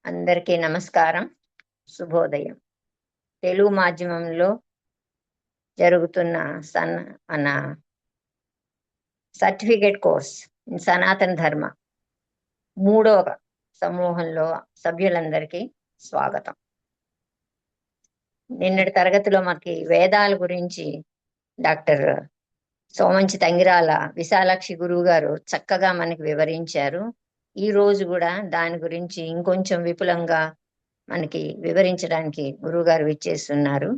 అందరికీ నమస్కారం, శుభోదయం. తెలుగు మాధ్యమంలో జరుగుతున్న మన సర్టిఫికేట్ కోర్స్ ఇన్ సనాతన ధర్మ 3వ సమూహంలో సభ్యులందరికీ స్వాగతం. నిన్నటి తరగతిలో మనకి వేదాల గురించి డాక్టర్ సోమంచి తంగిరాల విశాలాక్షి గురువు గారు చక్కగా మనకి వివరించారు. ఈ రోజు కూడా దాని గురించి ఇంకొంచెం విపులంగా మనకి వివరించడానికి గురువుగారు విచ్చేస్తున్నారు.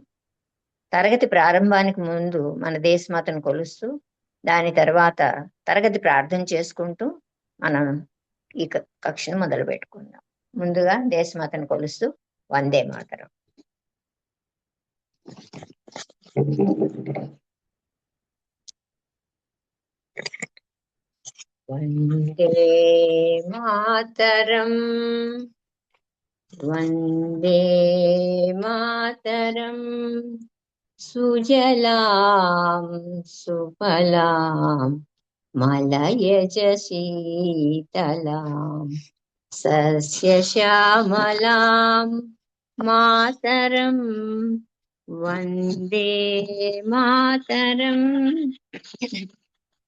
తరగతి ప్రారంభానికి ముందు మన దేశమాతను కొలుస్తూ దాని తర్వాత తరగతి ప్రార్థన చేసుకుంటూ మనం ఈ కక్షను మొదలు పెట్టుకుందాం. ముందుగా దేశమాతను కొలుస్తూ వందే మాతరం. వందే మాతరం, వందే మాతరం, సుజలాం సుఫలాం మలయజ శీతలాం సస్యశ్యామలాం మాతరం వందే మాతరం.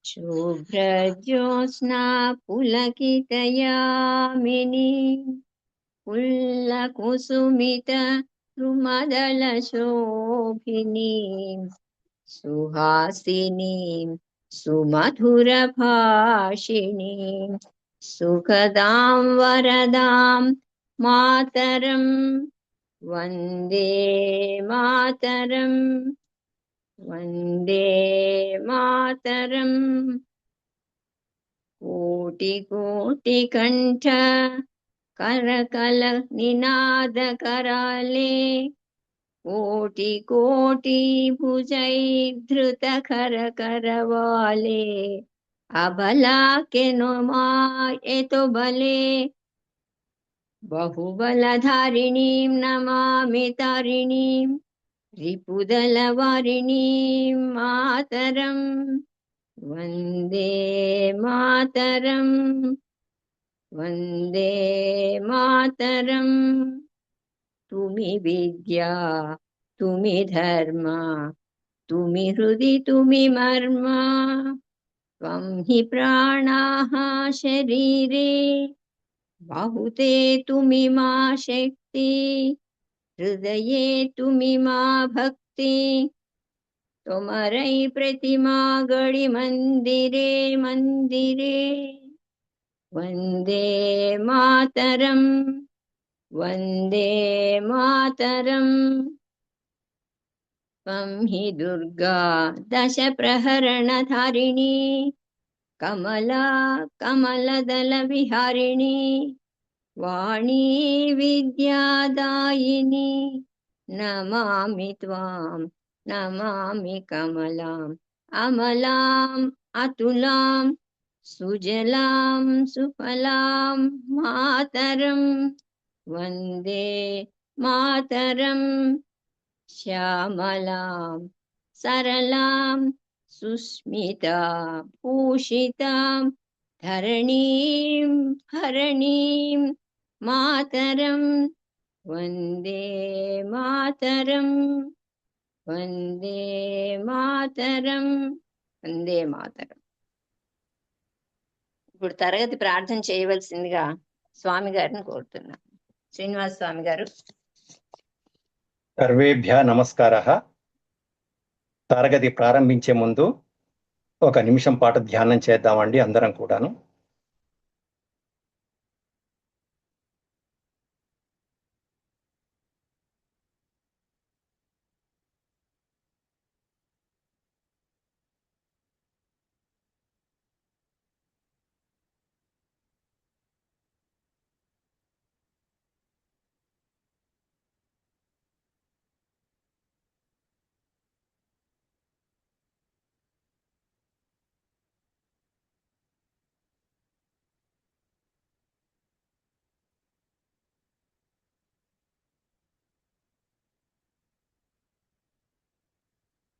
శుభ్రజ్యోత్స్నా పులకితయామిని పుల్లకుసుమిత ద్రుమదళశోభిని సుహాసిని సుమధురభాషిణి సుఖదాం వరదాం మాతరం వందే మాతరం, వందే మాతరం. కోటి కోటి కంఠ కరకల నినాద कराले కోటి కోటి భుజైర్ధృత కర करवाले अबला के नो मायतो बले बहुबलधारिणीं नमामि तारिणीं रिपुदलवारिणीं मातरं वन्दे मातरं, वन्दे मातरं. तुमि विद्या तुमि धर्म तुमि हृदि तुमि मर्म त्वं हि प्राणाः शरीरे बाहुते तुमि मा शक्ति हृदये तुमि मा भक्ति तोमरै प्रतिमा गणि मंदिरे मंदिरे. वन्दे मातरं, वन्दे मातरं. त्वं हि दुर्गा दश प्रहरणधारिणी कमला कमलदलविहारिणी वाणी विद्यादायिनी नमामि त्वां नमामि कमलाम् अमलाम् अतुलां सुजलां सुफलां मातरं वन्दे मातरं. श्यामलां सरलां सुस्मिता भूषितां धरणीं हरणीं मातरं वन्दे मातरं, वन्दे मातरं, वन्दे मातरं. ఇప్పుడు తరగతి ప్రార్థన చేయవలసిందిగా స్వామి గారిని కోరుతున్నాను. శ్రీనివాస స్వామి గారు. సర్వేభ్యः నమస్కారः. తరగతి ప్రారంభించే ముందు ఒక నిమిషం పాటు ధ్యానం చేద్దామండి అందరం కూడాను.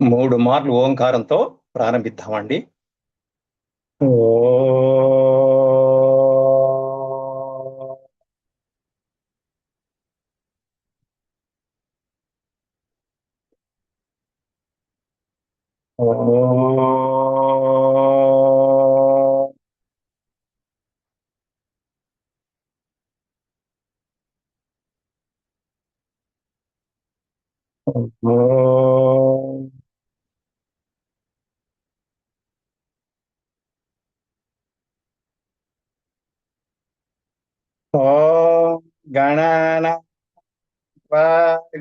మూడు మార్లు ఓంకారంతో ప్రారంభిద్దామండి. ఓ ఓం ఓం గణానాత్వా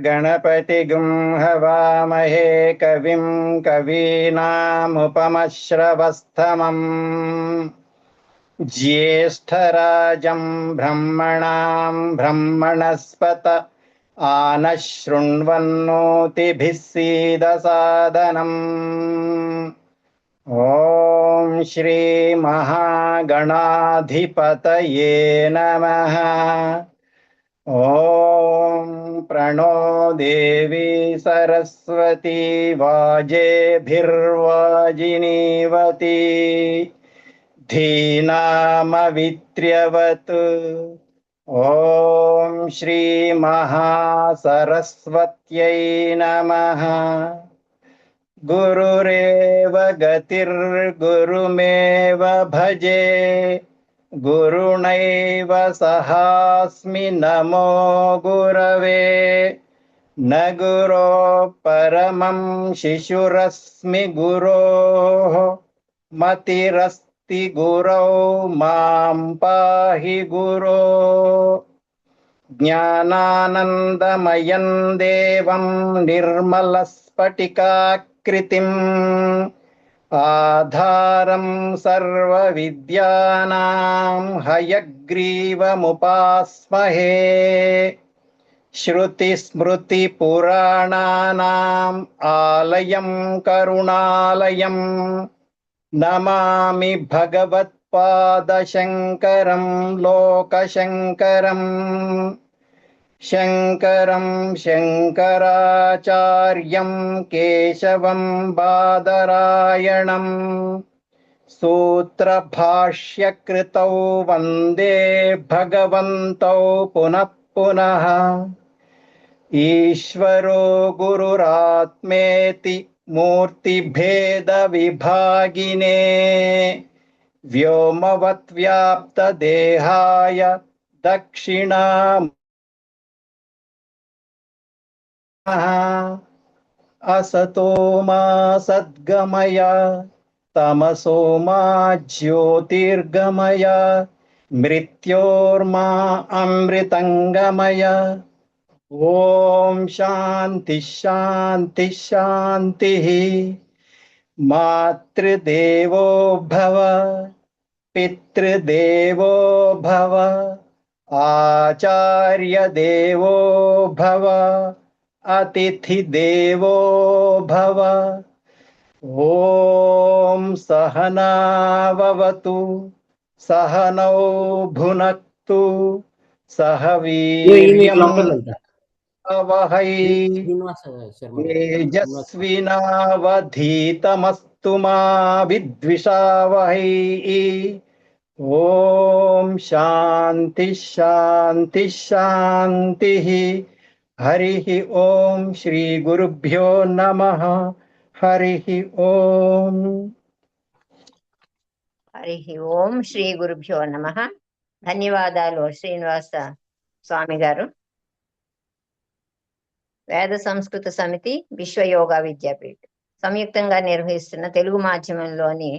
గణపతిగుం హవామహే కవిం కవీనాముపమశ్రవస్తమం జ్యేష్ఠరాజం బ్రహ్మణాం బ్రహ్మణస్పత ఆనశృణ్వన్నోతిభిः सीदसादनम् ఓం శ్రీ మహాగణాధిపతయే నమః. ఓం ప్రణో దేవి సరస్వతి వాజేభిర్వాజినీవతి ధీనామవిత్ర్యవత్. ఓం శ్రీ మహాసరస్వత్యై నమః. గురురేవ గతిర్గురుమేవ భజే గురుణైవ సహాస్మి నమో గురవే. న గురో పరమం శిశురస్మి గురోః మతిరస్తి గురౌ మాం పాహి గురో. జ్ఞానానందమయం దేవం నిర్మలస్ఫటికాకృతిం ఆధారం సర్వవిద్యానాం హయగ్రీవముపాస్మహే. శ్రుతిస్మృతిపురాణానాం ఆలయం కరుణాలయం నమామి భగవత్పాదశంకరం లోకశంకరం. శంకరం శంకరాచార్యం కేశవం బాదరాయణం సూత్రభాష్యకృతౌ వందే భగవంతౌ పునః పునః. ఈశ్వరో గురురాత్మేతి మూర్తిభేద విభాగినే వ్యోమవద్వ్యాప్తదేహాయ అసతో మా సద్గమయ తమసో మా జ్యోతిర్గమయ మృత్యోర్మా అమృతంగమయ. ఓం శాంతి శాంతి శాంతి. మాతృదేవో భవ పితృదేవో భవ ఆచార్య దేవో భవ అతిథి దేవో భవ. ఓం సహనావతు సహనౌ భునక్తు సహ వీర్యం అవహై తేజస్వినావధీతమస్తు మా విద్విషావహై. ఓం శాంతి శాంతి శాంతి. హరి ఓం శ్రీ గురుభ్యో నమః. హరి ఓం. హరి ఓం శ్రీ గురుభ్యో నమః. ధన్యవాదాలు శ్రీనివాస స్వామి గారు. వేద సంస్కృత సమితి విశ్వ యోగా విద్యాపీఠ్ సంయుక్తంగా నిర్వహిస్తున్న తెలుగు మాధ్యమంలోని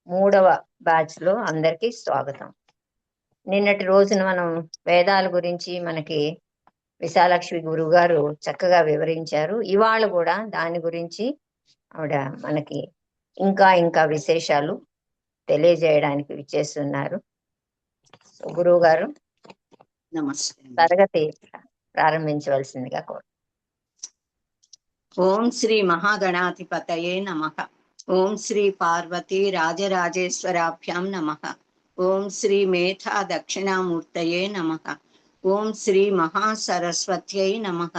3వ బ్యాచ్ లో అందరికీ స్వాగతం. నిన్నటి రోజున మనం వేదాల గురించి మనకి విశాలక్ష్మి గురువు గారు చక్కగా వివరించారు. ఇవాళ కూడా దాని గురించి ఆవిడ మనకి ఇంకా విశేషాలు తెలియజేయడానికి విచ్చేస్తున్నారు. గురువు గారు నమస్తే. తరగతి ప్రారంభించవలసిందిగా కోరు. ఓం శ్రీ మహాగణాధిపతయే నమః. ఓం శ్రీ పార్వతీ రాజరాజేశ్వరాభ్యాం నమః. ఓం శ్రీ మేధా దక్షిణామూర్తయే నమః. ఓం శ్రీ మహాసరస్వత్యై నమః.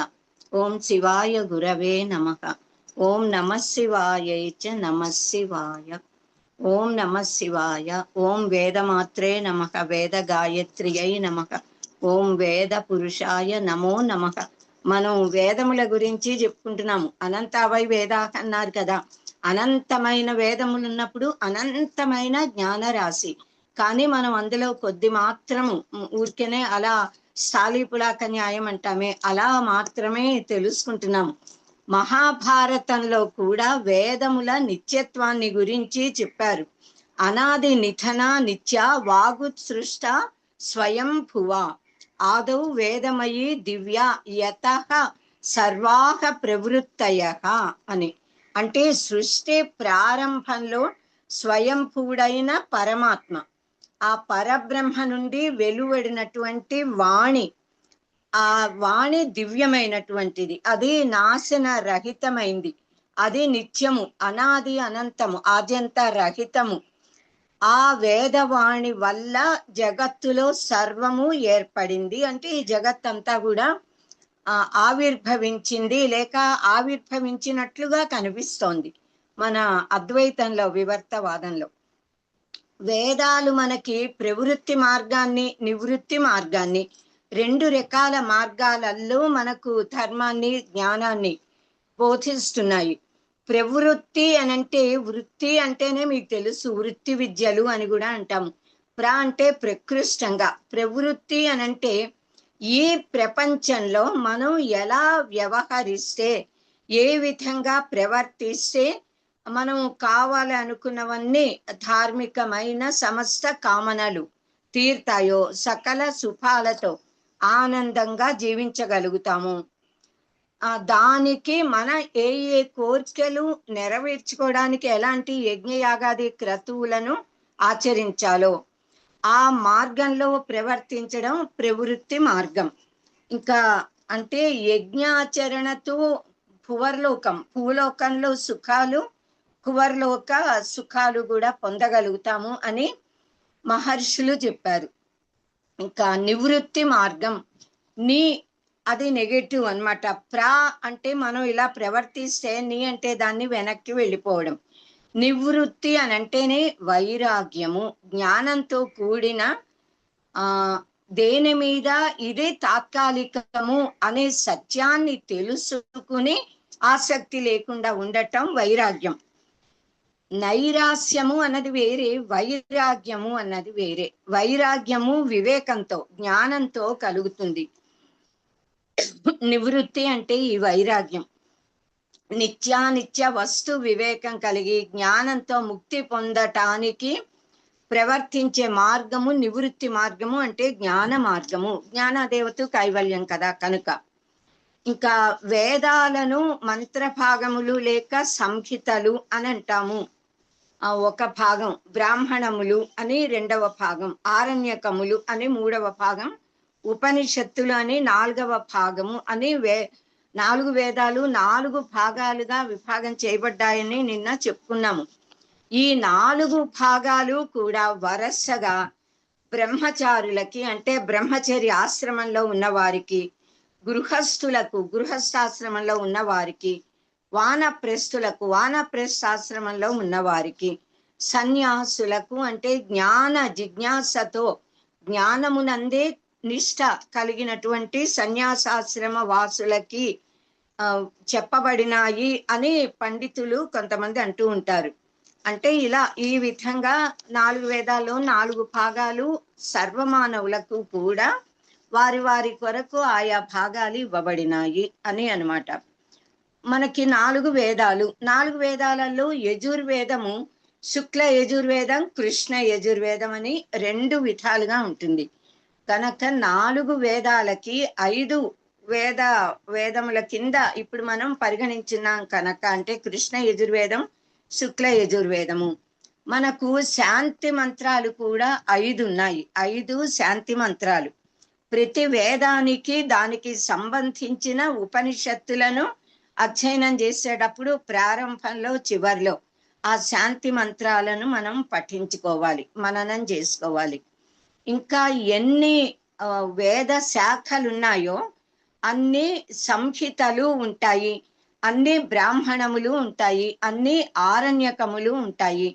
ఓం శివాయ గురవే నమః. ఓం నమః శివాయై చ నమః శివాయ. ఓం నమః శివాయ. ఓం వేదమాత్రే నమః. వేద గాయత్రియై నమః. ఓం వేద పురుషాయ నమో నమః. మనం వేదముల గురించి చెప్పుకుంటున్నాము. అనంతావై వేదాహ అన్నారు కదా. అనంతమైన వేదములు ఉన్నప్పుడు అనంతమైన జ్ఞాన రాశి. కానీ మనం అందులో కొద్ది మాత్రము ఊరికేనే అలా స్థాళీపులాక న్యాయం అంటామే అలా మాత్రమే తెలుసుకుంటున్నాము. మహాభారతంలో కూడా వేదముల నిత్యత్వాన్ని గురించి చెప్పారు. అనాది నిధన నిత్య వాగుత్సృష్ట స్వయంభువ ఆదౌ వేదమయీ దివ్య యతః సర్వాహ ప్రవృత్తయః అని. అంటే సృష్టి ప్రారంభంలో స్వయంభువుడైన పరమాత్మ, ఆ పరబ్రహ్మ నుండి వెలువడినటువంటి వాణి, ఆ వాణి దివ్యమైనటువంటిది, అది నాశన రహితమైంది, అది నిత్యము, అనాది అనంతము, ఆద్యంత రహితము. ఆ వేదవాణి వల్ల జగత్తులో సర్వము ఏర్పడింది. అంటే ఈ జగత్తంతా కూడా ఆవిర్భవించింది, లేక ఆవిర్భవించినట్లుగా కనిపిస్తోంది మన అద్వైతంలో, వివర్తవాదంలో. వేదాలు మనకి ప్రవృత్తి మార్గాన్ని, నివృత్తి మార్గాన్ని, రెండు రకాల మార్గాలలో మనకు ధర్మాన్ని, జ్ఞానాన్ని బోధిస్తున్నాయి. ప్రవృత్తి అనంటే, వృత్తి అంటేనే మీకు తెలుసు, వృత్తి విద్యలు అని కూడా అంటాము. అంటే ప్రకృష్టంగా, ప్రవృత్తి అనంటే ఈ ప్రపంచంలో మనం ఎలా వ్యవహరిస్తే, ఏ విధంగా ప్రవర్తిస్తే మనం కావాలి అనుకున్నవన్నీ ధార్మికమైన సమస్త కామనలు తీర్తాయో, సకల సుఖాలతో ఆనందంగా జీవించగలుగుతాము. దానికి మన ఏ ఏ కోరికలు నెరవేర్చుకోవడానికి ఎలాంటి యజ్ఞయాగాది క్రతువులను ఆచరించాలో ఆ మార్గంలో ప్రవర్తించడం ప్రవృత్తి మార్గం. ఇంకా అంటే యజ్ఞాచరణతో భూలోకంలో సుఖాలు, కువర్లోక సుఖాలు కూడా పొందగలుగుతాము అని మహర్షులు చెప్పారు. ఇంకా నివృత్తి మార్గం, అది నెగటివ్ అన్నమాట. అంటే మనం ఇలా ప్రవర్తిస్తే, అంటే దాన్ని వెనక్కి వెళ్ళిపోవడం. నివృత్తి అని అంటేనే వైరాగ్యము, జ్ఞానంతో కూడిన దేని మీద ఇది తాత్కాలికము అనే సత్యాన్ని తెలుసుకుని ఆసక్తి లేకుండా ఉండటం వైరాగ్యం. నైరాస్యము అన్నది వేరే, వైరాగ్యము అన్నది వేరే. వైరాగ్యము వివేకంతో, జ్ఞానంతో కలుగుతుంది. నివృత్తి అంటే ఈ వైరాగ్యం. నిత్యానిత్య వస్తు వివేకం కలిగి జ్ఞానంతో ముక్తి పొందటానికి ప్రవర్తించే మార్గము నివృత్తి మార్గము, అంటే జ్ఞాన మార్గము. జ్ఞానదేవత కైవల్యం కదా కనుక. ఇంకా వేదాలను మంత్రభాగములు లేక సంహితలు అని అంటాము. ఒక భాగం బ్రాహ్మణములు అని రెండవ భాగం, ఆరణ్యకములు అని మూడవ భాగం, ఉపనిషత్తులు అని నాలుగవ భాగము అని 4 వేదాలు 4 భాగాలుగా విభాగం చేయబడ్డాయని నిన్న చెప్పుకున్నాము. ఈ 4 భాగాలు కూడా వరసగా బ్రహ్మచారులకి, అంటే బ్రహ్మచర్య ఆశ్రమంలో ఉన్న వారికి, గృహస్థులకు గృహస్థాశ్రమంలో ఉన్న వారికి, వానప్రస్థులకు వానప్రస్థాశ్రమంలో ఉన్న వారికి, సన్యాసులకు అంటే జ్ఞాన జిజ్ఞాసతో జ్ఞానమునందే నిష్ఠ కలిగినటువంటి సన్యాసాశ్రమ వాసులకి చెప్పబడినాయి అని పండితులు కొంతమంది అంటూ ఉంటారు. అంటే ఇలా ఈ విధంగా 4 వేదాల్లో 4 భాగాలు సర్వమానవులకు కూడా వారి వారి కొరకు ఆయా భాగాలు ఇవ్వబడినాయి అని అన్నమాట. మనకి 4 వేదాలు, 4 వేదాలలో యజుర్వేదము శుక్ల యజుర్వేదం, కృష్ణ యజుర్వేదం అని 2 విధాలుగా ఉంటుంది. కనుక 4 వేదాలకి 5 వేదముల కింద ఇప్పుడు మనం పరిగణించున్నాం కనుక, అంటే కృష్ణ యజుర్వేదం, శుక్ల యజుర్వేదము. మనకు శాంతి మంత్రాలు కూడా 5 ఉన్నాయి. 5 శాంతి మంత్రాలు. ప్రతి వేదానికి దానికి సంబంధించిన ఉపనిషత్తులను అధ్యయనం చేసేటప్పుడు ప్రారంభంలో చివర్లో ఆ శాంతి మంత్రాలను మనం పఠించుకోవాలి, మననం చేసుకోవాలి. ఇంకా ఎన్ని వేద శాఖలు ఉన్నాయో అన్ని సంహితలు ఉంటాయి, అన్ని బ్రాహ్మణములు ఉంటాయి, అన్ని ఆరణ్యకములు ఉంటాయి.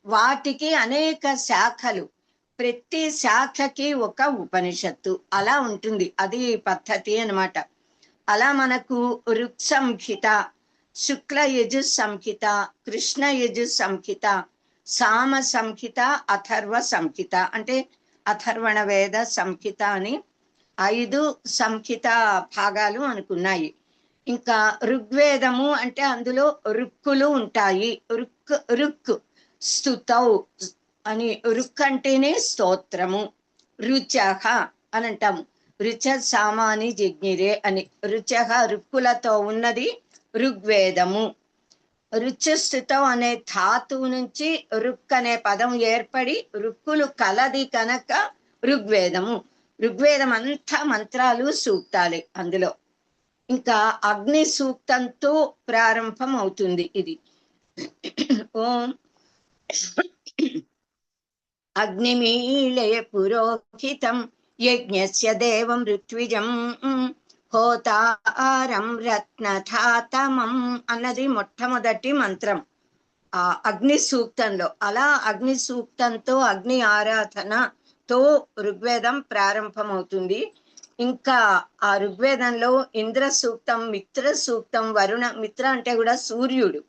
వాటికి అనేక శాఖలు, ప్రతి శాఖకి ఒక ఉపనిషత్తు అలా ఉంటుంది. అది పద్ధతి అన్నమాట. అలా మనకు ఋక్ సంహిత, శుక్ల యజు సంహిత, కృష్ణ యజు సంహిత, సామ సంహిత, అథర్వ సంహిత, అంటే అథర్వణ వేద సంహిత అని 5 సంహిత భాగాలు అనుకున్నాయి. ఇంకా ఋగ్వేదము అంటే అందులో రుక్కులు ఉంటాయి. రుక్ స్తుతౌ అని, రుక్ అంటేనే స్తోత్రము. రుచః అని అంటాము. రుచ సామాని జిజ్ఞిరే అని. రుచః రుక్కులతో ఉన్నది ఋగ్వేదము. రుచస్థితం అనే ధాతువు నుంచి రుక్ అనే పదం ఏర్పడి రుక్కులు కలది కనుక ఋగ్వేదము. ఋగ్వేదం అంతా మంత్రాలు, సూక్తాలే అందులో. ఇంకా అగ్ని సూక్తంతో ప్రారంభం అవుతుంది ఇది. ఓం అగ్నిమీళే పురోహితం యజ్ఞస్య దేవం ఋత్విజం హోతారం రత్నధాతమం అన్నది మొట్టమొదటి మంత్రం ఆ అగ్ని సూక్తంలో. అలా అగ్ని సూక్తంతో అగ్ని ఆరాధనతో ఋగ్వేదం ప్రారంభమవుతుంది. ఇంకా ఆ ఋగ్వేదంలో ఇంద్ర సూక్తం, మిత్ర సూక్తం, వరుణ, మిత్ర అంటే కూడా సూర్యుడు,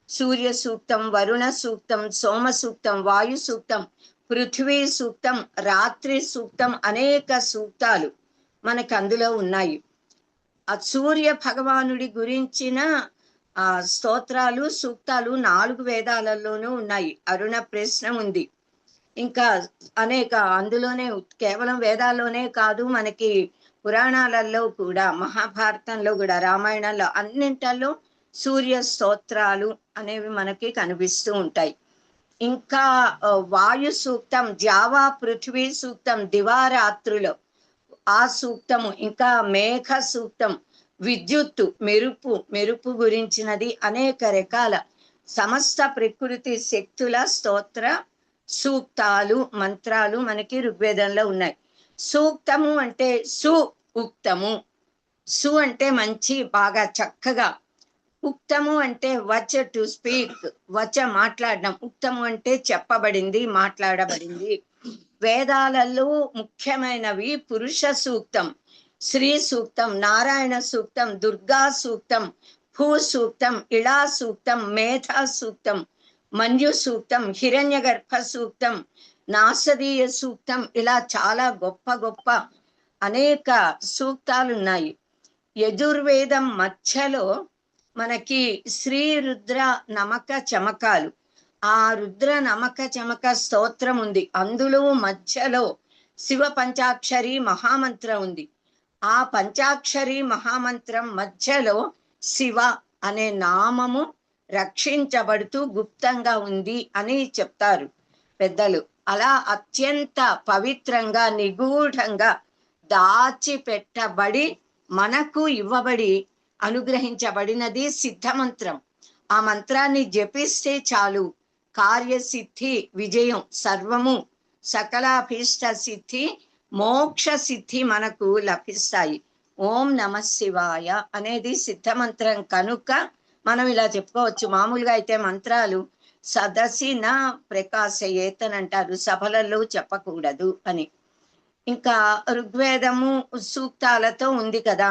సూర్య సూక్తం, వరుణ సూక్తం, సోమ సూక్తం, వాయు సూక్తం, పృథ్వీ సూక్తం, రాత్రి సూక్తం, అనేక సూక్తాలు మనకు అందులో ఉన్నాయి. ఆ సూర్య భగవానుడి గురించిన ఆ స్తోత్రాలు, సూక్తాలు 4 వేదాలలోనూ ఉన్నాయి. అరుణ ప్రశ్న ఉంది. ఇంకా అనేక అందులోనే, కేవలం వేదాల్లోనే కాదు, మనకి పురాణాలలో కూడా, మహాభారతంలో కూడా, రామాయణంలో అన్నింటిలో సూర్య స్తోత్రాలు అనేవి మనకి కనిపిస్తూ ఉంటాయి. ఇంకా వాయు సూక్తం, జావా పృథ్వీ సూక్తం, దివారాత్రులో ఆ సూక్తము. ఇంకా మేఘ సూక్తం, విద్యుత్తు, మెరుపు గురించినది. అనేక రకాల సమస్త ప్రకృతి శక్తుల స్తోత్ర సూక్తాలు, మంత్రాలు మనకి ఋగ్వేదంలో ఉన్నాయి. సూక్తము అంటే సు ఉక్తము. సు అంటే మంచి, బాగా చక్కగా. ఉక్తము అంటే వచ, టు స్పీక్, వచ మాట్లాడడం. ఉక్తము అంటే చెప్పబడింది, మాట్లాడబడింది. వేదాలలో ముఖ్యమైనవి పురుష సూక్తం, శ్రీ సూక్తం, నారాయణ సూక్తం, దుర్గా సూక్తం, భూ సూక్తం, ఇళా సూక్తం, మేధా సూక్తం, మన్యు సూక్తం, హిరణ్య గర్భ సూక్తం, నాసదీయ సూక్తం. ఇలా చాలా గొప్ప గొప్ప అనేక సూక్తాలు ఉన్నాయి. యజుర్వేదం మధ్యలో మనకి శ్రీ రుద్ర నమక చమకాలు, ఆ రుద్ర నమక చమక స్తోత్రం ఉంది. అందులో మధ్యలో శివ పంచాక్షరి మహామంత్రం ఉంది. ఆ పంచాక్షరి మహామంత్రం మధ్యలో శివ అనే నామము రక్షించబడుతూ గుప్తంగా ఉంది అని చెప్తారు పెద్దలు. అలా అత్యంత పవిత్రంగా, నిగూఢంగా దాచిపెట్టబడి మనకు ఇవ్వబడి అనుగ్రహించబడినది సిద్ధమంత్రం. ఆ మంత్రాన్ని జపిస్తే చాలు కార్యసిద్ధి, విజయం, సర్వము, సకలాభీష్ట సిద్ధి, మోక్ష సిద్ధి మనకు లభిస్తాయి. ఓం నమ శివాయ అనేది సిద్ధమంత్రం కనుక మనం ఇలా చెప్పుకోవచ్చు. మామూలుగా అయితే మంత్రాలు సదసి నా ప్రకాశయేత్ అంటారు, సభలలో చెప్పకూడదు అని. ఇంకా ఋగ్వేదము సూక్తాలతో ఉంది కదా.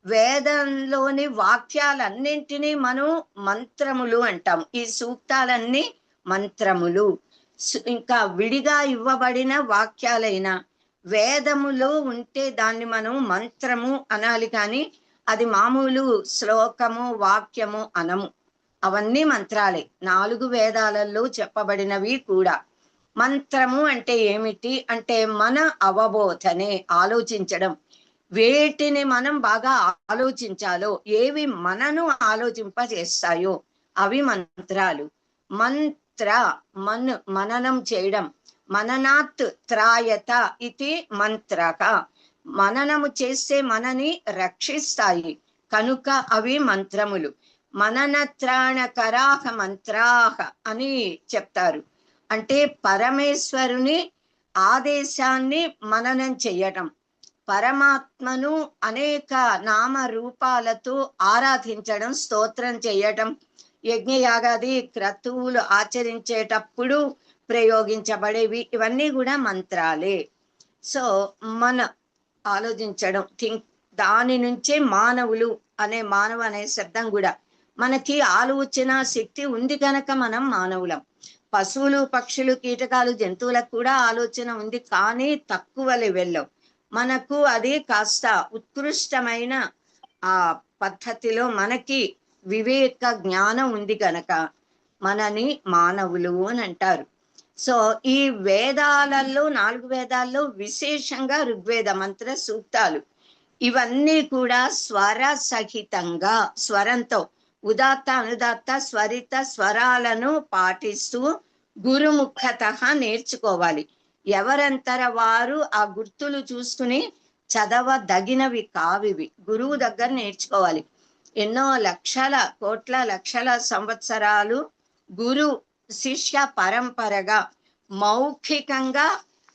వేదంలోని వాక్యాలన్నింటినీ మనం మంత్రములు అంటాం. ఈ సూక్తాలన్నీ మంత్రములు. ఇంకా విడిగా ఇవ్వబడిన వాక్యాలైన వేదములో ఉంటే దాన్ని మనం మంత్రము అనాలి, కానీ అది మామూలు శ్లోకము, వాక్యము అనము. అవన్నీ మంత్రాలే. 4 వేదాలలో చెప్పబడినవి కూడా. మంత్రము అంటే ఏమిటి అంటే మన అవబోధనే, ఆలోచించడం. వేటిని మనం బాగా ఆలోచించాలో, ఏవి మనను ఆలోచింపజేస్తాయో అవి మంత్రాలు. మంత్ర మననం చేయడం. మననాత్ త్రాయత ఇది మంత్రక. మననము చేస్తే మనని రక్షిస్తాయి కనుక అవి మంత్రములు. మననత్రాణకరాహ మంత్రాహ అని చెప్తారు. అంటే పరమేశ్వరుని ఆదేశాన్ని మననం చెయ్యటం, పరమాత్మను అనేక నామ రూపాలతో ఆరాధించడం, స్తోత్రం చేయటం, యజ్ఞయాగాది క్రతువులు ఆచరించేటప్పుడు ప్రయోగించబడేవి, ఇవన్నీ కూడా మంత్రాలే. సో మన ఆలోచించడం, దాని నుంచే మానవులు అనే మానవ అనే శబ్దం కూడా. మనకి ఆలోచన శక్తి ఉంది కనుక మనం మానవులం. పశువులు, పక్షులు, కీటకాలు, జంతువులకు కూడా ఆలోచన ఉంది, కానీ తక్కువ లెవెల్లో. మనకు అది కాస్త ఉత్కృష్టమైన ఆ పద్ధతిలో మనకి వివేక జ్ఞానం ఉంది గనక మనని మానవులు అని అంటారు. సో ఈ వేదాలలో 4 వేదాల్లో విశేషంగా ఋగ్వేద మంత్ర సూక్తాలు ఇవన్నీ కూడా స్వర సహితంగా, స్వరంతో ఉదాత్త అనుదాత్త స్వరిత స్వరాలను పాటిస్తూ గురుముఖత నేర్చుకోవాలి. ఎవరంతర వారు ఆ గుర్తులు చూసుకుని చదవదగినవి కావివి, గురువు దగ్గర నేర్చుకోవాలి. ఎన్నో లక్షల కోట్ల లక్షల సంవత్సరాలు గురు శిష్య పరంపరగా మౌఖికంగా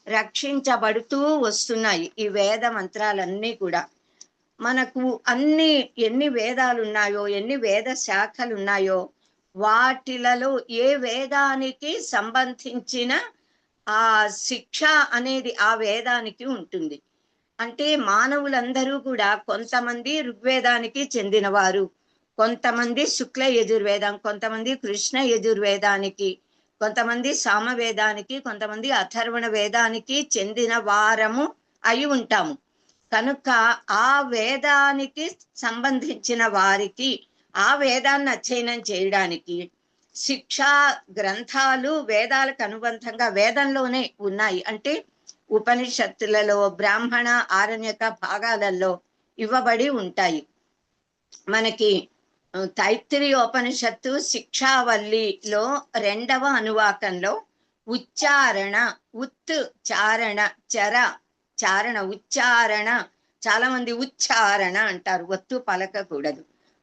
రక్షించబడుతూ వస్తున్నాయి ఈ వేద మంత్రాలన్నీ కూడా. మనకు ఎన్ని వేదాలు ఉన్నాయో, ఎన్ని వేద శాఖలు ఉన్నాయో, వాటిలలో ఏ వేదానికి సంబంధించిన ఆ శిక్ష అనేది ఆ వేదానికి ఉంటుంది. అంటే మానవులందరూ కూడా కొంతమంది ఋగ్వేదానికి చెందినవారు, కొంతమంది శుక్ల యజుర్వేదం, కొంతమంది కృష్ణ యజుర్వేదానికి, కొంతమంది సామవేదానికి, కొంతమంది అథర్వణ వేదానికి చెందిన వారము అయి ఉంటాము. కనుక ఆ వేదానికి సంబంధించిన వారికి ఆ వేదాన్ని అధ్యయనం చేయడానికి శిక్షా గ్రంథాలు వేదాలకు అనుబంధంగా వేదంలోనే ఉన్నాయి. అంటే ఉపనిషత్తులలో, బ్రాహ్మణ ఆరణ్యక భాగాలలో ఇవ్వబడి ఉంటాయి. మనకి తైత్తిరీయోపనిషత్తు శిక్షావల్లిలో 2వ అనువాకంలో ఉచ్చారణ, ఉత్ చారణ, చర చారణ, ఉచ్చారణ, చాలా మంది ఉచ్చారణ అంటారు, ఒత్తు పలకకూడదు.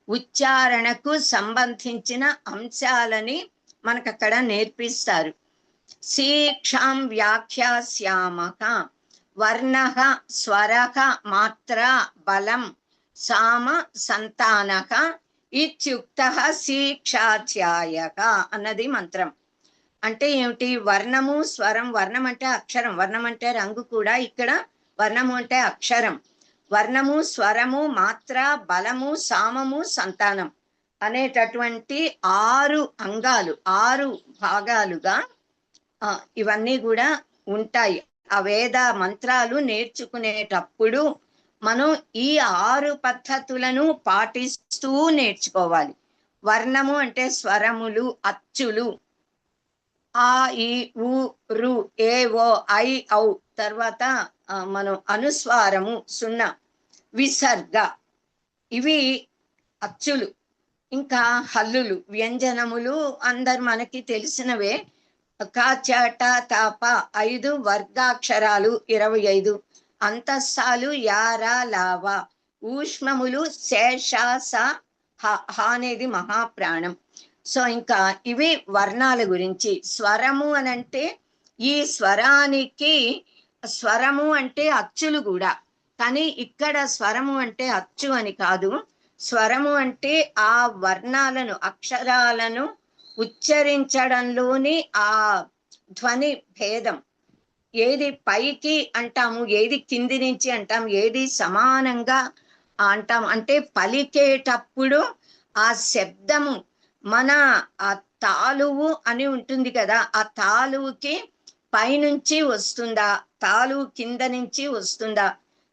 ఉచ్చారణకు సంబంధించిన అంశాలని మనకు అక్కడ నేర్పిస్తారు. శిక్షాం వ్యాఖ్యాస్యామః వర్ణః స్వరః మాత్ర బలం సామ సంతానః ఇత్యుక్తః శిక్షాధ్యాయక అన్నది మంత్రం. అంటే ఏమిటి? వర్ణము స్వరం, వర్ణం అంటే అక్షరం, వర్ణం అంటే రంగు కూడా, ఇక్కడ వర్ణము అంటే అక్షరం. వర్ణము స్వరము మాత్ర బలము సామము సంతానం అనేటటువంటి 6 అంగాలు, 6 భాగాలుగా ఇవన్నీ కూడా ఉంటాయి. ఆ వేద మంత్రాలు నేర్చుకునేటప్పుడు మనం ఈ 6 పద్ధతులను పాటిస్తూ నేర్చుకోవాలి. వర్ణము అంటే స్వరములు, అచ్చులు, ఆ ఈ ఉ రు ఏ ఓ ఐ ఔ, తర్వాత మనం అనుస్వారము, సున్న, విసర్గ, ఇవి అచ్చులు. ఇంకా హల్లులు, వ్యంజనములు అందరు మనకి తెలిసినవే. క చ ట త ప 5 వర్గాక్షరాలు 25, అంతస్సాలు యా రా లా వా, ఊష్మములు శేష స హ అనేది మహాప్రాణం. సో ఇంకా ఇవి వర్ణాల గురించి. స్వరము అని అంటే ఈ స్వరానికి, స్వరము అంటే అచ్చులు కూడా, కానీ ఇక్కడ స్వరము అంటే అచ్చు అని కాదు. స్వరము అంటే ఆ వర్ణాలను, అక్షరాలను ఉచ్చరించడంలోని ఆ ధ్వని భేదం. ఏది పైకి అంటాము, ఏది కింది నుంచి అంటాం, ఏది సమానంగా అంటాం. అంటే పలికేటప్పుడు ఆ శబ్దము మన ఆ తాలువు అని ఉంటుంది కదా, ఆ తాలువుకి పైనుంచి వస్తుందా, తాలువు కింద నుంచి వస్తుందా,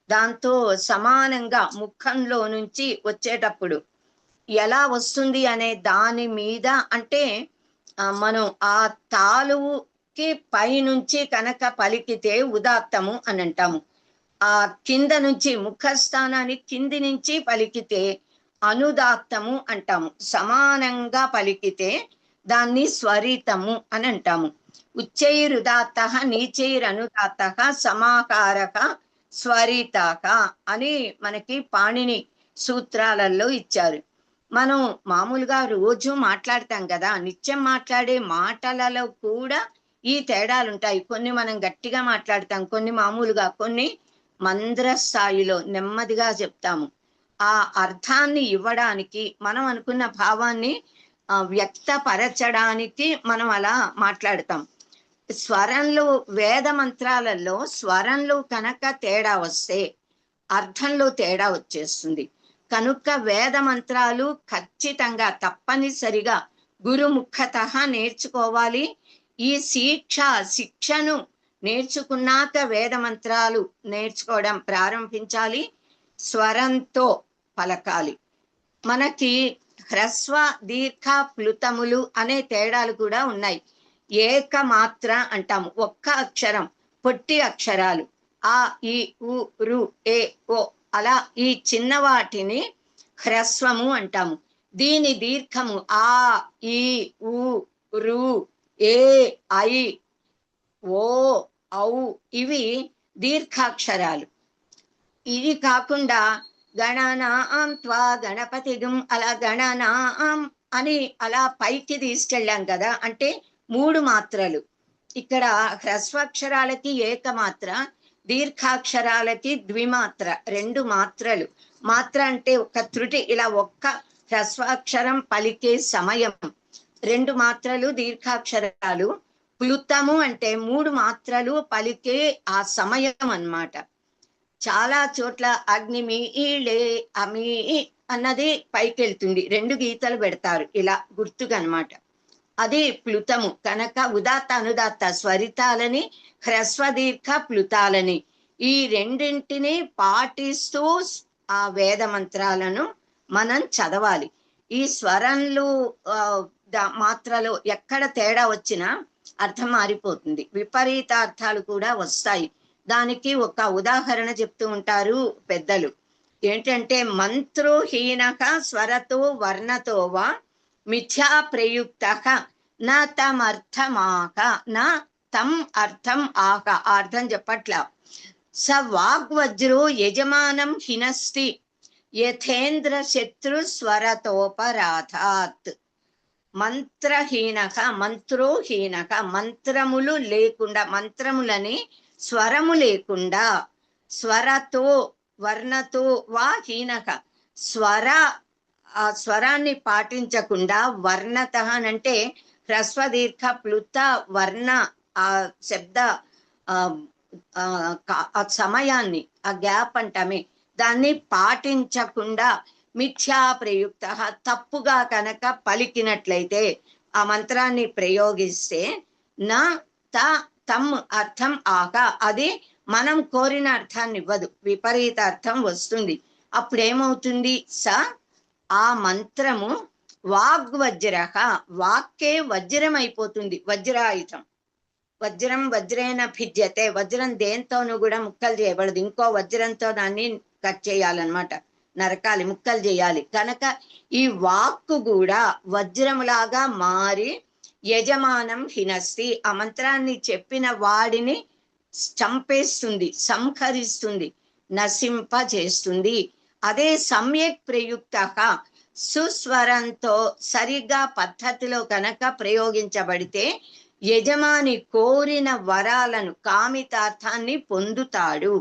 దాంతో సమానంగా ముఖంలో నుంచి వచ్చేటప్పుడు ఎలా వస్తుంది అనే దాని మీద, అంటే మనం ఆ తాలువుకి పైనుంచి కనుక పలికితే ఉదాత్తము అని అంటాము. ఆ కింద నుంచి ముఖస్థానానికి కింది నుంచి పలికితే అనుదాత్తము అంటాము. సమానంగా పలికితే దాన్ని స్వరితము అని అంటాము. ఉచ్చైరుదాత్త నీచైరనుదాత్త సమాకారక స్వరితాక అని మనకి పాణిని సూత్రాలలో ఇచ్చారు. మనం మామూలుగా రోజు మాట్లాడతాం కదా, నిత్యం మాట్లాడే మాటలలో కూడా ఈ తేడాలు ఉంటాయి. కొన్ని మనం గట్టిగా మాట్లాడతాం, కొన్ని మామూలుగా, కొన్ని మంద్ర స్థాయిలో నెమ్మదిగా చెప్తాము. ఆ అర్థాన్ని ఇవ్వడానికి, మనం అనుకున్న భావాన్ని వ్యక్తపరచడానికి మనం అలా మాట్లాడతాం. స్వరంలో, వేద మంత్రాలలో స్వరంలో కనుక తేడా వస్తే అర్థంలో తేడా వచ్చేస్తుంది. కనుక వేద మంత్రాలు ఖచ్చితంగా తప్పనిసరిగా గురుముఖత నేర్చుకోవాలి. ఈ శిక్షను నేర్చుకున్నాక వేద మంత్రాలు నేర్చుకోవడం ప్రారంభించాలి. స్వరంతో పలకాలి. మనకి హ్రస్వ దీర్ఘ ప్లుతములు అనే తేడాలు కూడా ఉన్నాయి. ఏకమాత్ర అంటాము, ఒక్క అక్షరం, పొట్టి అక్షరాలు ఆ ఈ ఉ రు ఏ ఓ, అలా ఈ చిన్న వాటిని హ్రస్వము అంటాము. దీని దీర్ఘము ఆ ఈ ఉ రు ఏ ఐ ఓ ఔ, ఇవి దీర్ఘాక్షరాలు. ఇది కాకుండా గణనాం త్వా గణపతిగం, అలా గణనాం అని అలా పైకి తీసుకెళ్ళాం కదా, అంటే 3 మాత్రలు. ఇక్కడ హ్రస్వాక్షరాలకి ఏకమాత్ర, దీర్ఘాక్షరాలకి ద్విమాత్ర, 2 మాత్రలు. మాత్ర అంటే ఒక త్రుటి, ఇలా ఒక్క హ్రస్వాక్షరం పలికే సమయం. 2 మాత్రలు దీర్ఘాక్షరాలు. ప్లుతము అంటే 3 మాత్రలు పలికే ఆ సమయం అన్నమాట. చాలా చోట్ల అగ్నిమి ఈళే అమి అన్నది పైకి వెళ్తుంది, 2 గీతలు పెడతారు ఇలా గుర్తుగా అన్నమాట. అది ప్లుతము కనుక ఉదాత్త అనుదాత్త స్వరితాలని, హ్రస్వ దీర్ఘ ప్లుతాలని ఈ రెండింటిని పాటిస్తూ ఆ వేద మంత్రాలను మనం చదవాలి. ఈ స్వరంలు మాత్రలో ఎక్కడ తేడా వచ్చినా అర్థం మారిపోతుంది, విపరీత అర్థాలు కూడా వస్తాయి. దానికి ఒక ఉదాహరణ చెప్తూ ఉంటారు పెద్దలు. ఏంటంటే మంత్రోహీనక స్వరతో వర్ణతో వా మిథ్యా ప్రయుక్త నా తమ్ అర్థమాక, నా తమ్ అర్థం ఆక, అర్థం చెప్పట్లా. స వాగ్వజ్రో యజమానం హినస్తి యథేంద్ర శత్రు స్వరతోపరాధాత్. మంత్రహీనక మంత్రోహీనక, మంత్రములు లేకుండా, మంత్రములని స్వరము లేకుండా, స్వరతో వర్ణతో వా హీనక, స్వరాన్ని పాటించకుండా, వర్ణత అంటే హ్రస్వ దీర్ఘ ప్లుత వర్ణ ఆ శబ్ద ఆ సమయాన్ని, ఆ గ్యాప్ అంటామే, దాన్ని పాటించకుండా మిథ్యా ప్రయుక్త, తప్పుగా కనుక పలికినట్లయితే, ఆ మంత్రాన్ని ప్రయోగిస్తే నా తమ్ అర్థం ఆక, అది మనం కోరిన అర్థాన్ని ఇవ్వదు, విపరీత అర్థం వస్తుంది. అప్పుడేమవుతుంది? ఆ మంత్రము వాగ్వజ్ర, వాక్కే వజ్రం అయిపోతుంది, వజ్రాయుధం. వజ్రం వజ్రేన భిద్యతే, వజ్రం దేంతోనూ కూడా ముక్కలు చేయబడదు, ఇంకో వజ్రంతో దాన్ని కట్ చేయాలన్నమాట, నరకాలి, ముక్కలు చేయాలి. కనుక ఈ వాక్కు కూడా వజ్రములాగా మారి యజమానం హినస్తి, ఆ మంత్రాన్ని చెప్పిన వాడిని చంపేస్తుంది, సంహరిస్తుంది, నశింపజేస్తుంది. అదే సమ్యక్ ప్రయుక్త, సుస్వరంతో సరిగా పద్ధతిలో కనుక ప్రయోగించబడితే యజమాని కోరిన వరాలను, కామితార్థాన్ని పొందుతాడు.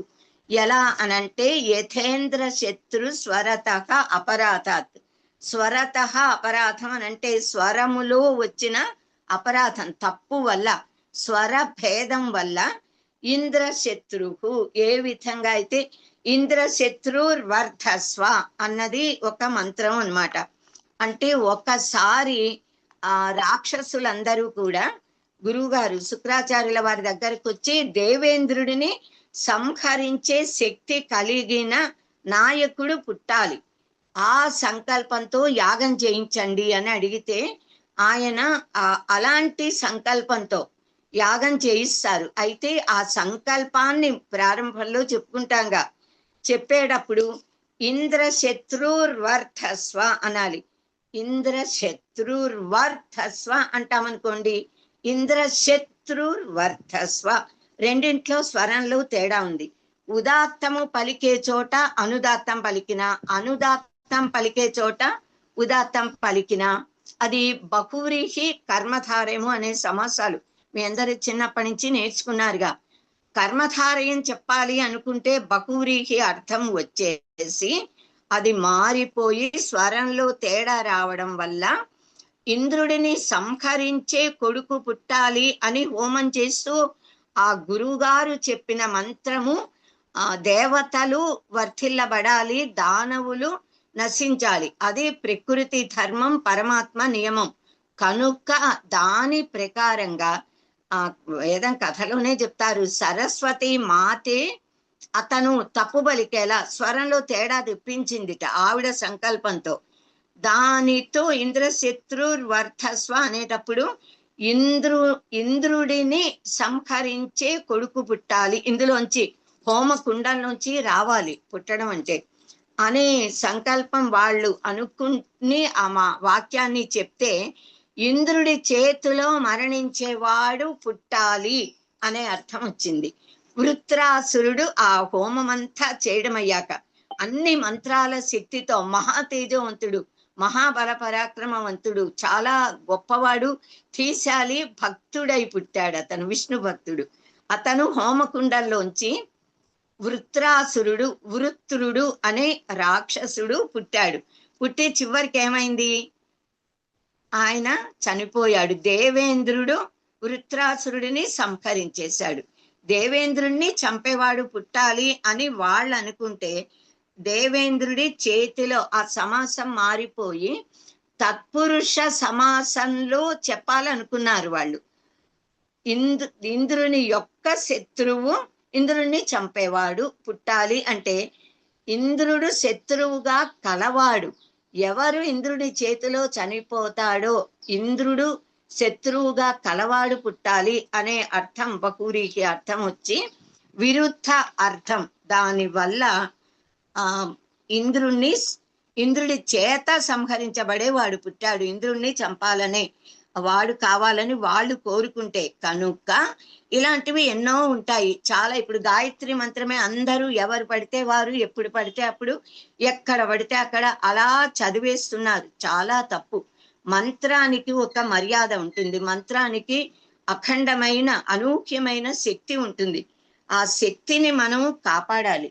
ఎలా అనంటే యథేంద్ర శత్రు స్వరత అపరాధాత్. స్వరత అపరాధం అనంటే స్వరములో వచ్చిన అపరాధం, తప్పు వల్ల, స్వర భేదం వల్ల ఇంద్రశత్రువు, ఏ విధంగా అయితే ఇంద్రశత్రుర్వర్ధస్వ అన్నది ఒక మంత్రం అన్నమాట. అంటే ఒకసారి ఆ రాక్షసులందరూ కూడా గురువుగారు శుక్రాచార్యుల వారి దగ్గరకు వచ్చి దేవేంద్రుడిని సంహరించే శక్తి కలిగిన నాయకుడు పుట్టాలి, ఆ సంకల్పంతో యాగం చేయించండి అని అడిగితే ఆయన అలాంటి సంకల్పంతో యాగం చేయిస్తారు. అయితే ఆ సంకల్పాన్ని ప్రారంభంలో చెప్పుకుంటాంగా, చెప్పేటప్పుడు ఇంద్రశత్రుర్వర్ధస్వ అనాలి. ఇంద్రశత్రుర్వర్ధస్వ అంటామనుకోండి, ఇంద్రశత్రుర్వర్ధస్వ, రెండింట్లో స్వరంలో తేడా ఉంది. ఉదాత్తము పలికే చోట అనుదాత్తం పలికిన, అనుదాత్తం పలికే చోట ఉదాత్తం పలికిన, అది బహువ్రీహి కర్మధారయము అనే సమాసాలు మీ అందరు చిన్నప్పటి నుంచి నేర్చుకున్నారుగా. కర్మధారయం చెప్పాలి అనుకుంటే బహువ్రీహి అర్థం వచ్చేసి అది మారిపోయి స్వరంలో తేడా రావడం వల్ల ఇంద్రుడిని సంహరించే కొడుకు పుట్టాలి అని హోమం చేస్తూ ఆ గురువుగారు చెప్పిన మంత్రము దేవతలు వర్ధిల్లబడాలి, దానవులు నశించాలి, అదే ప్రకృతి ధర్మం, పరమాత్మ నియమం. కనుక దాని ప్రకారంగా ఆ వేదం కథలోనే చెప్తారు, సరస్వతి మాతే అతను తప్పు పలికేలా స్వరంలో తేడా తెప్పించిందిట ఆవిడ సంకల్పంతో. దానితో ఇంద్రశత్రుర్వర్ధస్వ అనేటప్పుడు ఇంద్రుడిని సంహరించే కొడుకు పుట్టాలి, ఇందులోంచి హోమకుండంలోంచి రావాలి పుట్టడం అంటే అనే సంకల్పం వాళ్ళు అనుకుని ఆ వాక్యాన్ని చెప్తే ఇంద్రుడి చేతిలో మరణించేవాడు పుట్టాలి అనే అర్థం వచ్చింది. వృత్రాసురుడు ఆ హోమమంతా చేయడం అయ్యాక అన్ని మంత్రాల శక్తితో మహాతేజవంతుడు, మహాబల పరాక్రమవంతుడు, చాలా గొప్పవాడు, ధీశాలి భక్తుడై పుట్టాడు. అతను విష్ణు భక్తుడు. అతను హోమకుండంలోంచి వృత్రాసురుడు, వృత్రుడు అనే రాక్షసుడు పుట్టాడు. పుట్టి చివరికి ఏమైంది, ఆయన చనిపోయాడు. దేవేంద్రుడు వృత్రాసురుడిని సంహరించేశాడు. దేవేంద్రుడిని చంపేవాడు పుట్టాలి అని వాళ్ళు అనుకుంటే దేవేంద్రుడి చేతిలో ఆ సమాసం మారిపోయి తత్పురుష సమాసంలో చెప్పాలనుకున్నారు వాళ్ళు. ఇంద్రుని యొక్క శత్రువు ఇంద్రుడిని చంపేవాడు పుట్టాలి అంటే ఇంద్రుడు శత్రువుగా కలవాడు. ఎవరు ఇంద్రుడి చేతిలో చనిపోతాడో ఇంద్రుడు శత్రువుగా కలవాడు పుట్టాలి అనే అర్థం బకూరికి అర్థం వచ్చి విరుద్ధ అర్థం. దానివల్ల ఇంద్రుడి చేత సంహరించబడేవాడు పుట్టాడు. ఇంద్రుణ్ణి చంపాలనే వాడు కావాలని వాళ్ళు కోరుకుంటే కనుక ఇలాంటివి ఎన్నో ఉంటాయి చాలా. ఇప్పుడు గాయత్రి మంత్రమే అందరూ ఎవరు పడితే వారు ఎప్పుడు పడితే అప్పుడు ఎక్కడ పడితే అక్కడ అలా చదివేస్తున్నారు. చాలా తప్పు. మంత్రానికి ఒక మర్యాద ఉంటుంది, మంత్రానికి అఖండమైన అనూహ్యమైన శక్తి ఉంటుంది. ఆ శక్తిని మనం కాపాడాలి.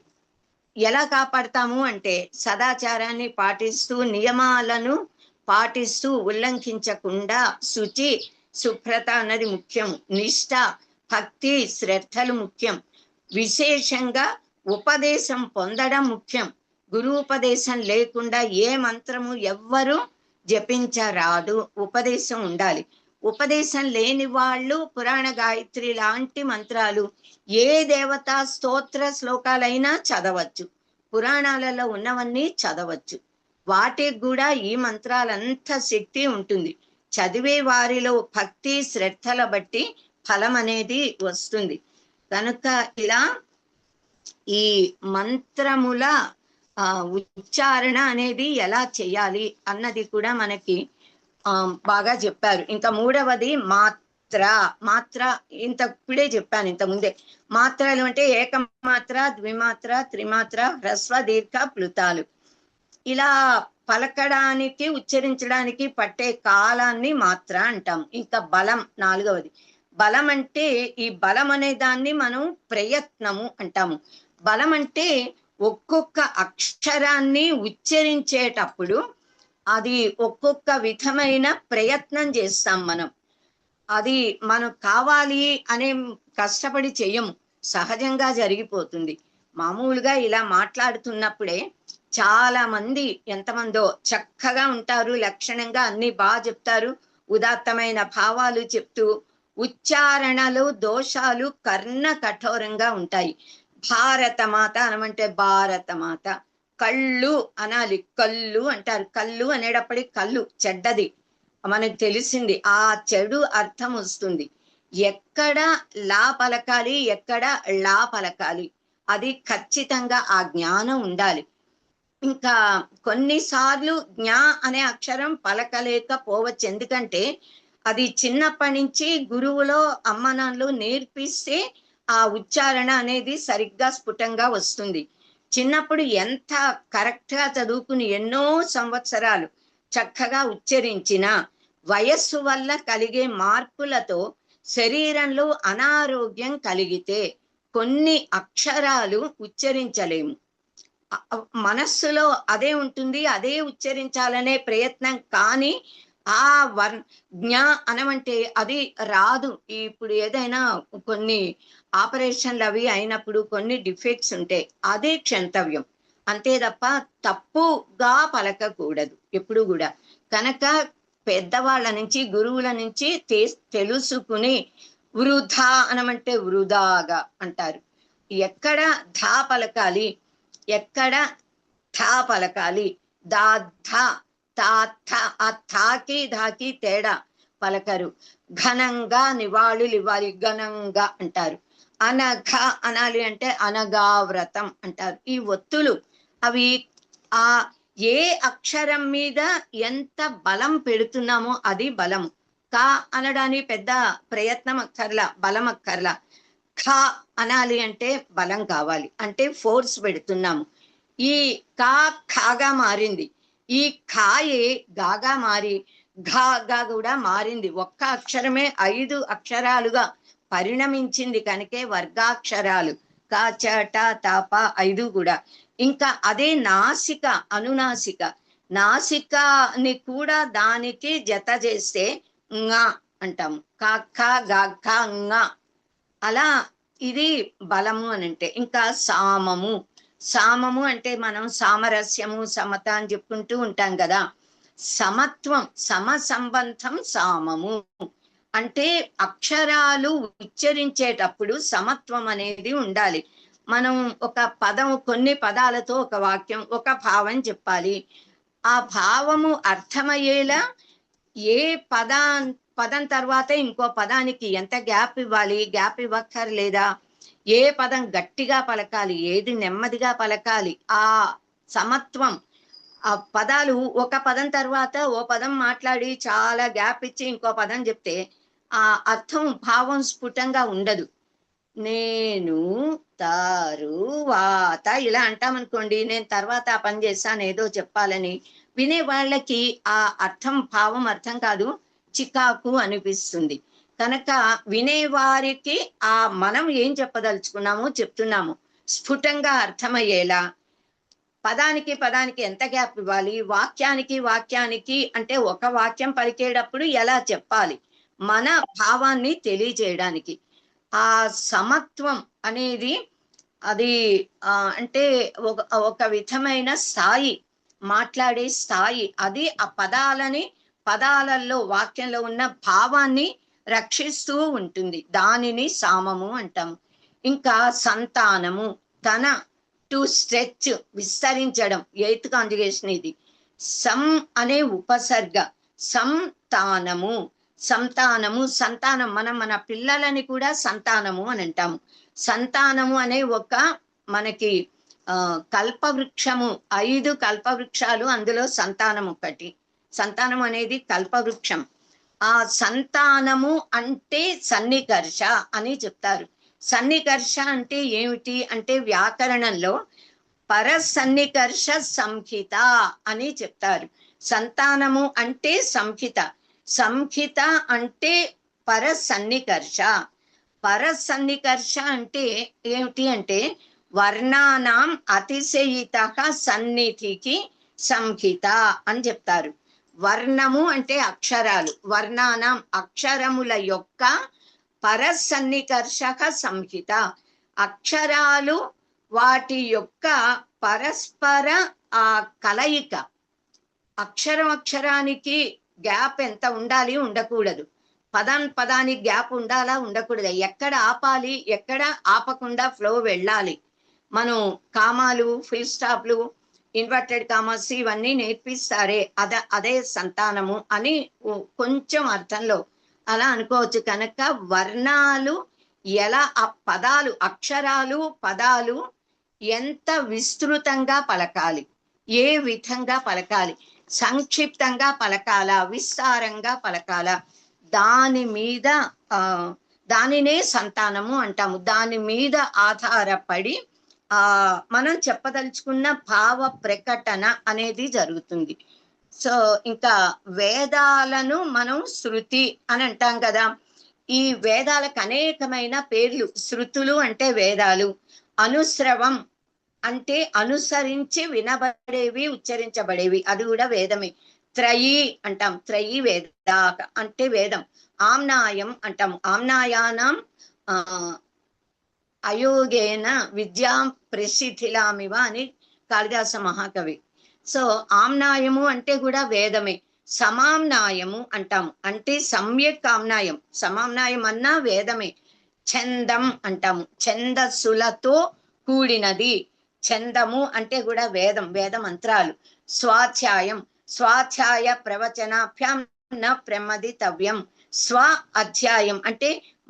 ఎలా కాపాడతాము అంటే సదాచారాన్ని పాటిస్తూ, నియమాలను పాటిస్తూ, ఉల్లంఘించకుండా శుచి శుభ్రత అన్నది ముఖ్యం. నిష్ఠ, భక్తి, శ్రద్ధలు ముఖ్యం. విశేషంగా ఉపదేశం పొందడం ముఖ్యం. గురూపదేశం లేకుండా ఏ మంత్రము ఎవ్వరూ జపించరాదు. ఉపదేశం ఉండాలి. ఉపదేశం లేని వాళ్ళు పురాణ గాయత్రి లాంటి మంత్రాలు ఏ దేవతా స్తోత్ర శ్లోకాలైనా చదవచ్చు, పురాణాలలో ఉన్నవన్నీ చదవచ్చు. వాటికి కూడా ఈ మంత్రాలంత శక్తి ఉంటుంది. చదివే వారిలో భక్తి శ్రద్ధల బట్టి ఫలం అనేది వస్తుంది. కనుక ఇలా ఈ మంత్రముల ఉచ్చారణ అనేది ఎలా చేయాలి అన్నది కూడా మనకి బాగా చెప్పారు. ఇంకా మూడవది మాత్ర. ఇప్పుడే చెప్పాను ఇంత ముందే. మాత్రలు అంటే ఏకమాత్ర, ద్విమాత్ర, త్రిమాత్ర, హ్రస్వ, దీర్ఘ, ప్లుతాలు. ఇలా పలకడానికి ఉచ్చరించడానికి పట్టే కాలాన్ని మాత్ర అంటాం. ఇంకా బలం నాలుగవది. బలం అంటే ఈ బలం అనే దాన్ని మనం ప్రయత్నము అంటాము. బలం అంటే ఒక్కొక్క అక్షరాన్ని ఉచ్చరించేటప్పుడు అది ఒక్కొక్క విధమైన ప్రయత్నం చేస్తాం మనం. అది మనం కావాలి అనే కష్టపడి చెయ్యము, సహజంగా జరిగిపోతుంది. మామూలుగా ఇలా మాట్లాడుతున్నప్పుడే చాలా మంది ఎంతమందో చక్కగా ఉంటారు, లక్షణంగా అన్ని బాగా చెప్తారు, ఉదాత్తమైన భావాలు చెప్తూ ఉచ్చారణలో దోషాలు కర్ణ కఠోరంగా ఉంటాయి. భారతమాత అనమంటే భారతమాత, కళ్ళు అనాలి, కళ్ళు అంటారు. కళ్ళు అనేటప్పటికి కళ్ళు చెడ్డది మనకు తెలిసింది, ఆ చెడు అర్థం వస్తుంది. ఎక్కడ లా పలకాలి, ఎక్కడ లా పలకాలి, అది ఖచ్చితంగా ఆ జ్ఞానం ఉండాలి. ఇంకా కొన్నిసార్లు జ్ఞా అనే అక్షరం పలకలేకపోవచ్చు, ఎందుకంటే అది చిన్నప్పటి నుంచి గురువులో అమ్మనాన్నలు నేర్పిస్తే ఆ ఉచ్చారణ అనేది సరిగ్గా స్ఫుటంగా వస్తుంది. చిన్నప్పుడు ఎంత కరెక్ట్ గా చదువుకుని ఎన్నో సంవత్సరాలు చక్కగా ఉచ్చరించిన వయస్సు వల్ల కలిగే మార్పులతో శరీరంలో అనారోగ్యం కలిగితే కొన్ని అక్షరాలు ఉచ్చరించలేము. మనస్సులో అదే ఉంటుంది, అదే ఉచ్చరించాలనే ప్రయత్నం, కానీ ఆ జ్ఞా అనమంటే అది రాదు. ఇప్పుడు ఏదైనా కొన్ని ఆపరేషన్లు అవి అయినప్పుడు కొన్ని డిఫెక్ట్స్ ఉంటాయి, అదే క్షంతవ్యం అంతే తప్ప తప్పుగా పలకకూడదు ఎప్పుడు కూడా. కనుక పెద్దవాళ్ళ నుంచి గురువుల నుంచి తెలుసుకుని వృధా అనమంటే వృధాగా అంటారు. ఎక్కడ ధా పలకాలి, ఎక్కడ ధా పలకాలి, దా ధ ఆ థాకి ధాకి తేడా పలకరు. ఘనంగా నివాళులు ఇవ్వాలి, ఘనంగా అంటారు. అనఘ అనాలి అంటే అనగావ్రతం అంటారు. ఈ ఒత్తులు అవి ఆ ఏ అక్షరం మీద ఎంత బలం పెడుతున్నామో అది బలము. కా అనడానికి పెద్ద ప్రయత్నం అక్కర్లా, బలం అక్కర్లా. ఖా అనాలి అంటే బలం కావాలి, అంటే ఫోర్స్ పెడుతున్నాము. ఈ కా ఖాగా మారింది, ఈ ఖాయే గాగా మారి ఘాగా కూడా మారింది. ఒక్క అక్షరమే 5 అక్షరాలుగా పరిణమించింది కనుకే వర్గాక్షరాలు. క చ ట త ప 5 కూడా. ఇంకా అదే నాసిక, అనునాసిక. నాసికని కూడా దానికి జత చేస్తే ంగా అంటాము. క ఖ గ ఘ ంగ. అలా ఇది బలము అని అంటే. ఇంకా సామము. సామము అంటే మనం సామరస్యము, సమత అని చెప్పుకుంటూ ఉంటాం కదా. సమత్వం, సమ సంబంధం సామము. అంటే అక్షరాలు ఉచ్చరించేటప్పుడు సమత్వం అనేది ఉండాలి. మనం ఒక పదం, కొన్ని పదాలతో ఒక వాక్యం, ఒక భావం చెప్పాలి. ఆ భావము అర్థమయ్యేలా ఏ పదం తర్వాత ఇంకో పదానికి ఎంత గ్యాప్ ఇవ్వాలి, గ్యాప్ ఇవ్వక్కర్లేదా, ఏ పదం గట్టిగా పలకాలి, ఏది నెమ్మదిగా పలకాలి, ఆ సమత్వం. ఆ పదాలు ఒక పదం తర్వాత ఓ పదం మాట్లాడి చాలా గ్యాప్ ఇచ్చి ఇంకో పదం చెప్తే ఆ అర్థం, భావం స్ఫుటంగా ఉండదు. నేను తరువాత ఇలా అంటామనుకోండి, నేను తర్వాత ఆ పని చేస్తాను ఏదో చెప్పాలని, వినే వాళ్ళకి ఆ అర్థం, భావం అర్థం కాదు, చికాకు అనిపిస్తుంది. కనుక వినేవారికి ఆ మనం ఏం చెప్పదలుచుకున్నామో చెప్తున్నాము స్ఫుటంగా అర్థమయ్యేలా. పదానికి పదానికి ఎంత గ్యాప్ ఇవ్వాలి, వాక్యానికి వాక్యానికి అంటే ఒక వాక్యం పలికేటప్పుడు ఎలా చెప్పాలి, మన భావాన్ని తెలియజేయడానికి. ఆ సమత్వం అనేది అది అంటే ఒక విధమైన స్థాయి, మాట్లాడే స్థాయి. అది ఆ పదాలలో, వాక్యంలో ఉన్న భావాన్ని రక్షిస్తూ ఉంటుంది. దానిని సామము అంటాము. ఇంకా సంతానము, తన, టు స్ట్రెచ్, విస్తరించడం, 8th కాంజుగేషన్ ఇది. సం అనే ఉపసర్గ, సంతానము. సంతానము, సంతానం, మనం మన పిల్లలని కూడా సంతానము అని అంటాము. సంతానము అనే ఒక మనకి కల్పవృక్షము, 5 కల్పవృక్షాలు, అందులో సంతానం ఒకటి. సంతానం అనేది కల్పవృక్షం. ఆ సంతానము అంటే సన్నికర్ష అని చెప్తారు. సన్నికర్ష అంటే ఏమిటి అంటే వ్యాకరణంలో పరసన్నికర్ష సంహిత అని చెప్తారు. సంతానము అంటే సంహిత, సంహిత అంటే పరసన్నికర్ష. పరసన్నికర్ష అంటే ఏమిటి అంటే వర్ణానాం అతిశయిత సన్నిధికి సంహిత అని చెప్తారు. వర్ణము అంటే అక్షరాలు, వర్ణానాం అక్షరముల యొక్క పరసన్నికర్షక సంహిత. అక్షరాలు వాటి యొక్క పరస్పర ఆ కలయిక. అక్షరానికి గ్యాప్ ఎంత ఉండాలి, ఉండకూడదు. పదానికి గ్యాప్ ఉండాలా, ఉండకూడదు. ఎక్కడ ఆపాలి, ఎక్కడ ఆపకుండా ఫ్లో వెళ్ళాలి. మనం కామాలు, ఫుల్ స్టాప్లు, ఇన్వర్టెడ్ కామాస్ ఇవన్నీ నేర్పిస్తారే, అదే సంతానము అని కొంచెం అర్థంలో అలా అనుకోవచ్చు. కనుక వర్ణాలు ఎలా, ఆ పదాలు, అక్షరాలు, పదాలు ఎంత విస్తృతంగా పలకాలి, ఏ విధంగా పలకాలి, సంక్షిప్తంగా పలకాలా, విస్తారంగా పలకాలా, దాని మీద దానినే సంతానము అంటాము. దాని మీద ఆధారపడి మనం చెప్పదలుచుకున్న భావ ప్రకటన అనేది జరుగుతుంది. సో ఇంకా వేదాలను మనం శృతి అని అంటాం కదా. ఈ వేదాలకు అనేకమైన పేర్లు. శృతులు అంటే వేదాలు, అనుశ్రవం అంటే అనుసరించి వినబడేవి, ఉచ్చరించబడేవి, అది కూడా వేదమే. త్రయీ అంటాం, త్రయీ వేద అంటే వేదం. ఆమ్నాయం అంటాము, ఆమ్నాయానం అయోగేన విద్యాం ప్రసిద్ధిలామివ అని కాళిదాస మహాకవి. సో ఆమ్నాయము అంటే కూడా వేదమే. సమామ్నాయము అంటాము, అంటే సమ్యక్ ఆమ్నాయం. సమామ్నాయం అన్నా వేదమే. ఛందం అంటాము, ఛందస్సులతో కూడినది. ఛందము అంటే కూడా వేదం, వేద మంత్రాలు. స్వాధ్యాయం, స్వాధ్యాయ ప్రవచనాభ్యాం న ప్రమదితవ్యం. స్వ అధ్యాయం అంటే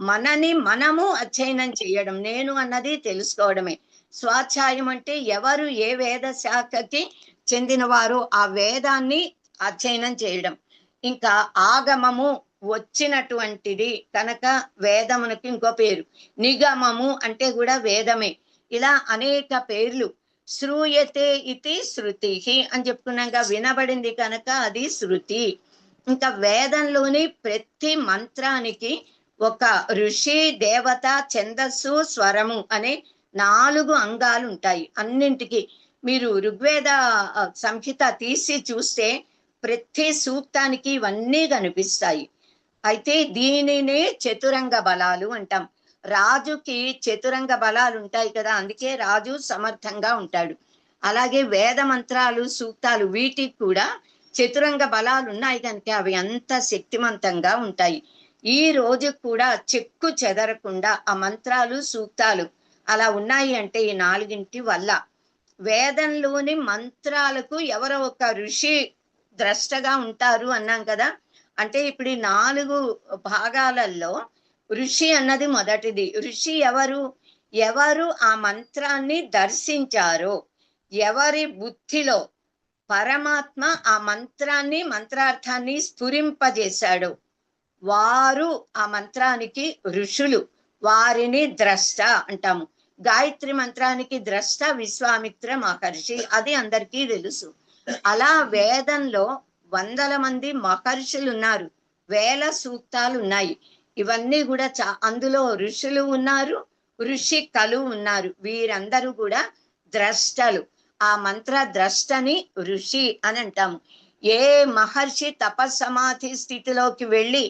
మనని మనము అధ్యయనం చేయడం, నేను అన్నది తెలుసుకోవడమే. స్వాధ్యాయం అంటే ఎవరు ఏ వేద శాఖకి చెందినవారో ఆ వేదాన్ని అధ్యయనం చేయడం. ఇంకా ఆగమము వచ్చినటువంటిది కనుక వేదమునకు ఇంకో పేరు. నిగమము అంటే కూడా వేదమే. ఇలా అనేక పేర్లు. శ్రూయతే ఇది శృతి అని చెప్పుకున్నాక వినబడింది కనుక అది శృతి. ఇంకా వేదంలోని ప్రతి మంత్రానికి ఒక ఋషి, దేవత, ఛందస్సు, స్వరము అనే 4 అంగాలు ఉంటాయి అన్నింటికి. మీరు ఋగ్వేద సంహిత తీసి చూస్తే ప్రతి సూక్తానికి ఇవన్నీ కనిపిస్తాయి. అయితే దీనినే చతురంగ బలాలు అంటాం. రాజుకి చతురంగ బలాలు ఉంటాయి కదా, అందుకే రాజు సమర్థంగా ఉంటాడు. అలాగే వేద మంత్రాలు, సూక్తాలు వీటికి కూడా చతురంగ బలాలు ఉన్నాయి కనుక అవి అంత శక్తివంతంగా ఉంటాయి. ఈ రోజు కూడా చెక్కు చెదరకుండా ఆ మంత్రాలు, సూక్తాలు అలా ఉన్నాయి అంటే ఈ 4 వల్ల. వేదంలోని మంత్రాలకు ఎవరో ఒక ఋషి ద్రష్టగా ఉంటారు అన్నాం కదా. అంటే ఇప్పుడు ఈ 4 భాగాలలో ఋషి అన్నది మొదటిది. ఋషి ఎవరు ఆ మంత్రాన్ని దర్శించారో, ఎవరి బుద్ధిలో పరమాత్మ ఆ మంత్రాన్ని, మంత్రార్థాన్ని స్ఫురింపజేశాడు, వారు ఆ మంత్రానికి ఋషులు. వారిని ద్రష్ట అంటాము. గాయత్రి మంత్రానికి ద్రష్ట విశ్వామిత్ర మహర్షి, అది అందరికీ తెలుసు. అలా వేదంలో 100 మంది మహర్షులు ఉన్నారు, 1000 సూక్తాలు ఉన్నాయి. ఇవన్నీ కూడా అందులో ఋషులు ఉన్నారు, ఋషికలు ఉన్నారు. వీరందరూ కూడా ద్రష్టలు. ఆ మంత్ర ద్రష్టని ఋషి అని అంటాము. ఏ మహర్షి తపస్సమాధి స్థితిలోకి వెళ్ళి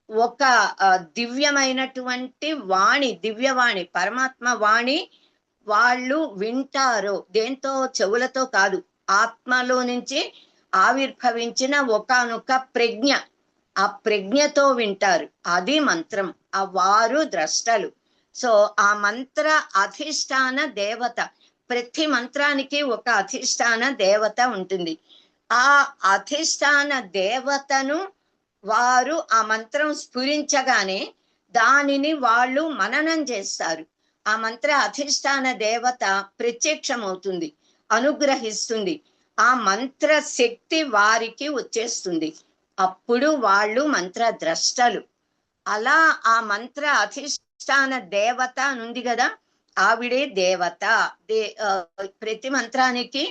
ఒక దివ్యమైనటువంటి వాణి, దివ్యవాణి, పరమాత్మ వాణి వాళ్ళు వింటారో, దేంతో చెవులతో కాదు, ఆత్మలో నుంచి ఆవిర్భవించిన ఒకానొక ప్రజ్ఞ, ఆ ప్రజ్ఞతో వింటారు. అది మంత్రం. ఆ వారు ద్రష్టలు. సో ఆ మంత్ర అధిష్టాన దేవత, ప్రతి మంత్రానికి ఒక అధిష్టాన దేవత ఉంటుంది. ఆ అధిష్టాన దేవతను వారు ఆ మంత్రం స్ఫురించగానే దానిని వాళ్ళు మననం చేస్తారు. ఆ మంత్ర అధిష్టాన దేవత ప్రత్యక్షమవుతుంది, అనుగ్రహిస్తుంది. ఆ మంత్ర శక్తి వారికి వచ్చేస్తుంది. అప్పుడు వాళ్ళు మంత్ర ద్రష్టలు. అలా ఆ మంత్ర అధిష్టాన దేవత ఉంది కదా, ఆవిడే దేవత. ప్రతి మంత్రానికి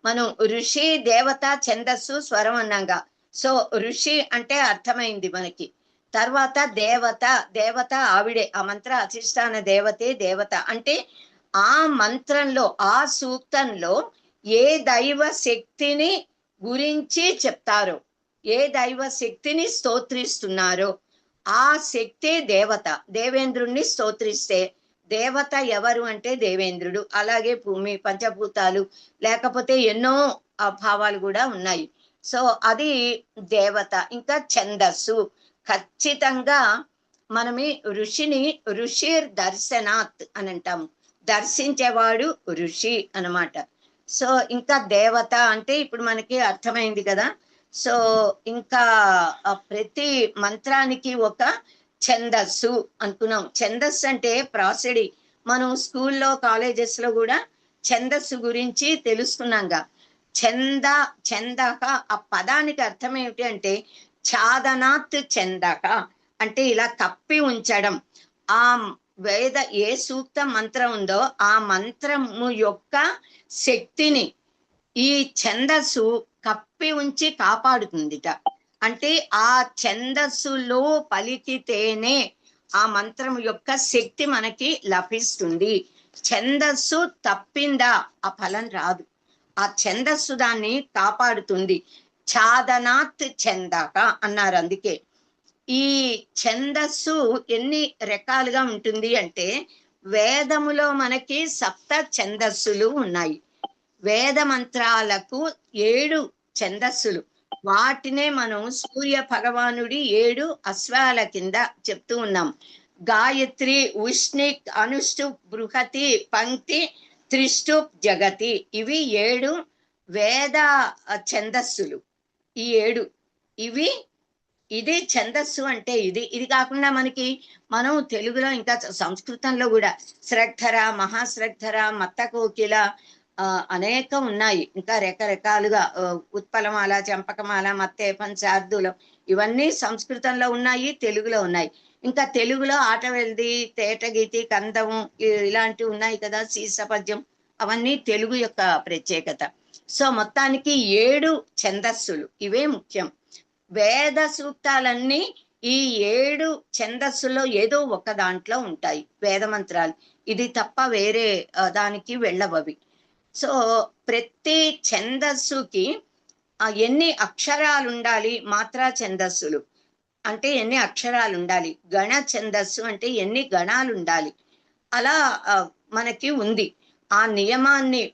మనం ఋషి, దేవత, ఛందస్సు, స్వరం అన్నాగా. సో ఋషి అంటే అర్థమైంది మనకి. తర్వాత దేవత ఆవిడే, ఆ మంత్ర అధిష్టాన దేవతే దేవత. అంటే ఆ మంత్రంలో, ఆ సూక్తంలో ఏ దైవ శక్తిని గురించి చెప్తారో, ఏ దైవ శక్తిని స్తోత్రిస్తున్నారో ఆ శక్తే దేవత. దేవేంద్రుణ్ణి స్తోత్రిస్తే దేవత ఎవరు అంటే దేవేంద్రుడు. అలాగే భూమి, పంచభూతాలు, లేకపోతే ఎన్నో భావాలు కూడా ఉన్నాయి. సో అది దేవత. ఇంకా ఛందస్సు, ఖచ్చితంగా మనమి ఋషిని ఋషిర్ దర్శనాత్ అని అంటాము. దర్శించేవాడు ఋషి అన్నమాట. సో ఇంకా దేవత అంటే ఇప్పుడు మనకి అర్థమైంది కదా. సో ఇంకా ప్రతి మంత్రానికి ఒక ఛందస్సు అనుకున్నాం. ఛందస్సు అంటే ప్రాసడి. మనం స్కూల్లో, కాలేజెస్ లో కూడా ఛందస్సు గురించి తెలుసుకున్నాంగా. ఛందక ఆ పదానికి అర్థం ఏమిటి అంటే ఛాదనాత్ ఛందక అంటే ఇలా కప్పి ఉంచడం. ఆ వేద ఏ సూక్త మంత్రం ఉందో ఆ మంత్రము యొక్క శక్తిని ఈ ఛందస్సు కప్పి ఉంచి కాపాడుతుందిట. అంటే ఆ ఛందస్సులో పలికితేనే ఆ మంత్రం యొక్క శక్తి మనకి లభిస్తుంది. ఛందస్సు తప్పిందా ఆ ఫలం రాదు. ఆ ఛందస్సు దాన్ని కాపాడుతుంది. ఛాదనాత్ ఛందక అన్నారు. అందుకే ఈ ఛందస్సు ఎన్ని రకాలుగా ఉంటుంది అంటే వేదములో మనకి 7 ఛందస్సులు ఉన్నాయి. వేద మంత్రాలకు 7 ఛందస్సులు. వాటినే మనం సూర్య భగవానుడి 7 అశ్వాల కింద చెప్తూ ఉన్నాం. గాయత్రి, ఉష్ణిక్, అనుష్టుప్, బృహతి, పంక్తి, త్రిష్టుప్, జగతి. ఇవి 7 వేద ఛందస్సులు. ఈ 7 ఇవి ఇది ఛందస్సు అంటే ఇది కాకుండా మనం తెలుగులో ఇంకా సంస్కృతంలో కూడా శ్రద్ధర, మహాశ్రద్ధర, మత్త కోకిల అనేక ఉన్నాయి. ఇంకా రకరకాలుగా ఉత్పలమాల, చంపకమాల, మత్తేపం, శార్దూలం ఇవన్నీ సంస్కృతంలో ఉన్నాయి, తెలుగులో ఉన్నాయి. ఇంకా తెలుగులో ఆటవెల్ది, తేటగీతి, కందము ఇలాంటివి ఉన్నాయి కదా, సీసపద్యం, అవన్నీ తెలుగు యొక్క ప్రత్యేకత. సో మొత్తానికి 7 ఛందస్సులు ఇవే ముఖ్యం. వేద సూక్తాలన్నీ ఈ 7 ఛందస్సులో ఏదో ఒక దాంట్లో ఉంటాయి వేద మంత్రాలు. ఇది తప్ప వేరే దానికి వెళ్ళవవి. సో ప్రతి ఛందస్సుకి ఎన్ని అక్షరాలు ఉండాలి, మాత్రా ఛందస్సులు అంటే ఎన్ని అక్షరాలు ఉండాలి, గణ ఛందస్సు అంటే ఎన్ని గణాలు ఉండాలి, అలా మనకి ఉంది. ఆ నియమాన్ని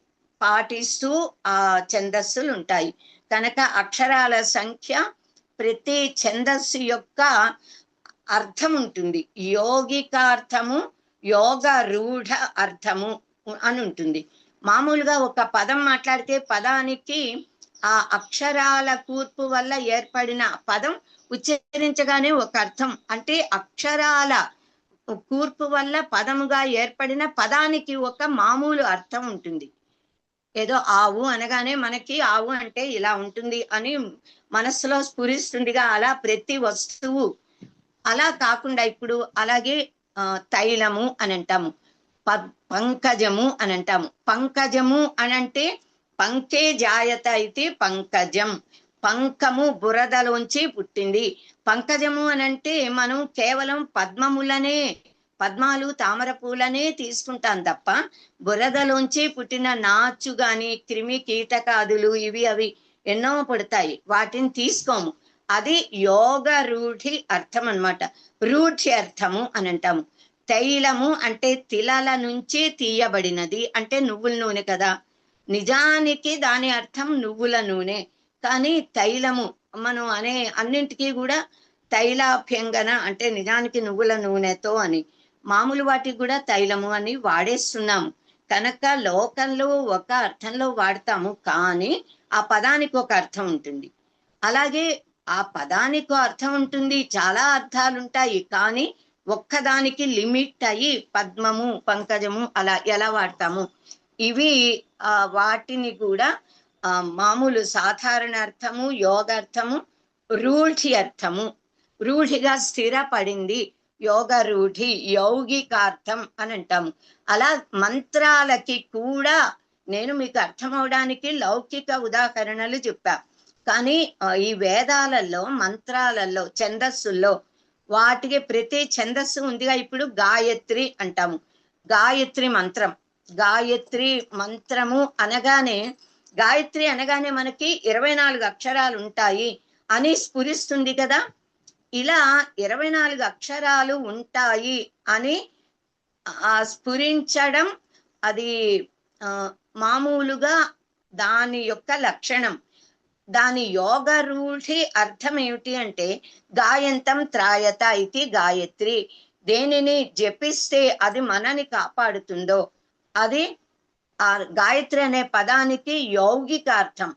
పాటిస్తూ ఆ ఛందస్సులు ఉంటాయి కనుక అక్షరాల సంఖ్య ప్రతి ఛందస్సు యొక్క అర్థం ఉంటుంది. యోగికార్థము, యోగ రూఢ అర్థము అని ఉంటుంది. మామూలుగా ఒక పదం మాట్లాడితే పదానికి ఆ అక్షరాల కూర్పు వల్ల ఏర్పడిన పదం ఉచ్చరించగానే ఒక అర్థం, అంటే అక్షరాల కూర్పు వల్ల పదముగా ఏర్పడిన పదానికి ఒక మామూలు అర్థం ఉంటుంది. ఏదో ఆవు అనగానే మనకి ఆవు అంటే ఇలా ఉంటుంది అని మనస్సులో స్ఫురిస్తుందిగా, అలా ప్రతి వస్తువు అలా కాకుండా ఇప్పుడు అలాగే తైలము అని అంటాము, పంకజము అని అంటాము. పంకజము అనంటే పంకే జాయత అయితే పంకజం, పంకము బురదలోంచి పుట్టింది. పంకజము అనంటే మనం కేవలం పద్మాలు, తామర పూలనే తీసుకుంటాం తప్ప బురదలోంచి పుట్టిన నాచు గాని, క్రిమి కీటకాదులు ఇవి అవి ఎన్నో పడతాయి, వాటిని తీసుకోము. అది యోగ రూఢి అర్థం అన్నమాట. రూఢి అర్థము అని అంటాము. తైలము అంటే తిలల నుంచి తీయబడినది, అంటే నువ్వుల నూనె కదా, నిజానికి దాని అర్థం నువ్వుల నూనె. కానీ తైలము మనం అన్నింటికీ కూడా తైలాభ్యంగన అంటే నిజానికి నువ్వుల నూనెతో అని, మామూలు వాటికి కూడా తైలము అని వాడేస్తున్నాము. కనుక లోకంలో ఒక అర్థంలో వాడతాము, కానీ ఆ పదానికి ఒక అర్థం ఉంటుంది. అలాగే ఆ పదానికి అర్థం ఉంటుంది, చాలా అర్థాలు ఉంటాయి, కానీ ఒక్కదానికి లిమిట్ అయ్యి పద్మము, పంకజము అలా ఎలా వాడతాము. ఇవి వాటిని కూడా మామూలు సాధారణ అర్థము, యోగార్థము, రూఢి అర్థము, రూఢిగా స్థిరపడింది, యోగ రూఢి, యౌగికార్థం అని అంటాము. అలా మంత్రాలకి కూడా నేను మీకు అర్థం అవడానికి లౌకిక ఉదాహరణలు చెప్పా, కానీ ఈ వేదాలలో, మంత్రాలలో, ఛందస్సుల్లో వాటికి ప్రతి ఛందస్సు ఉందిగా. ఇప్పుడు గాయత్రి అంటాము, గాయత్రి మంత్రం. గాయత్రి మంత్రము అనగానే, గాయత్రి అనగానే మనకి 24 అక్షరాలు ఉంటాయి అని స్ఫురిస్తుంది కదా. ఇలా 24 అక్షరాలు ఉంటాయి అని స్ఫురించడం అది మామూలుగా దాని యొక్క లక్షణం. దాని యోగ రూఢి అర్థం ఏమిటి అంటే గాయంతం త్రాయత ఇది గాయత్రి. దేనిని జపిస్తే అది మనని కాపాడుతుందో అది ఆ గాయత్రి అనే పదానికి యౌగిక అర్థం.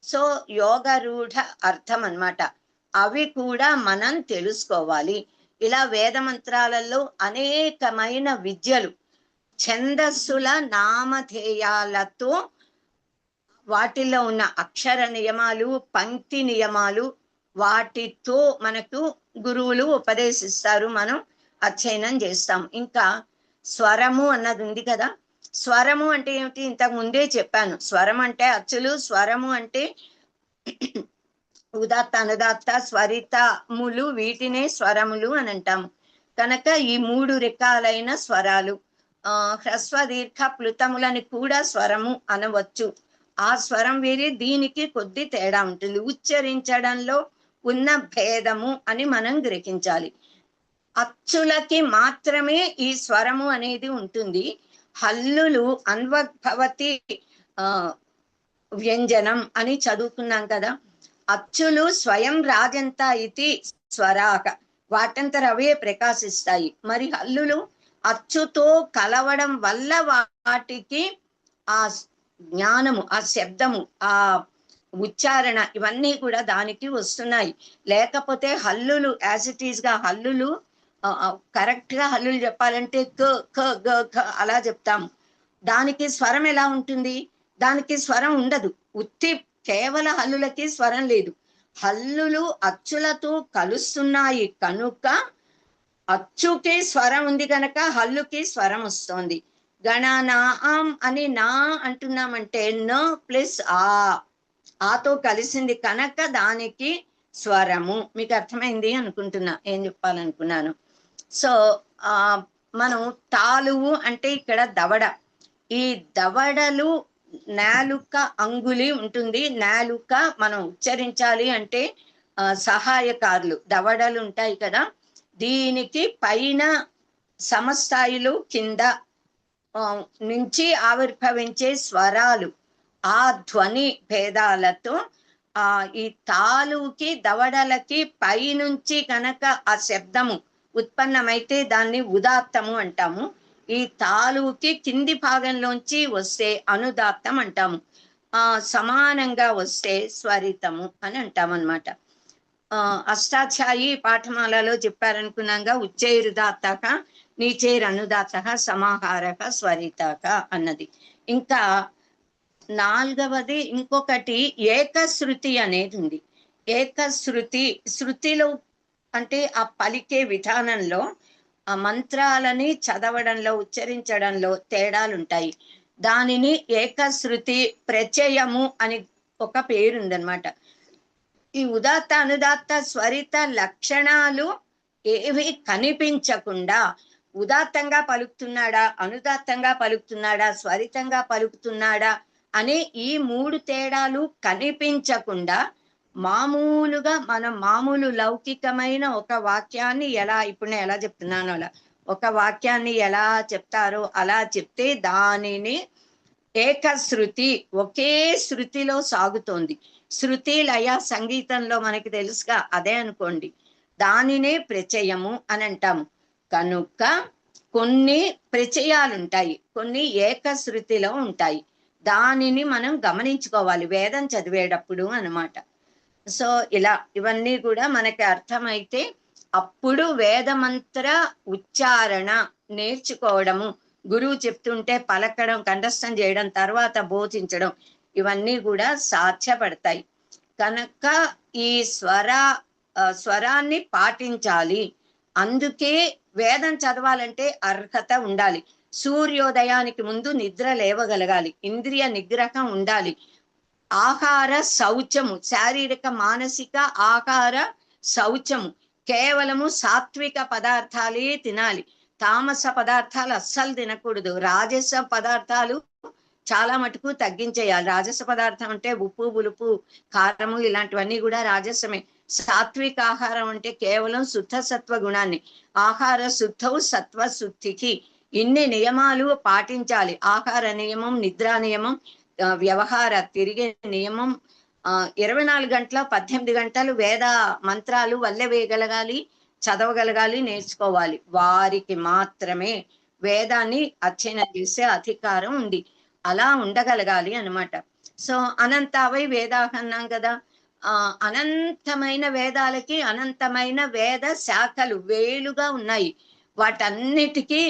సో యోగ రూఢ అర్థం అన్నమాట. అవి కూడా మనం తెలుసుకోవాలి. ఇలా వేద మంత్రాలలో అనేకమైన విద్యలు, ఛందస్సుల నామధేయాలతో వాటిల్లో ఉన్న అక్షర నియమాలు, పంక్తి నియమాలు, వాటితో మనకు గురువులు ఉపదేశిస్తారు, మనం అధ్యయనం చేస్తాం. ఇంకా స్వరము అన్నది ఉంది కదా. స్వరము అంటే ఏమిటి, ఇంతకు ముందే చెప్పాను. స్వరం అంటే అచ్చులు, స్వరము అంటే ఉదాత్త, అనుదాత్త, స్వరితములు, వీటినే స్వరములు అని అంటాము. కనుక ఈ 3 రకాలైన స్వరాలు, హ్రస్వ దీర్ఘ ప్లుతములని కూడా స్వరము అనవచ్చు. ఆ స్వరం వేరే, దీనికి కొద్ది తేడా ఉంటుంది, ఉచ్చరించడంలో ఉన్న భేదము అని మనం గ్రహించాలి. అచ్చులకి మాత్రమే ఈ స్వరము అనేది ఉంటుంది. హల్లులు అన్వద్భవతి వ్యంజనం అని చదువుకున్నాం కదా. అచ్చులు స్వయం రాజంత ఇది స్వరాక, వాటంతర అవే ప్రకాశిస్తాయి. మరి హల్లులు అచ్చుతో కలవడం వల్ల వాటికి ఆ జ్ఞానము, ఆ శబ్దము, ఆ ఉచ్చారణ ఇవన్నీ కూడా దానికి వస్తున్నాయి. లేకపోతే హల్లులు యాజ్ ఇట్ ఈస్ గా హల్లులు కరెక్ట్ గా హల్లులు చెప్పాలంటే క ఖ గ ఘ అలా చెప్తాము. దానికి స్వరం ఎలా ఉంటుంది? దానికి స్వరం ఉండదు. ఉత్తి కేవల హల్లులకి స్వరం లేదు. హల్లులు అచ్చులతో కలుస్తున్నాయి కనుక అచ్చుకి స్వరం ఉంది కనుక హల్లుకి స్వరం వస్తోంది. గణనాం అని నా అంటున్నామంటే న ప్లస్ ఆతో కలిసింది కనుక దానికి స్వరము. మీకు అర్థమైంది అనుకుంటున్నా ఏం చెప్పాలనుకున్నాను. సో మనం తాలువు అంటే ఇక్కడ దవడ. ఈ దవడలు నాలుక అంగుళి ఉంటుంది. నాలుక మనం ఉచ్చరించాలి అంటే సహాయకారులు దవడలు ఉంటాయి కదా. దీనికి పైన సమస్థాయిలు కింద నుంచి ఆవిర్భవించే స్వరాలు ఆ ధ్వని భేదాలతో ఈ తాలుకి దవడలకి పైనుంచి కనుక ఆ శబ్దము ఉత్పన్నమైతే దాన్ని ఉదాత్తము అంటాము. ఈ తాలుకి కింది భాగంలోంచి వస్తే అనుదాత్తం అంటాము. సమానంగా వస్తే స్వరితము అని అంటాం అన్నమాట. అష్టాధ్యాయి పాఠమాలలో చెప్పారనుకున్నాగా ఉచ్చైరుదాత్తక నీచైరనుదాత్తక సమాహారక స్వరితక అన్నది. ఇంకా నాలుగవది ఇంకొకటి ఏకశృతి అనేది ఉంది. ఏకశృతి శృతిలో అంటే ఆ పలికే విధానంలో ఆ మంత్రాలని చదవడంలో ఉచ్చరించడంలో తేడాలుంటాయి. దానిని ఏకశృతి ప్రచయము అని ఒక పేరుందనమాట. ఈ ఉదాత్త అనుదాత్త స్వరిత లక్షణాలు ఏవి కనిపించకుండా ఉదాత్తంగా పలుకుతున్నాడా, అనుదాత్తంగా పలుకుతున్నాడా, స్వరితంగా పలుకుతున్నాడా అనే ఈ మూడు తేడాలు కనిపించకుండా మామూలుగా మనం మామూలు లౌకికమైన ఒక వాక్యాన్ని ఎలా ఇప్పుడు నేను ఎలా చెప్తున్నానో అలా ఒక వాక్యాన్ని ఎలా చెప్తారో అలా చెప్తే దానిని ఏకశృతి ఒకే శృతిలో సాగుతోంది. శృతి లయ సంగీతంలో మనకి తెలుసుగా అదే అనుకోండి. దానినే ప్రచయము అని అంటాము. కనుక కొన్ని ప్రచయాలుంటాయి, కొన్ని ఏకశృతిలో ఉంటాయి. దానిని మనం గమనించుకోవాలి వేదం చదివేటప్పుడు అన్నమాట. సో ఇలా ఇవన్నీ కూడా మనకి అర్థమైతే అప్పుడు వేదమంత్ర ఉచ్చారణ నేర్చుకోవడము, గురువు చెప్తుంటే పలకడం, కంఠస్థం చేయడం, తర్వాత బోధించడం ఇవన్నీ కూడా సాధ్యపడతాయి. కనుక ఈ స్వరాన్ని పాటించాలి. అందుకే వేదం చదవాలంటే అర్హత ఉండాలి. సూర్యోదయానికి ముందు నిద్ర లేవగలగాలి, ఇంద్రియ నిగ్రహం ఉండాలి, ఆహార శౌచము, శారీరక మానసిక ఆహార శౌచము, కేవలము సాత్విక పదార్థాలే తినాలి, తామస పదార్థాలు అస్సలు తినకూడదు. రాజస పదార్థాలు చాలా మటుకు తగ్గించేయాలి. రాజస పదార్థం అంటే ఉప్పు పులుపు కారము ఇలాంటివన్నీ కూడా రాజసమే. సాత్విక ఆహారం అంటే కేవలం శుద్ధ సత్వ గుణాన్ని. ఆహార శుద్ధవు సత్వ శుద్ధికి ఇన్ని నియమాలు పాటించాలి. ఆహార నియమం, నిద్రా నియమం, వ్యవహార తిరిగే నియమం, 24 గంటల 18 గంటలు వేద మంత్రాలు వల్లె వేయగలగాలి, చదవగలగాలి, నేర్చుకోవాలి. వారికి మాత్రమే వేదాన్ని అధ్యయనం చేసే అధికారం ఉంది. అలా ఉండగలగాలి అన్నమాట. సో అనంతావై వేదాహ అన్నాం కదా. అనంతమైన వేదాలకి అనంతమైన వేద శాఖలు వేలుగా ఉన్నాయి. వాటన్నిటికీ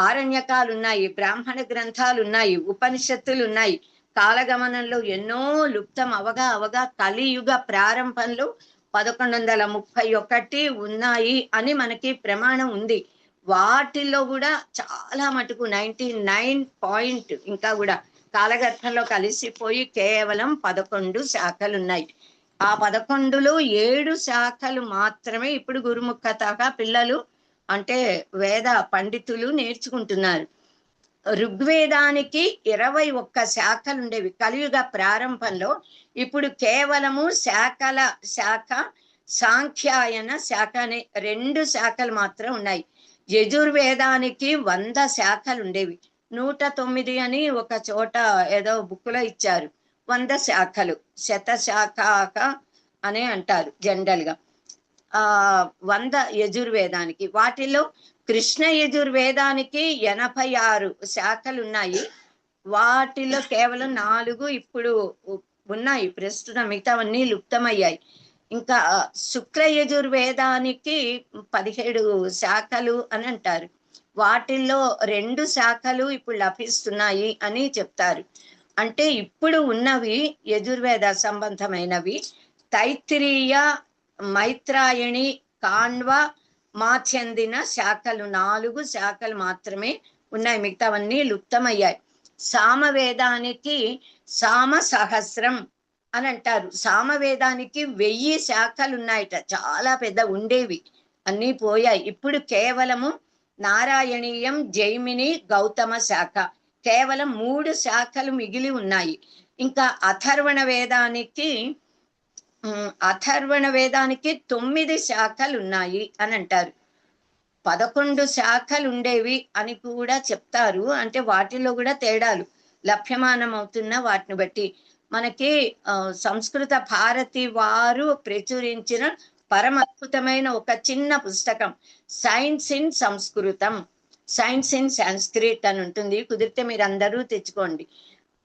ఆరణ్యకాలు ఉన్నాయి, బ్రాహ్మణ గ్రంథాలు ఉన్నాయి, ఉపనిషత్తులు ఉన్నాయి. కాలగమనంలో ఎన్నో లుప్తం అవగా కలియుగ ప్రారంభంలో 1131 ఉన్నాయి అని మనకి ప్రమాణం ఉంది. వాటిల్లో కూడా చాలా మటుకు 99 ఇంకా కూడా కాలగర్భంలో కలిసిపోయి కేవలం 11 శాఖలు ఉన్నాయి. ఆ 11లో 7 శాఖలు మాత్రమే ఇప్పుడు గురుముఖతగా పిల్లలు అంటే వేద పండితులు నేర్చుకుంటున్నారు. ఋగ్వేదానికి 21 శాఖలు ఉండేవి కలియుగ ప్రారంభంలో. ఇప్పుడు కేవలము శాఖ సాంఖ్యాయన శాఖ అనే 2 శాఖలు మాత్రం ఉన్నాయి. యజుర్వేదానికి 100 శాఖలు ఉండేవి. 109 అని ఒక చోట ఏదో బుక్లో ఇచ్చారు. 100 శాఖలు శతశాఖ అనే అంటారు జనరల్ గా. 100 యజుర్వేదానికి. వాటిలో కృష్ణ యజుర్వేదానికి 86 శాఖలు ఉన్నాయి. వాటిలో కేవలం 4 ఇప్పుడు ఉన్నాయి ప్రస్తుతం, మిగతావన్నీ లుప్తమయ్యాయి. ఇంకా శుక్ల యజుర్వేదానికి 17 శాఖలు అని అంటారు. వాటిల్లో 2 శాఖలు ఇప్పుడు లభిస్తున్నాయి అని చెప్తారు. అంటే ఇప్పుడు ఉన్నవి యజుర్వేద సంబంధమైనవి తైత్తిరీయ, మైత్రాయణి, కాణ్వ, మా చెందిన శాఖలు 4 శాఖలు మాత్రమే ఉన్నాయి. మిగతావన్నీ లుప్తమయ్యాయి. సామవేదానికి సామ సహస్రం అని అంటారు. సామవేదానికి 1000 శాఖలు ఉన్నాయట, చాలా పెద్ద ఉండేవి, అన్నీ పోయాయి. ఇప్పుడు కేవలము నారాయణీయం, జైమిని, గౌతమ శాఖ, కేవలం 3 శాఖలు మిగిలి ఉన్నాయి. ఇంకా అథర్వణ వేదానికి 9 శాఖలు ఉన్నాయి అని అంటారు. 11 శాఖలు ఉండేవి అని కూడా చెప్తారు. అంటే వాటిలో కూడా తేడాలు లభ్యమానం అవుతున్న వాటిని బట్టి మనకి సంస్కృత భారతి వారు ప్రచురించిన పరమ అద్భుతమైన ఒక చిన్న పుస్తకం సైన్స్ ఇన్ సంస్కృతం, సైన్స్ ఇన్ సంస్క్రిట్ అని ఉంటుంది. కుదిరితే మీరు అందరూ తెచ్చుకోండి.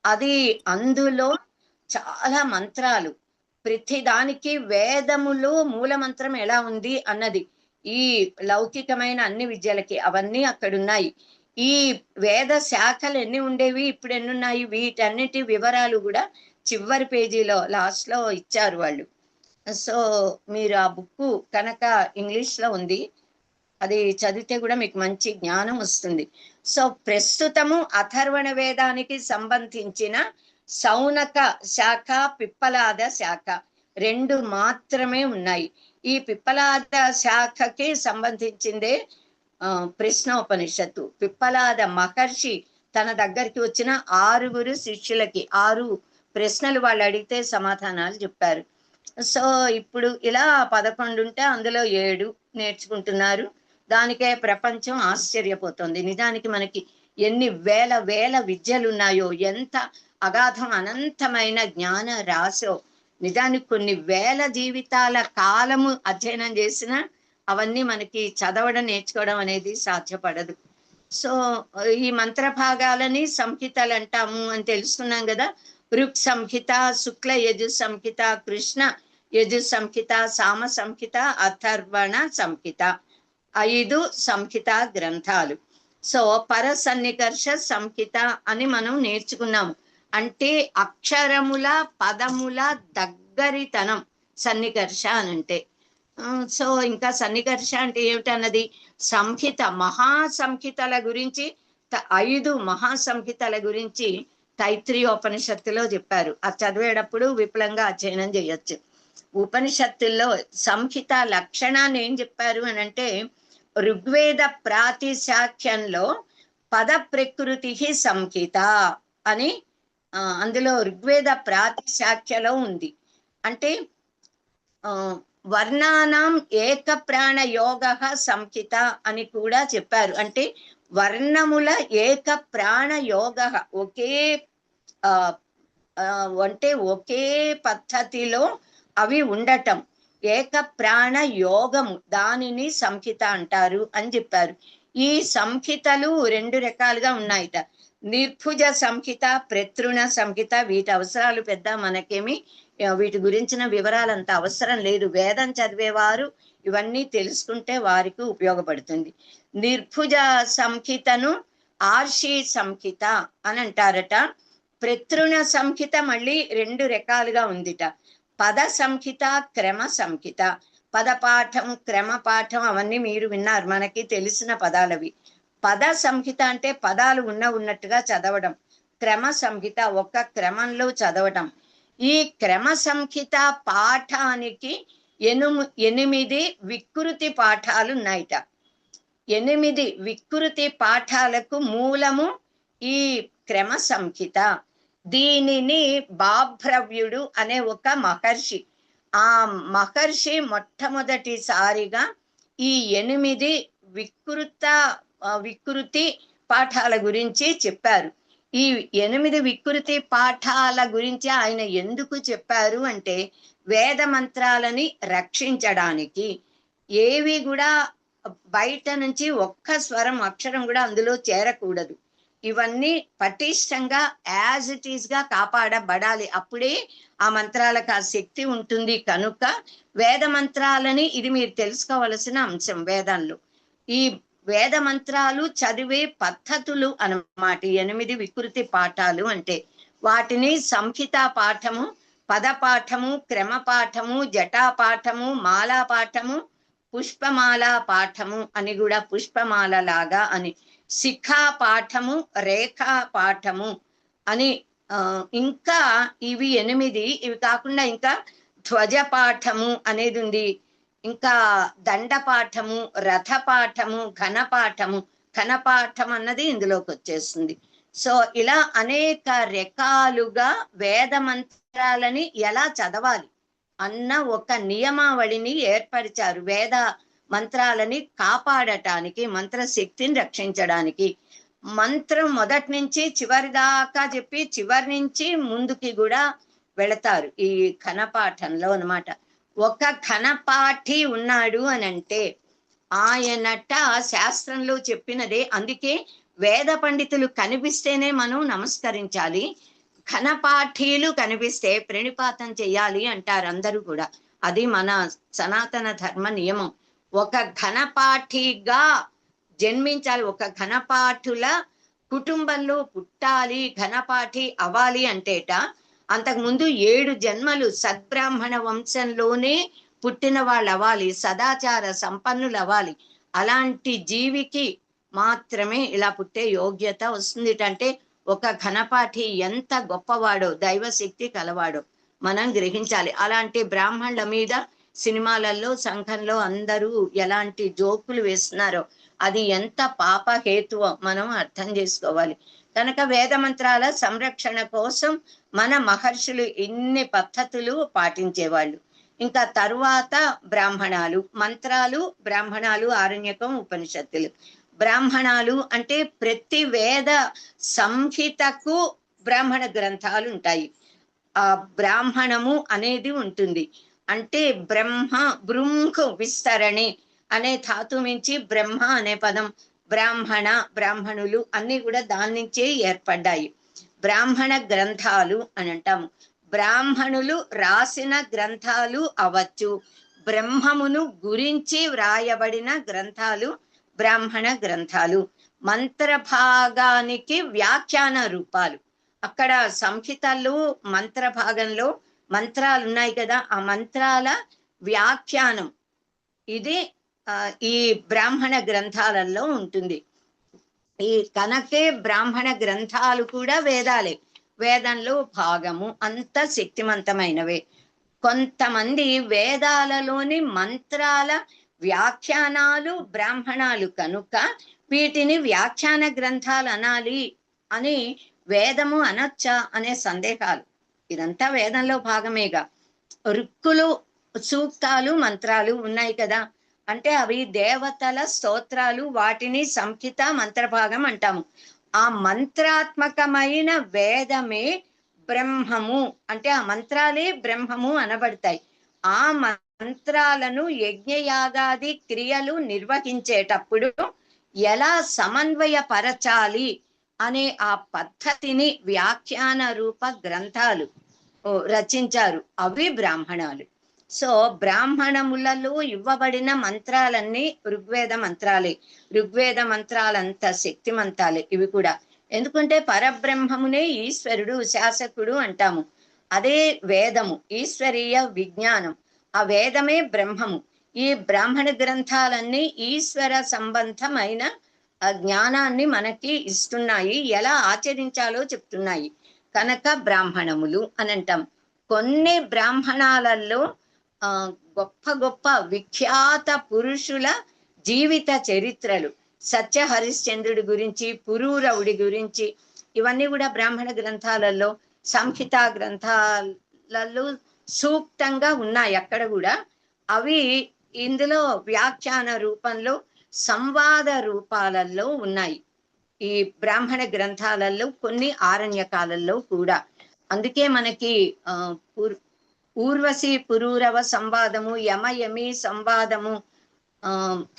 అది అందులో చాలా మంత్రాలు, ప్రతి దానికి వేదములో మూల మంత్రం ఎలా ఉంది అన్నది, ఈ లౌకికమైన అన్ని విద్యలకి అవన్నీ అక్కడున్నాయి. ఈ వేద శాఖలు ఎన్ని ఉండేవి, ఇప్పుడు ఎన్ని ఉన్నాయి, వీటన్నిటి వివరాలు కూడా చివరి పేజీలో లాస్ట్ లో ఇచ్చారు వాళ్ళు. సో మీరు ఆ బుక్ కనుక ఇంగ్లీష్ లో ఉంది, అది చదివితే కూడా మీకు మంచి జ్ఞానం వస్తుంది. సో ప్రస్తుతము అథర్వణ వేదానికి సంబంధించిన సౌనక శాఖ, పిప్పలాద శాఖ 2 మాత్రమే ఉన్నాయి. ఈ పిప్పలాద శాఖకి సంబంధించిందే ప్రశ్నోపనిషత్తు. పిప్పలాద మహర్షి తన దగ్గరికి వచ్చిన 6 శిష్యులకి 6 ప్రశ్నలు వాళ్ళు అడిగితే సమాధానాలు చెప్పారు. సో ఇప్పుడు ఇలా 11 ఉంటే అందులో 7 నేర్చుకుంటున్నారు. దానికే ప్రపంచం ఆశ్చర్యపోతుంది. నిజానికి మనకి ఎన్ని వేల విద్యలు ఉన్నాయో, ఎంత అగాధం అనంతమైన జ్ఞాన రాశో. నిజానికి కొన్ని వేల జీవితాల కాలము అధ్యయనం చేసినా అవన్నీ మనకి చదవడం, నేర్చుకోవడం అనేది సాధ్యపడదు. సో ఈ మంత్ర భాగాలని సంహితలు అంటాము అని తెలుసుకున్నాం కదా. ఋక్ సంహిత, శుక్ల యజు సంహిత, కృష్ణ యజు సంహిత, సామ సంహిత, అథర్వణ సంహిత, 5 సంహిత గ్రంథాలు. సో పరసన్నికర్ష సంహిత అని మనం నేర్చుకున్నాము. అంటే అక్షరముల, పదముల దగ్గరితనం సన్నికర్ష అని అంటే. సో ఇంకా సన్నికర్ష అంటే ఏమిటన్నది సంహిత, మహాసంహితల గురించి 5 మహాసంహితల గురించి తైత్రీయోపనిషత్తులో చెప్పారు. అది చదివేటప్పుడు విపులంగా అధ్యయనం చేయొచ్చు. ఉపనిషత్తుల్లో సంహిత లక్షణాన్ని ఏం చెప్పారు అని అంటే, ఋగ్వేద ప్రాతిశాఖ్యంలో పద ప్రకృతి సంహిత అని అందులో ఋగ్వేద ప్రాతిశాఖ్యలో ఉంది. అంటే వర్ణానాం ఏక ప్రాణ యోగ సంహిత అని కూడా చెప్పారు. అంటే వర్ణముల ఏక ప్రాణ యోగ, ఒకే పద్ధతిలో అవి ఉండటం, ఏక ప్రాణ యోగము, దానిని సంహిత అంటారు అని చెప్పారు. ఈ సంహితలు 2 రకాలుగా ఉన్నాయిట. నిర్భుజ సంహిత, ప్రతృణ సంహిత. వీటి అవసరాలు పెద్ద మనకేమి వీటి గురించిన వివరాలంత అవసరం లేదు. వేదం చదివేవారు ఇవన్నీ తెలుసుకుంటే వారికి ఉపయోగపడుతుంది. నిర్భుజ సంహితను ఆర్షి సంహిత అని అంటారట. ప్రతృణ సంహిత మళ్ళీ 2 రకాలుగా ఉందిట. పద సంహిత, క్రమ సంహిత. పదపాఠం, క్రమపాఠం అవన్నీ మీరు విన్నారు, మనకి తెలిసిన పదాలవి. పద సంహిత అంటే పదాలు ఉన్నట్టుగా చదవడం. క్రమ సంహిత ఒక క్రమంలో చదవటం. ఈ క్రమ సంహిత పాఠానికి 8 వికృతి పాఠాలు ఉన్నాయిట. 8 వికృతి పాఠాలకు మూలము ఈ క్రమ సంహిత. దీనిని బాభ్రవ్యుడు అనే ఒక మహర్షి, ఆ మహర్షి మొట్టమొదటిసారిగా ఈ 8 వికృతి పాఠాల గురించి చెప్పారు. ఈ 8 వికృతి పాఠాల గురించి ఆయన ఎందుకు చెప్పారు అంటే, వేద మంత్రాలని రక్షించడానికి. ఏవి కూడా బయట నుంచి ఒక్క స్వరం, అక్షరం కూడా అందులో చేరకూడదు. ఇవన్నీ పటిష్టంగా యాజ్ ఇట్ ఈస్ గా కాపాడబడాలి. అప్పుడే ఆ మంత్రాలకు ఆ శక్తి ఉంటుంది. కనుక వేద మంత్రాలని, ఇది మీరు తెలుసుకోవలసిన అంశం వేదంలో. ఈ వేద మంత్రాలు చదివే పద్ధతులు అన్నమాట 8 వికృతి పాఠాలు అంటే. వాటిని సంహితా పాఠము, పద పాఠము, క్రమ పాఠము, జటా పాఠము, మాలా పాఠము, పుష్పమాల పాఠము అని కూడా, పుష్పమాల లాగా అని, శిఖా పాఠము, రేఖా పాఠము అని ఇంకా ఇవి 8. ఇవి కాకుండా ఇంకా ధ్వజ పాఠము అనేది ఉంది. ఇంకా దండ పాఠము, రథ పాఠము, ఘనపాఠము. ఘనపాఠం అన్నది ఇందులోకి వచ్చేస్తుంది. సో ఇలా అనేక రకాలుగా వేద మంత్రాలని ఎలా చదవాలి అన్న ఒక నియమావళిని ఏర్పరిచారు. వేద మంత్రాలని కాపాడటానికి, మంత్రశక్తిని రక్షించడానికి. మంత్రం మొదటి నుంచి చివరి దాకా చెప్పి చివరి నుంచి ముందుకి కూడా వెళతారు ఈ ఘనపాఠంలో అన్నమాట. ఒక ఘనపాఠి ఉన్నాడు అని అంటే ఆయనట శాస్త్రంలో చెప్పినదే. అందుకే వేద పండితులు కనిపిస్తేనే మనం నమస్కరించాలి. ఘనపాఠీలు కనిపిస్తే ప్రణిపాతం చెయ్యాలి అంటారు అందరూ కూడా. అది మన సనాతన ధర్మ నియమం. ఒక ఘనపాఠిగా జన్మించాలి, ఒక ఘనపాఠుల కుటుంబంలో పుట్టాలి, ఘనపాఠి అవ్వాలి అంటేట అంతకు ముందు 7 జన్మలు సద్బ్రాహ్మణ వంశంలోనే పుట్టిన వాళ్ళు అవ్వాలి, సదాచార సంపన్నులు అవ్వాలి. అలాంటి జీవికి మాత్రమే ఇలా పుట్టే యోగ్యత వస్తుంది. అంటే ఒక ఘనపాఠి ఎంత గొప్పవాడో, దైవశక్తి కలవాడో మనం గ్రహించాలి. అలాంటి బ్రాహ్మణుల మీద సినిమాలలో, సంఘంలో అందరూ ఎలాంటి జోకులు వేస్తున్నారో అది ఎంత పాపహేతువో మనం అర్థం చేసుకోవాలి. కనుక వేద మంత్రాల సంరక్షణ కోసం మన మహర్షులు ఇన్ని పద్ధతులు పాటించేవాళ్ళు. ఇంకా తరువాత బ్రాహ్మణాలు, మంత్రాలు, బ్రాహ్మణాలు, ఆరణ్యకం, ఉపనిషత్తులు. బ్రాహ్మణాలు అంటే ప్రతి వేద సంహితకు బ్రాహ్మణ గ్రంథాలు ఉంటాయి. ఆ బ్రాహ్మణము అనేది ఉంటుంది. అంటే బ్రహ్మ, బృంహ విస్తరణి అనే ధాతు నుంచి బ్రహ్మ అనే పదం, బ్రాహ్మణ, బ్రాహ్మణులు అన్ని కూడా దాని నుంచే ఏర్పడ్డాయి. బ్రాహ్మణ గ్రంథాలు అని అంటాము. బ్రాహ్మణులు రాసిన గ్రంథాలు అవచ్చు. బ్రహ్మమును గురించి వ్రాయబడిన గ్రంథాలు బ్రాహ్మణ గ్రంథాలు. మంత్రభాగానికి వ్యాఖ్యాన రూపాలు. అక్కడ సంహితలు మంత్రభాగంలో మంత్రాలు ఉన్నాయి కదా, ఆ మంత్రాల వ్యాఖ్యానం ఇది ఈ బ్రాహ్మణ గ్రంథాలలో ఉంటుంది. ఈ కనకే బ్రాహ్మణ గ్రంథాలు కూడా వేదాలే, వేదంలో భాగము, అంత శక్తివంతమైనవే. కొంతమంది వేదాలలోని మంత్రాల వ్యాఖ్యానాలు బ్రాహ్మణాలు కనుక వీటిని వ్యాఖ్యాన గ్రంథాలు అనాలి అని, వేదము అనొచ్చా అనే సందేహాలు. ఇదంతా వేదంలో భాగమేగా. రుక్కులు, సూక్తాలు, మంత్రాలు ఉన్నాయి కదా, అంటే అవి దేవతల స్తోత్రాలు, వాటిని సంహిత మంత్రభాగం అంటాము. ఆ మంత్రాత్మకమైన వేదమే బ్రహ్మము, అంటే ఆ మంత్రాలే బ్రహ్మము అనబడతాయి. ఆ మంత్రాలను యజ్ఞయాగాది క్రియలు నిర్వహించేటప్పుడు ఎలా సమన్వయపరచాలి అనే ఆ పద్ధతిని వ్యాఖ్యాన రూప గ్రంథాలు రచించారు. అవి బ్రాహ్మణాలు. సో బ్రాహ్మణములలో ఇవ్వబడిన మంత్రాలన్నీ ఋగ్వేద మంత్రాలే. ఋగ్వేద మంత్రాలంత శక్తిమంతాలే ఇవి కూడా. ఎందుకంటే పరబ్రహ్మమునే ఈశ్వరుడు, శాసకుడు అంటాము. అదే వేదము, ఈశ్వరీయ విజ్ఞానం. ఆ వేదమే బ్రహ్మము. ఈ బ్రాహ్మణ గ్రంథాలన్నీ ఈశ్వర సంబంధమైన జ్ఞానాన్ని మనకి ఇస్తున్నాయి, ఎలా ఆచరించాలో చెప్తున్నాయి. కనుక బ్రాహ్మణములు అని అంటాం. కొన్ని బ్రాహ్మణాలలో గొప్ప గొప్ప విఖ్యాత పురుషుల జీవిత చరిత్రలు, సత్య హరిశ్చంద్రుడి గురించి, పురూరవుడి గురించి, ఇవన్నీ కూడా బ్రాహ్మణ గ్రంథాలలో, సంహితా గ్రంథాలలో సూక్తంగా ఉన్నాయి. అక్కడ కూడా అవి ఇందులో వ్యాఖ్యాన రూపంలో, సంవాద రూపాలలో ఉన్నాయి ఈ బ్రాహ్మణ గ్రంథాలలో, కొన్ని ఆరణ్యకాలలో కూడా. అందుకే మనకి ఊర్వశి పురూరవ సంవాదము, యమయమి సంవాదము,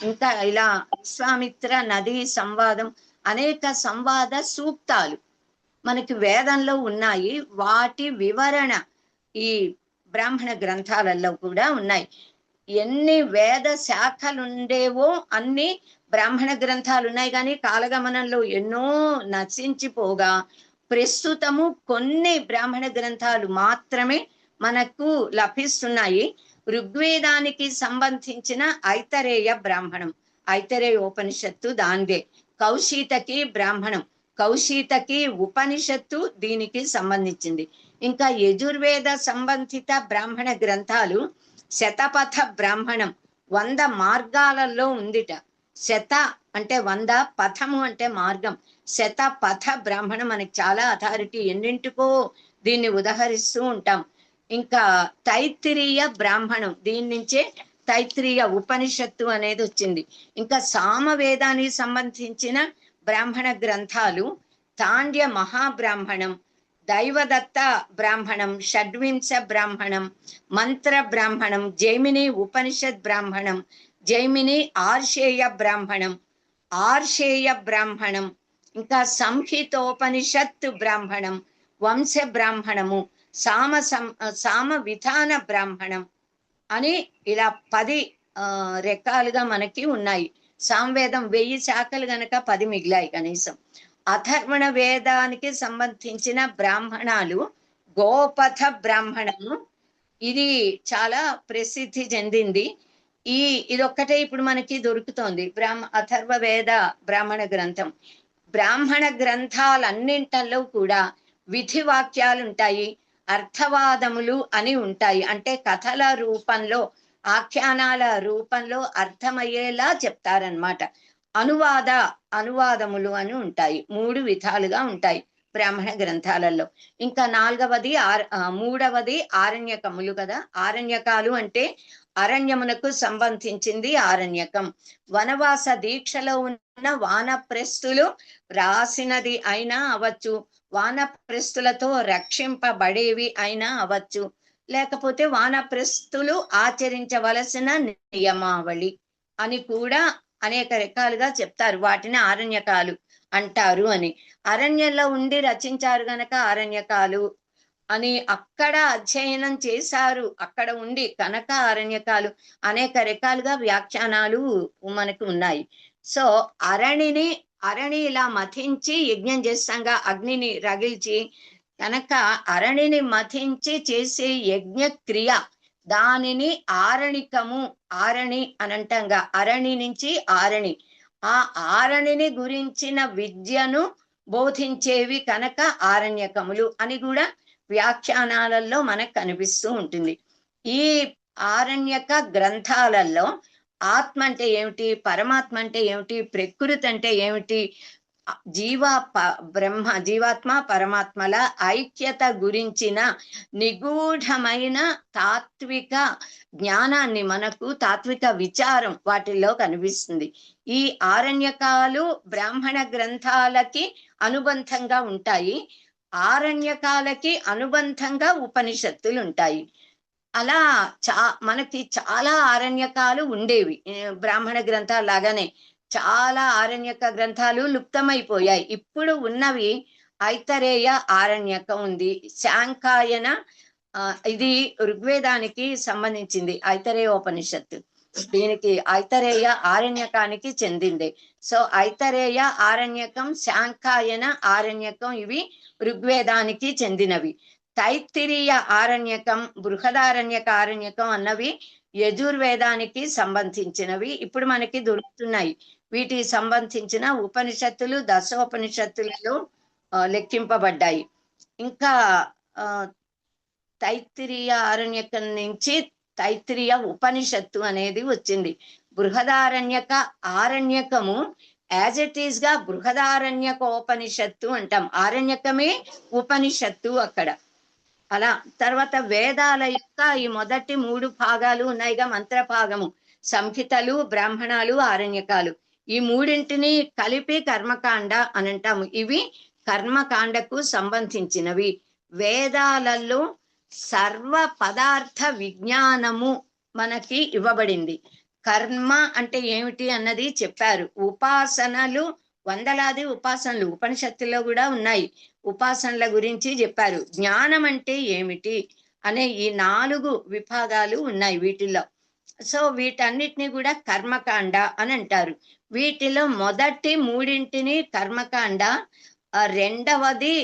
ఇంకా ఇలా విశ్వామిత్ర నది సంవాదం అనేక సంవాద సూక్తాలు మనకి వేదంలో ఉన్నాయి. వాటి వివరణ ఈ బ్రాహ్మణ గ్రంథాలలో కూడా ఉన్నాయి. ఎన్ని వేద శాఖలు ఉండేవో అన్ని బ్రాహ్మణ గ్రంథాలు ఉన్నాయి. కానీ కాలగమనంలో ఎన్నో నశించిపోగా ప్రస్తుతము కొన్ని బ్రాహ్మణ గ్రంథాలు మాత్రమే మనకు లభిస్తున్నాయి. ఋగ్వేదానికి సంబంధించిన ఐతరేయ బ్రాహ్మణం, ఐతరేయ ఉపనిషత్తు దాందే. కౌశీతకి బ్రాహ్మణం, కౌశీతకి ఉపనిషత్తు దీనికి సంబంధించింది. ఇంకా యజుర్వేద సంబంధిత బ్రాహ్మణ గ్రంథాలు శతపథ బ్రాహ్మణం 100 మార్గాలలో ఉందిట. శత అంటే 100, పథము అంటే మార్గం. శతపథ బ్రాహ్మణం మనకి చాలా అథారిటీ, ఎన్నింటికో దీన్ని ఉదహరిస్తూ ఉంటాం. ఇంకా తైత్తిరీయ బ్రాహ్మణం, దీని నుంచే తైత్తిరీయ ఉపనిషత్తు అనేది వచ్చింది. ఇంకా సామవేదానికి సంబంధించిన బ్రాహ్మణ గ్రంథాలు తాండ్య మహాబ్రాహ్మణం, దైవదత్త బ్రాహ్మణం, షడ్వింశ బ్రాహ్మణం, మంత్ర బ్రాహ్మణం, జైమిని ఉపనిషత్ బ్రాహ్మణం, జైమిని ఆర్షేయ బ్రాహ్మణం, ఆర్షేయ బ్రాహ్మణం, ఇంకా సంహితోపనిషత్ బ్రాహ్మణం, వంశ బ్రాహ్మణము, సామ విధాన బ్రాహ్మణం అని ఇలా 10 రకాలుగా మనకి ఉన్నాయి. సామవేదం 1000 శాఖలు గనక 10 మిగిలాయి కనీసం. అథర్వణ వేదానికి సంబంధించిన బ్రాహ్మణాలు గోపథ బ్రాహ్మణము, ఇది చాలా ప్రసిద్ధి చెందింది. ఇదొక్కటే ఇప్పుడు మనకి దొరుకుతోంది అథర్వ వేద బ్రాహ్మణ గ్రంథం. బ్రాహ్మణ గ్రంథాలన్నింటిలో కూడా విధి వాక్యాలు ఉంటాయి, అర్థవాదములు అని ఉంటాయి. అంటే కథల రూపంలో, ఆఖ్యానాల రూపంలో అర్థమయ్యేలా చెప్తారనమాట. అనువాదములు అని ఉంటాయి. 3 విధాలుగా ఉంటాయి బ్రాహ్మణ గ్రంథాలలో. ఇంకా 3వది ఆరణ్యకములు కదా. ఆరణ్యకాలు అంటే అరణ్యమునకు సంబంధించింది ఆరణ్యకం. వనవాస దీక్షలో ఉన్న వానప్రస్థులు రాసినది అయినా అవచ్చు, వానప్రస్థులతో రక్షింపబడేవి అయినా అవచ్చు, లేకపోతే వానప్రస్థులు ఆచరించవలసిన నియమావళి అని కూడా అనేక రకాలుగా చెప్తారు. వాటిని ఆరణ్యకాలు అంటారు అని. అరణ్యంలో ఉండి రచించారు గనక ఆరణ్యకాలు అని, అక్కడ అధ్యయనం చేశారు అక్కడ ఉండి కనుక అరణ్యకాలు. అనేక రకాలుగా వ్యాఖ్యానాలు మనకు ఉన్నాయి. సో అరణి ఇలా మథించి యజ్ఞం చేస్తాంగా, అగ్నిని రగిల్చి కనుక అరణిని మథించి చేసే యజ్ఞ క్రియ, దానిని ఆరణికము, ఆరణి అని అంటాంగా. అరణి నుంచి ఆరణి, ఆ ఆరణిని గురించిన విద్యను బోధించేవి కనుక ఆరణ్యకములు అని కూడా వ్యాఖ్యానాలలో మనకు కనిపిస్తూ ఉంటుంది. ఈ ఆరణ్యక గ్రంథాలలో ఆత్మ అంటే ఏమిటి, పరమాత్మ అంటే ఏమిటి, ప్రకృతి అంటే ఏమిటి, జీవాత్మ పరమాత్మల ఐక్యత గురించిన నిగూఢమైన తాత్విక జ్ఞానాన్ని, మనకు తాత్విక విచారం వాటిల్లో కనిపిస్తుంది. ఈ ఆరణ్యకాలు బ్రాహ్మణ గ్రంథాలకి అనుబంధంగా ఉంటాయి, ఆరణ్యకాలకి అనుబంధంగా ఉపనిషత్తులు ఉంటాయి. అలా మనకి చాలా ఆరణ్యకాలు ఉండేవి బ్రాహ్మణ గ్రంథాలు లాగానే. చాలా ఆరణ్యక గ్రంథాలు లుప్తమైపోయాయి. ఇప్పుడు ఉన్నవి ఐతరేయ ఆరణ్యకం ఉంది, శాంకాయన, ఇది ఋగ్వేదానికి సంబంధించింది ఐతరేయ ఉపనిషత్తు, దీనికి ఐతరేయ ఆరణ్యకానికి చెందింది. సో ఐతరేయ ఆరణ్యకం, శాంకాయన ఆరణ్యకం ఇవి ఋగ్వేదానికి చెందినవి. తైత్తిరీయ ఆరణ్యకం, బృహదారణ్యక ఆరణ్యకం అన్నవి యజుర్వేదానికి సంబంధించినవి ఇప్పుడు మనకి దొరుకుతున్నాయి. వీటికి సంబంధించిన ఉపనిషత్తులు దశోపనిషత్తులలో లెక్కింపబడ్డాయి. ఇంకా తైత్తిరీయ ఆరణ్యకం నుంచి తైత్తిరీయ ఉపనిషత్తు అనేది వచ్చింది. బృహదారణ్యక ఆరణ్యకము యాజ్ ఇట్ ఈస్ గా బృహదారణ్యకోపనిషత్తు అంటాం. ఆరణ్యకమే ఉపనిషత్తు అక్కడ. అలా తర్వాత వేదాల యొక్క ఈ మొదటి 3 భాగాలు ఉన్నాయిగా, మంత్ర భాగము, సంహితలు, బ్రాహ్మణాలు, ఆరణ్యకాలు, ఈ మూడింటిని కలిపి కర్మకాండ అని అంటాము. ఇవి కర్మకాండకు సంబంధించినవి. వేదాలలో సర్వ పదార్థ విజ్ఞానము మనకి ఇవ్వబడింది. కర్మ అంటే ఏమిటి అన్నది చెప్పారు. ఉపాసనలు వందలాది ఉపాసనలు ఉపనిషత్తుల్లో కూడా ఉన్నాయి. ఉపాసనల గురించి చెప్పారు. జ్ఞానం అంటే ఏమిటి అనే ఈ 4 విభాగాలు ఉన్నాయి వీటిల్లో. సో వీటన్నిటిని కూడా కర్మకాండ అని అంటారు. వీటిలో మొదటి 3 కర్మకాండ, రెండవది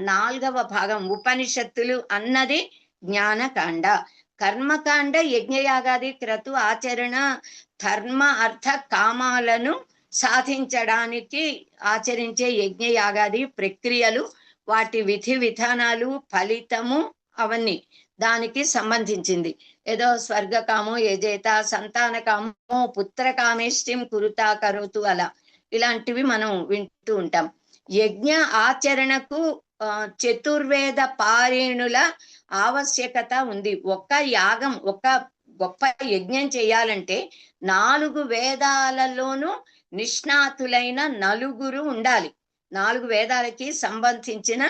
4వ భాగం ఉపనిషత్తులు అన్నది జ్ఞానకాండ. కర్మకాండ యజ్ఞయాగాది క్రతు ఆచరణ ధర్మ అర్థ కామాలను సాధించడానికి ఆచరించే యజ్ఞయాగాది ప్రక్రియలు, వాటి విధి విధానాలు, ఫలితము అవన్నీ దానికి సంబంధించింది. ఏదో స్వర్గకామో యజేత, సంతానకామో పుత్రకామేష్టిం కురుతా కరోతు అలా ఇలాంటివి మనం వింటూ ఉంటాం. యజ్ఞ ఆచరణకు చతుర్వేద పారేణుల ఆవశ్యకత ఉంది. ఒక్క యాగం, ఒక్క గొప్ప యజ్ఞం చేయాలంటే 4 వేదాలలోనూ నిష్ణాతులైన 4 ఉండాలి. 4 వేదాలకి సంబంధించిన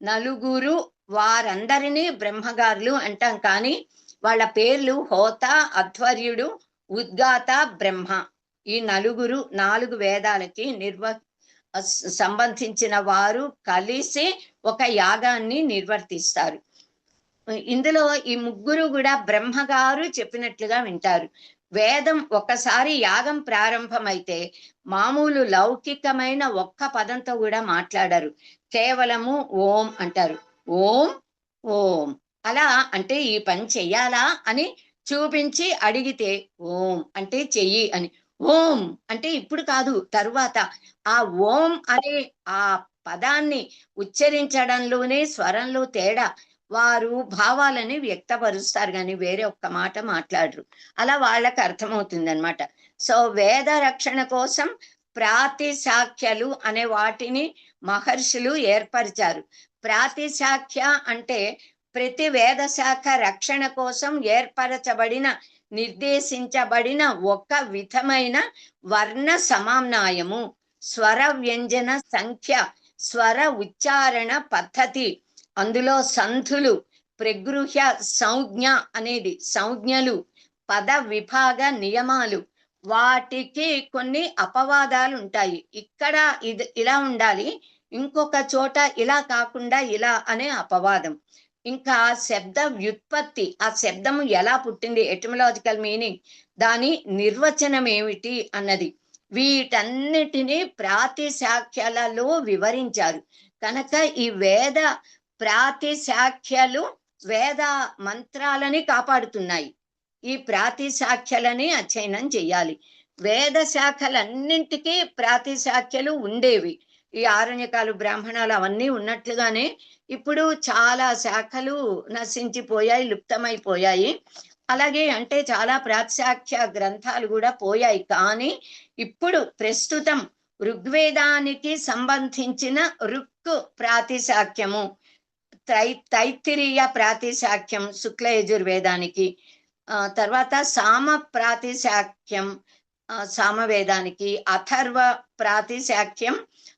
4 వారందరినీ బ్రహ్మగారులు అంటాం. కానీ వాళ్ళ పేర్లు హోత, అధ్వర్యుడు, ఉద్గాత, బ్రహ్మ. ఈ 4 వేదాలకి సంబంధించిన వారు కలిసి ఒక యాగాన్ని నిర్వర్తిస్తారు. ఇందులో ఈ 3 కూడా బ్రహ్మగారు చెప్పినట్లుగా వింటారు. వేదం ఒకసారి యాగం ప్రారంభమైతే మామూలు లౌకికమైన ఒక్క పదంతో కూడా మాట్లాడరు. కేవలము ఓం అంటారు. ఓం ఓం అలా అంటే ఈ పని చెయ్యాలా అని చూపించి అడిగితే ఓం అంటే చెయ్యి అని, ఓం అంటే ఇప్పుడు కాదు తరువాత. ఆ ఓం అనే ఆ పదాన్ని ఉచ్చరించడంలోనే స్వరంలో తేడా. వారు భావాలని వ్యక్తపరుస్తారు కానీ వేరే ఒక్క మాట మాట్లాడరు. అలా వాళ్ళకి అర్థమవుతుంది అనమాట. సో వేద రక్షణ కోసం ప్రాతిశాఖ్యలు అనే వాటిని మహర్షులు ఏర్పరిచారు. ప్రాతిశాఖ్య అంటే ప్రతి వేద శాఖ రక్షణ కోసం ఏర్పరచబడిన, నిర్దేశించబడిన ఒక విధమైన వర్ణ సమామ్నాయము, స్వర వ్యంజన సంఖ్య, స్వర ఉచ్చారణ పద్ధతి, అందులో సంధులు, ప్రగృహ్య సంజ్ఞ అనేది సంజ్ఞలు, పద విభాగ నియమాలు, వాటికి కొన్ని అపవాదాలు ఉంటాయి. ఇక్కడ ఇది ఇలా ఉండాలి, ఇంకొక చోట ఇలా కాకుండా ఇలా అనే అపవాదం. ఇంకా శబ్ద వ్యుత్పత్తి, ఆ శబ్దము ఎలా పుట్టింది, ఎటిమలాజికల్ మీనింగ్, దాని నిర్వచనం ఏమిటి అన్నది, వీటన్నిటినీ ప్రాతిశాఖ్యలలో వివరించారు. కనుక ఈ వేద ప్రాతిశాఖ్యలు వేద మంత్రాలని కాపాడుతున్నాయి. ఈ ప్రాతిశాఖ్యలని అధ్యయనం చెయ్యాలి. వేద శాఖలన్నింటికీ ప్రాతిశాఖ్యలు ఉండేవి. ఈ ఆరణ్యకాలు, బ్రాహ్మణాలు అవన్నీ ఉన్నట్లుగానే ఇప్పుడు చాలా శాఖలు నశించిపోయాయి, లుప్తమైపోయాయి. అలాగే అంటే చాలా ప్రాతిశాఖ్య గ్రంథాలు కూడా పోయాయి. కానీ ఇప్పుడు ప్రస్తుతం ఋగ్వేదానికి సంబంధించిన రుక్ ప్రాతిశాఖ్యము, తైత్తిరీయ ప్రాతిశాఖ్యం శుక్ల యజుర్వేదానికి, తర్వాత సామ ప్రాతిశాఖ్యం సామవేదానికి, అథర్వ ప్రాతిశాఖ్యం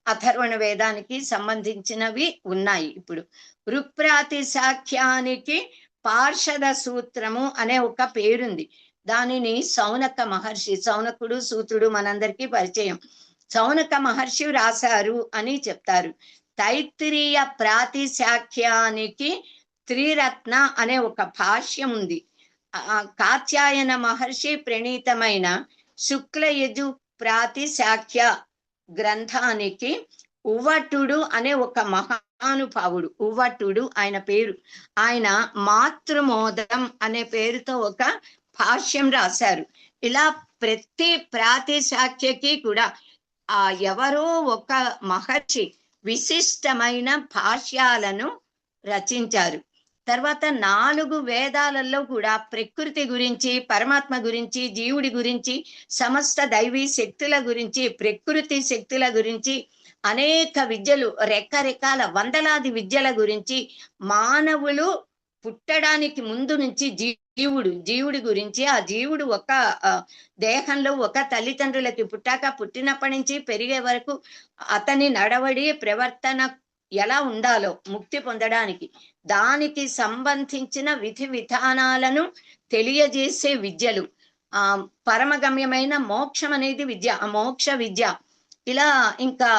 అథర్వణ వేదానికి సంబంధించినవి ఉన్నాయి. ఇప్పుడు ఋక్ ప్రాతిశాఖ్యానికి పార్షద సూత్రము అనే ఒక పేరుంది. దానిని సౌనక మహర్షి, సౌనకుడు సూత్రుడు మనందరికీ పరిచయం, సౌనక మహర్షి రాశారు అని చెప్తారు. తైత్తిరీయ ప్రాతిశాఖ్యానికి త్రిరత్న అనే ఒక భాష్యం ఉంది. కాత్యాయన మహర్షి ప్రణీతమైన శుక్లయజు ప్రాతిశాఖ్య గ్రంథానికి ఉవ్వట్టుడు అనే ఒక మహానుభావుడు, ఉవ్వట్టుడు ఆయన పేరు, ఆయన మాతృమోదం అనే పేరుతో ఒక భాష్యం రాశారు. ఇలా ప్రతి ప్రాతిశాఖ్యకి కూడా ఎవరో ఒక మహర్షి విశిష్టమైన భాష్యాలను రచించారు. తర్వాత 4 వేదాలలో కూడా ప్రకృతి గురించి, పరమాత్మ గురించి, జీవుడి గురించి, సమస్త దైవీ శక్తుల గురించి, ప్రకృతి శక్తుల గురించి అనేక విద్యలు, రకరకాల వందలాది విద్యల గురించి, మానవులు పుట్టడానికి ముందు నుంచి జీవుడి గురించి, ఆ జీవుడు ఒక దేహంలో ఒక తల్లిదండ్రులకి పుట్టినప్పటి నుంచి పెరిగే వరకు అతని నడవడి ప్రవర్తన ఎలా ఉండాలో ముక్తి పొందడానికి, దానికి సంబంధించిన విధి విధానాలను తెలియజేసే విద్యలు, పరమగమ్యమైన మోక్షం అనేది విద్య, ఆ మోక్ష విద్య, ఇలా ఇంకా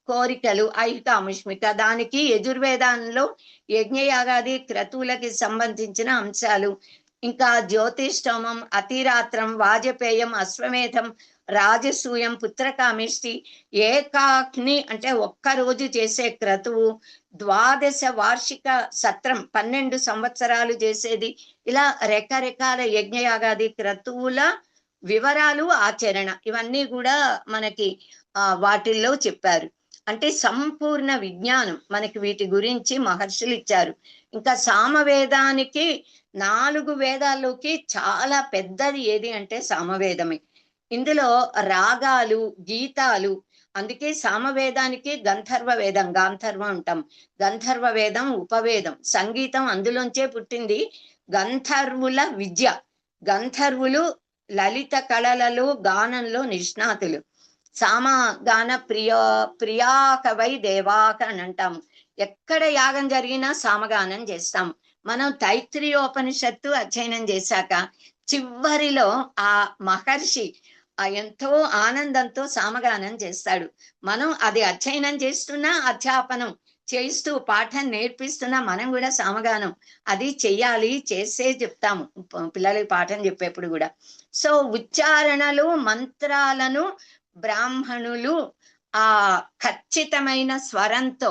కోరికలు ఐహికాముష్మిక, దానికి యజుర్వేదంలో యజ్ఞయాగాది క్రతువులకి సంబంధించిన అంశాలు, ఇంకా జ్యోతిష్టోమం, అతిరాత్రం, వాజపేయం, అశ్వమేధం, రాజసూయం, పుత్రకామిష్టి, ఏకాగ్ని అంటే ఒక్కరోజు చేసే క్రతువు, ద్వాదశ వార్షిక సత్రం 12 సంవత్సరాలు చేసేది, ఇలా రకరకాల యజ్ఞయాగాది క్రతువుల వివరాలు, ఆచరణ, ఇవన్నీ కూడా మనకి వాటిల్లో చెప్పారు. అంటే సంపూర్ణ విజ్ఞానం మనకి వీటి గురించి మహర్షులు ఇచ్చారు. ఇంకా సామవేదానికి 4 వేదాల్లోకి చాలా పెద్దది ఏది అంటే సామవేదమే. ఇందులో రాగాలు, గీతాలు, అందుకే సామవేదానికి గంధర్వ వేదం, గాంధర్వ అంటాం. గంధర్వ వేదం ఉపవేదం, సంగీతం అందులోంచే పుట్టింది. గంధర్వుల విద్య, గంధర్వులు లలిత కళలలో గానంలో నిష్ణాతులు. సామగాన ప్రియాకవై దేవాక అని అంటాము. ఎక్కడ యాగం జరిగినా సామగానం చేస్తాం. మనం తైత్రీయోపనిషత్తు అధ్యయనం చేశాక చివరిలో ఆ మహర్షి ఎంతో ఆనందంతో సామగానం చేస్తాడు. మనం అది అధ్యయనం చేస్తున్నా, అధ్యాపనం చేస్తూ పాఠం నేర్పిస్తున్నా మనం కూడా సామగానం అది చెయ్యాలి, చేసే చెప్తాము పిల్లలకి పాఠం చెప్పేప్పుడు కూడా. సో ఉచ్చారణలు, మంత్రాలను బ్రాహ్మణులు ఆ ఖచ్చితమైన స్వరంతో,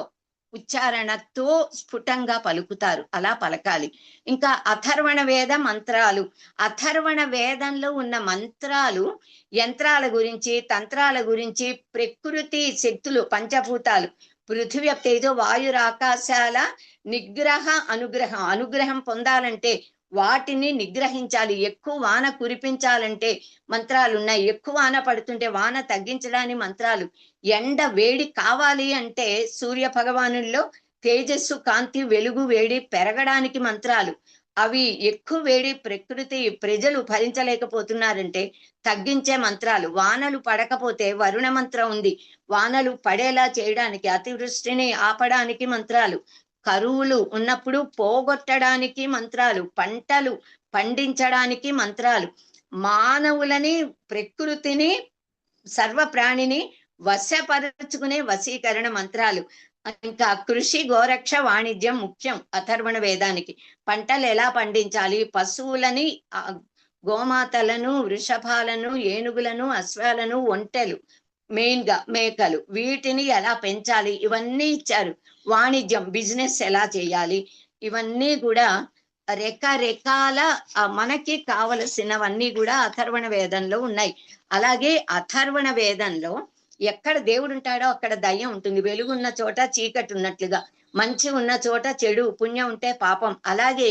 ఉచ్చారణతో స్ఫుటంగా పలుకుతారు, అలా పలకాలి. ఇంకా అథర్వణ వేద మంత్రాలు, అథర్వణ వేదంలో ఉన్న మంత్రాలు యంత్రాల గురించి, తంత్రాల గురించి, ప్రకృతి శక్తులు, పంచభూతాలు, పృథివీ, తేజో, వాయురాకాశాల నిగ్రహ అనుగ్రహం, అనుగ్రహం పొందాలంటే వాటిని నిగ్రహించాలి. ఎక్కువ వాన కురిపించాలంటే మంత్రాలు ఉన్నాయి, ఎక్కువ వాన పడుతుంటే వాన తగ్గించడానికి మంత్రాలు, ఎండ వేడి కావాలి అంటే సూర్య భగవానుల్లో తేజస్సు, కాంతి, వెలుగు, వేడి పెరగడానికి మంత్రాలు, అవి ఎక్కువ వేడి ప్రకృతి ప్రజలు భరించలేకపోతున్నారంటే తగ్గించే మంత్రాలు, వానలు పడకపోతే వరుణ మంత్రం ఉంది, వానలు పడేలా చేయడానికి, అతివృష్టిని ఆపడానికి మంత్రాలు, కరువులు ఉన్నప్పుడు పోగొట్టడానికి మంత్రాలు, పంటలు పండించడానికి మంత్రాలు, మానవులని, ప్రకృతిని, సర్వ ప్రాణిని వశపరుచుకునే వశీకరణ మంత్రాలు. ఇంకా కృషి, గోరక్ష, వాణిజ్యం ముఖ్యం అథర్వణ వేదానికి. పంటలు ఎలా పండించాలి, పశువులని, గోమాతలను, వృషభాలను, ఏనుగులను, అశ్వాలను, ఒంటెలు, మెయిన్ గా మేకలు, వీటిని ఎలా పెంచాలి, ఇవన్నీ ఇచ్చారు. వాణిజ్యం, బిజినెస్ ఎలా చేయాలి, ఇవన్నీ కూడా రకరకాల మనకి కావలసినవన్నీ కూడా అథర్వణ వేదంలో ఉన్నాయి. అలాగే అథర్వణ వేదంలో ఎక్కడ దేవుడు ఉంటాడో అక్కడ దయ్యం ఉంటుంది, వెలుగున్న చోట చీకటి ఉన్నట్లుగా, మంచి ఉన్న చోట చెడు, పుణ్యం ఉంటే పాపం. అలాగే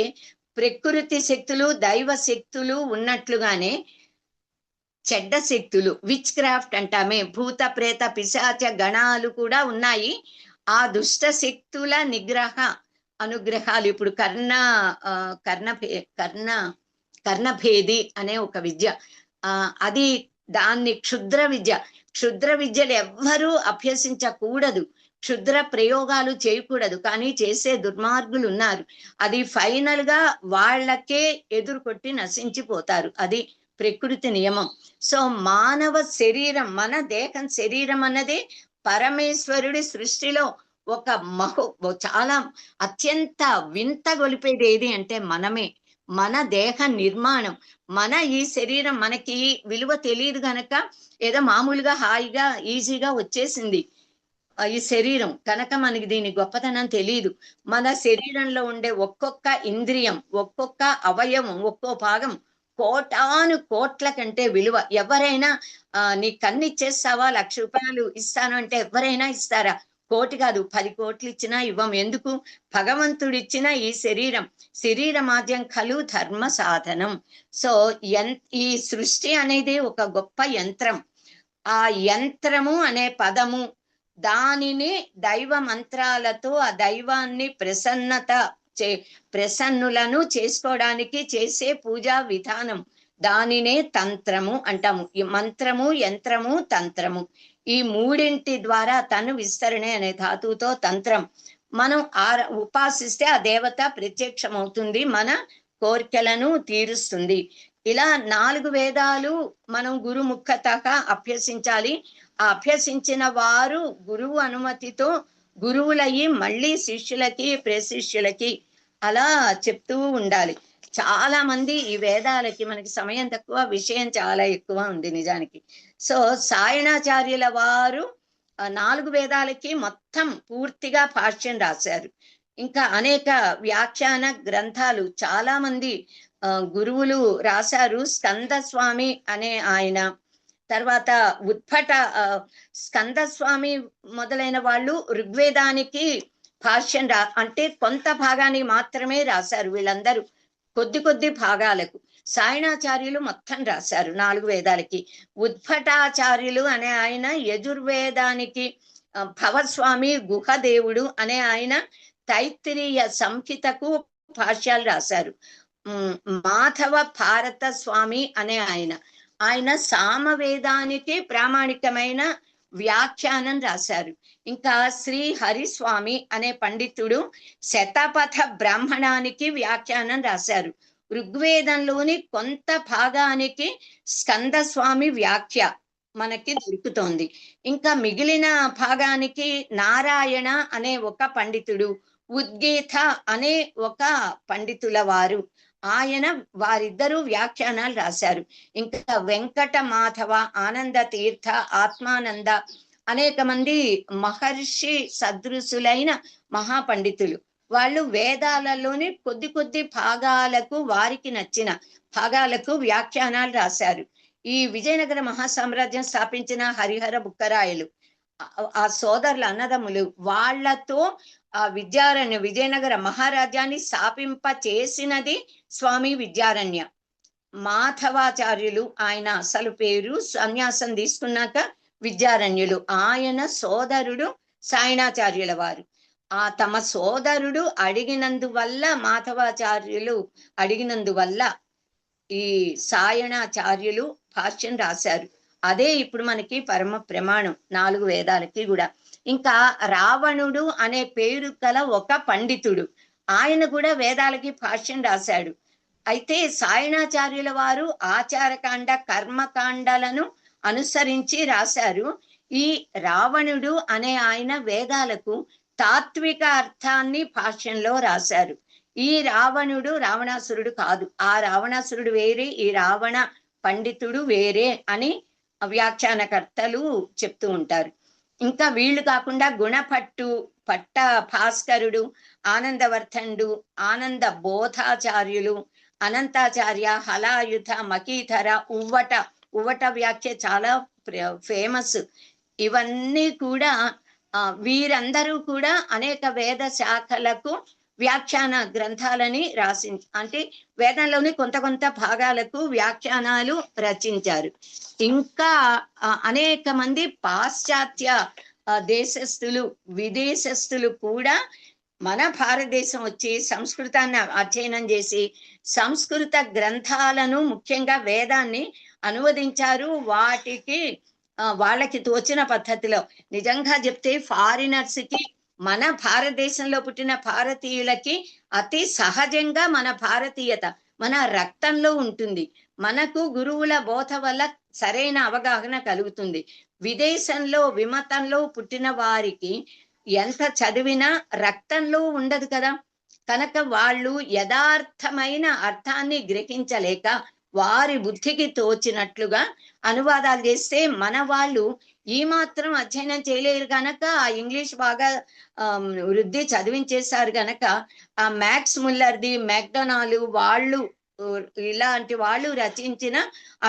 ప్రకృతి శక్తులు, దైవ శక్తులు ఉన్నట్లుగానే చెడ్డ శక్తులు, విచ్ క్రాఫ్ట్ అంటామే, భూత ప్రేత పిశాచ గణాలు కూడా ఉన్నాయి. ఆ దుష్ట శక్తుల నిగ్రహ అనుగ్రహాలు. ఇప్పుడు కర్ణభేది అనే ఒక విద్య, అది దాన్ని క్షుద్ర విద్య, క్షుద్ర విద్యలు ఎవ్వరూ అభ్యసించకూడదు, క్షుద్ర ప్రయోగాలు చేయకూడదు, కానీ చేసే దుర్మార్గులు ఉన్నారు. అది ఫైనల్ గా వాళ్ళకే ఎదురుకొట్టి నశించిపోతారు, అది ప్రకృతి నియమం. సో మానవ శరీరం, మన దేహం, శరీరం అన్నది పరమేశ్వరుడి సృష్టిలో ఒక చాలా అత్యంత వింత గొలిపేది ఏది అంటే మనమే, మన దేహ నిర్మాణం. మన ఈ శరీరం మనకి విలువ తెలియదు గనక ఏదో మామూలుగా హాయిగా ఈజీగా వచ్చేసింది ఈ శరీరం కనుక మనకి దీని గొప్పతనం తెలియదు. మన శరీరంలో ఉండే ఒక్కొక్క ఇంద్రియం, ఒక్కొక్క అవయవం, ఒక్కో భాగం కోటాను కోట్ల కంటే విలువ. ఎవరైనా నీ కన్ను ఇచ్చేస్తావా, 1,00,000 రూపాయలు ఇస్తాను అంటే ఎవరైనా ఇస్తారా? 1 కోటి కాదు, 10 కోట్లు ఇచ్చినా ఇవ్వం. ఎందుకు? భగవంతుడిచ్చిన ఈ శరీర మాధ్యం ఖలు ధర్మ సాధనం. సో ఈ సృష్టి అనేది ఒక గొప్ప యంత్రం. ఆ యంత్రము అనే పదము, దానిని దైవ మంత్రాలతో ఆ దైవాన్ని ప్రసన్నులను చేసుకోవడానికి చేసే పూజా విధానం, దానినే తంత్రము అంటాము. ఈ మంత్రము, యంత్రము, తంత్రము, ఈ మూడింటి ద్వారా తను విస్తరణే అనే ధాతువుతో తంత్రం మనం ఉపాసిస్తే ఆ దేవత ప్రత్యక్షమవుతుంది, మన కోరికలను తీరుస్తుంది. ఇలా 4 వేదాలు మనం గురుముఖతగా అభ్యసించాలి. అభ్యసించిన వారు గురువు అనుమతితో గురువులయ్యి మళ్ళీ శిష్యులకి ప్రశిష్యులకి అలా చెప్తూ ఉండాలి. చాలా మంది ఈ వేదాలకి, మనకి సమయం తక్కువ, విషయం చాలా ఎక్కువ ఉంది నిజానికి. సో సాయణాచార్యుల వారు 4 వేదాలకి మొత్తం పూర్తిగా భాష్యం రాశారు. ఇంకా అనేక వ్యాఖ్యాన గ్రంథాలు చాలా మంది గురువులు రాశారు. స్కంద స్వామి అనే ఆయన, తర్వాత ఉద్భట స్కందస్వామి మొదలైన వాళ్ళు ఋగ్వేదానికి భాష్యం అంటే కొంత భాగానికి మాత్రమే రాశారు. వీళ్ళందరూ కొద్ది భాగాలకు. సాయణాచార్యులు మొత్తం రాశారు 4 వేదాలకి. ఉద్భటాచార్యులు అనే ఆయన యజుర్వేదానికి, భవస్వామి గుహదేవుడు అనే ఆయన తైత్తిరీయ సంహితకు భాష్యాలు రాశారు. మాధవ భారత స్వామి అనే ఆయన సామవేదానికి ప్రామాణికమైన వ్యాఖ్యానం రాశారు. ఇంకా శ్రీ హరిస్వామి అనే పండితుడు శతపథ బ్రాహ్మణానికి వ్యాఖ్యానం రాశారు. ఋగ్వేదంలోని కొంత భాగానికి స్కందస్వామి వ్యాఖ్య మనకి దొరుకుతోంది. ఇంకా మిగిలిన భాగానికి నారాయణ అనే ఒక పండితుడు, ఉద్గీత అనే ఒక పండితుల వారు, వారిద్దరూ వ్యాఖ్యానాలు రాశారు. ఇంకా వెంకట మాధవ, ఆనంద తీర్థ, ఆత్మానంద అనేక మంది మహర్షి సదృశులైన మహాపండితులు. వాళ్ళు వేదాలలోని కొద్ది భాగాలకు, వారికి నచ్చిన భాగాలకు వ్యాఖ్యానాలు రాశారు. ఈ విజయనగర మహాసామ్రాజ్యం స్థాపించిన హరిహర బుక్కరాయలు, ఆ సోదరుల అన్నదమ్ములు, వాళ్లతో ఆ విజయనగర మహారాజ్యాన్ని స్థాపింప చేసినది స్వామి విద్యారణ్య. మాధవాచార్యులు ఆయన అసలు పేరు, సన్యాసం తీసుకున్నాక విద్యారణ్యులు. ఆయన సోదరుడు సాయణాచార్యుల వారు. తమ సోదరుడు అడిగినందువల్ల, మాధవాచార్యులు అడిగినందువల్ల ఈ సాయణాచార్యులు భాష్యం రాశారు. అదే ఇప్పుడు మనకి పరమ ప్రమాణం 4 వేదాలకి కూడా. ఇంకా రావణుడు అనే పేరు గల ఒక పండితుడు, ఆయన కూడా వేదాలకి భాష్యం రాశాడు. అయితే సాయణాచార్యుల వారు ఆచారకాండ, కర్మకాండలను అనుసరించి రాశారు. ఈ రావణుడు అనే ఆయన వేదాలకు తాత్విక అర్థాన్ని భాష్యంలో రాశారు. ఈ రావణుడు రావణాసురుడు కాదు, ఆ రావణాసురుడు వేరే, ఈ రావణ పండితుడు వేరే అని వ్యాఖ్యానకర్తలు చెప్తూ ఉంటారు. ఇంకా వీళ్ళు కాకుండా గుణపట్టు, పట్ట భాస్కరుడు, ఆనందవర్ధనుడు, ఆనంద బోధాచార్యులు, అనంతాచార్య, హలాయుధ, మకీధర, ఉవ్వట వ్యాఖ్య చాలా ఫేమస్. ఇవన్నీ కూడా వీరందరూ కూడా అనేక వేద శాఖలకు వ్యాఖ్యాన గ్రంథాలని రాసి, అంటే వేదంలోని కొంత భాగాలకు వ్యాఖ్యానాలు రచించారు. ఇంకా అనేక మంది పాశ్చాత్య దేశస్థులు, విదేశస్థులు కూడా మన భారతదేశం వచ్చి సంస్కృతాన్ని అధ్యయనం చేసి సంస్కృత గ్రంథాలను, ముఖ్యంగా వేదాన్ని అనువదించారు. వాటికి వాళ్ళకి తోచిన పద్ధతిలో. నిజంగా చెప్తే ఫారినర్స్ కి మన భారతదేశంలో పుట్టిన భారతీయులకి అతి సహజంగా మన భారతీయత మన రక్తంలో ఉంటుంది. మనకు గురువుల బోధ వల్ల సరైన అవగాహన కలుగుతుంది. విదేశంలో విమతంలో పుట్టిన వారికి ఎంత చదివినా రక్తంలో ఉండదు కదా. కనుక వాళ్ళు యథార్థమైన అర్థాన్ని గ్రహించలేక వారి బుద్ధికి తోచినట్లుగా అనువాదాలు చేస్తే మన వాళ్ళు ఈ మాత్రం అధ్యయనం చేయలేరు గనక ఆ ఇంగ్లీష్ బాగా వృద్ధి చదివించేశారు గనక ఆ మ్యాక్స్ ముల్లర్ది, మెక్డొనాల్డ్ వాళ్ళు ఇలాంటి వాళ్ళు రచించిన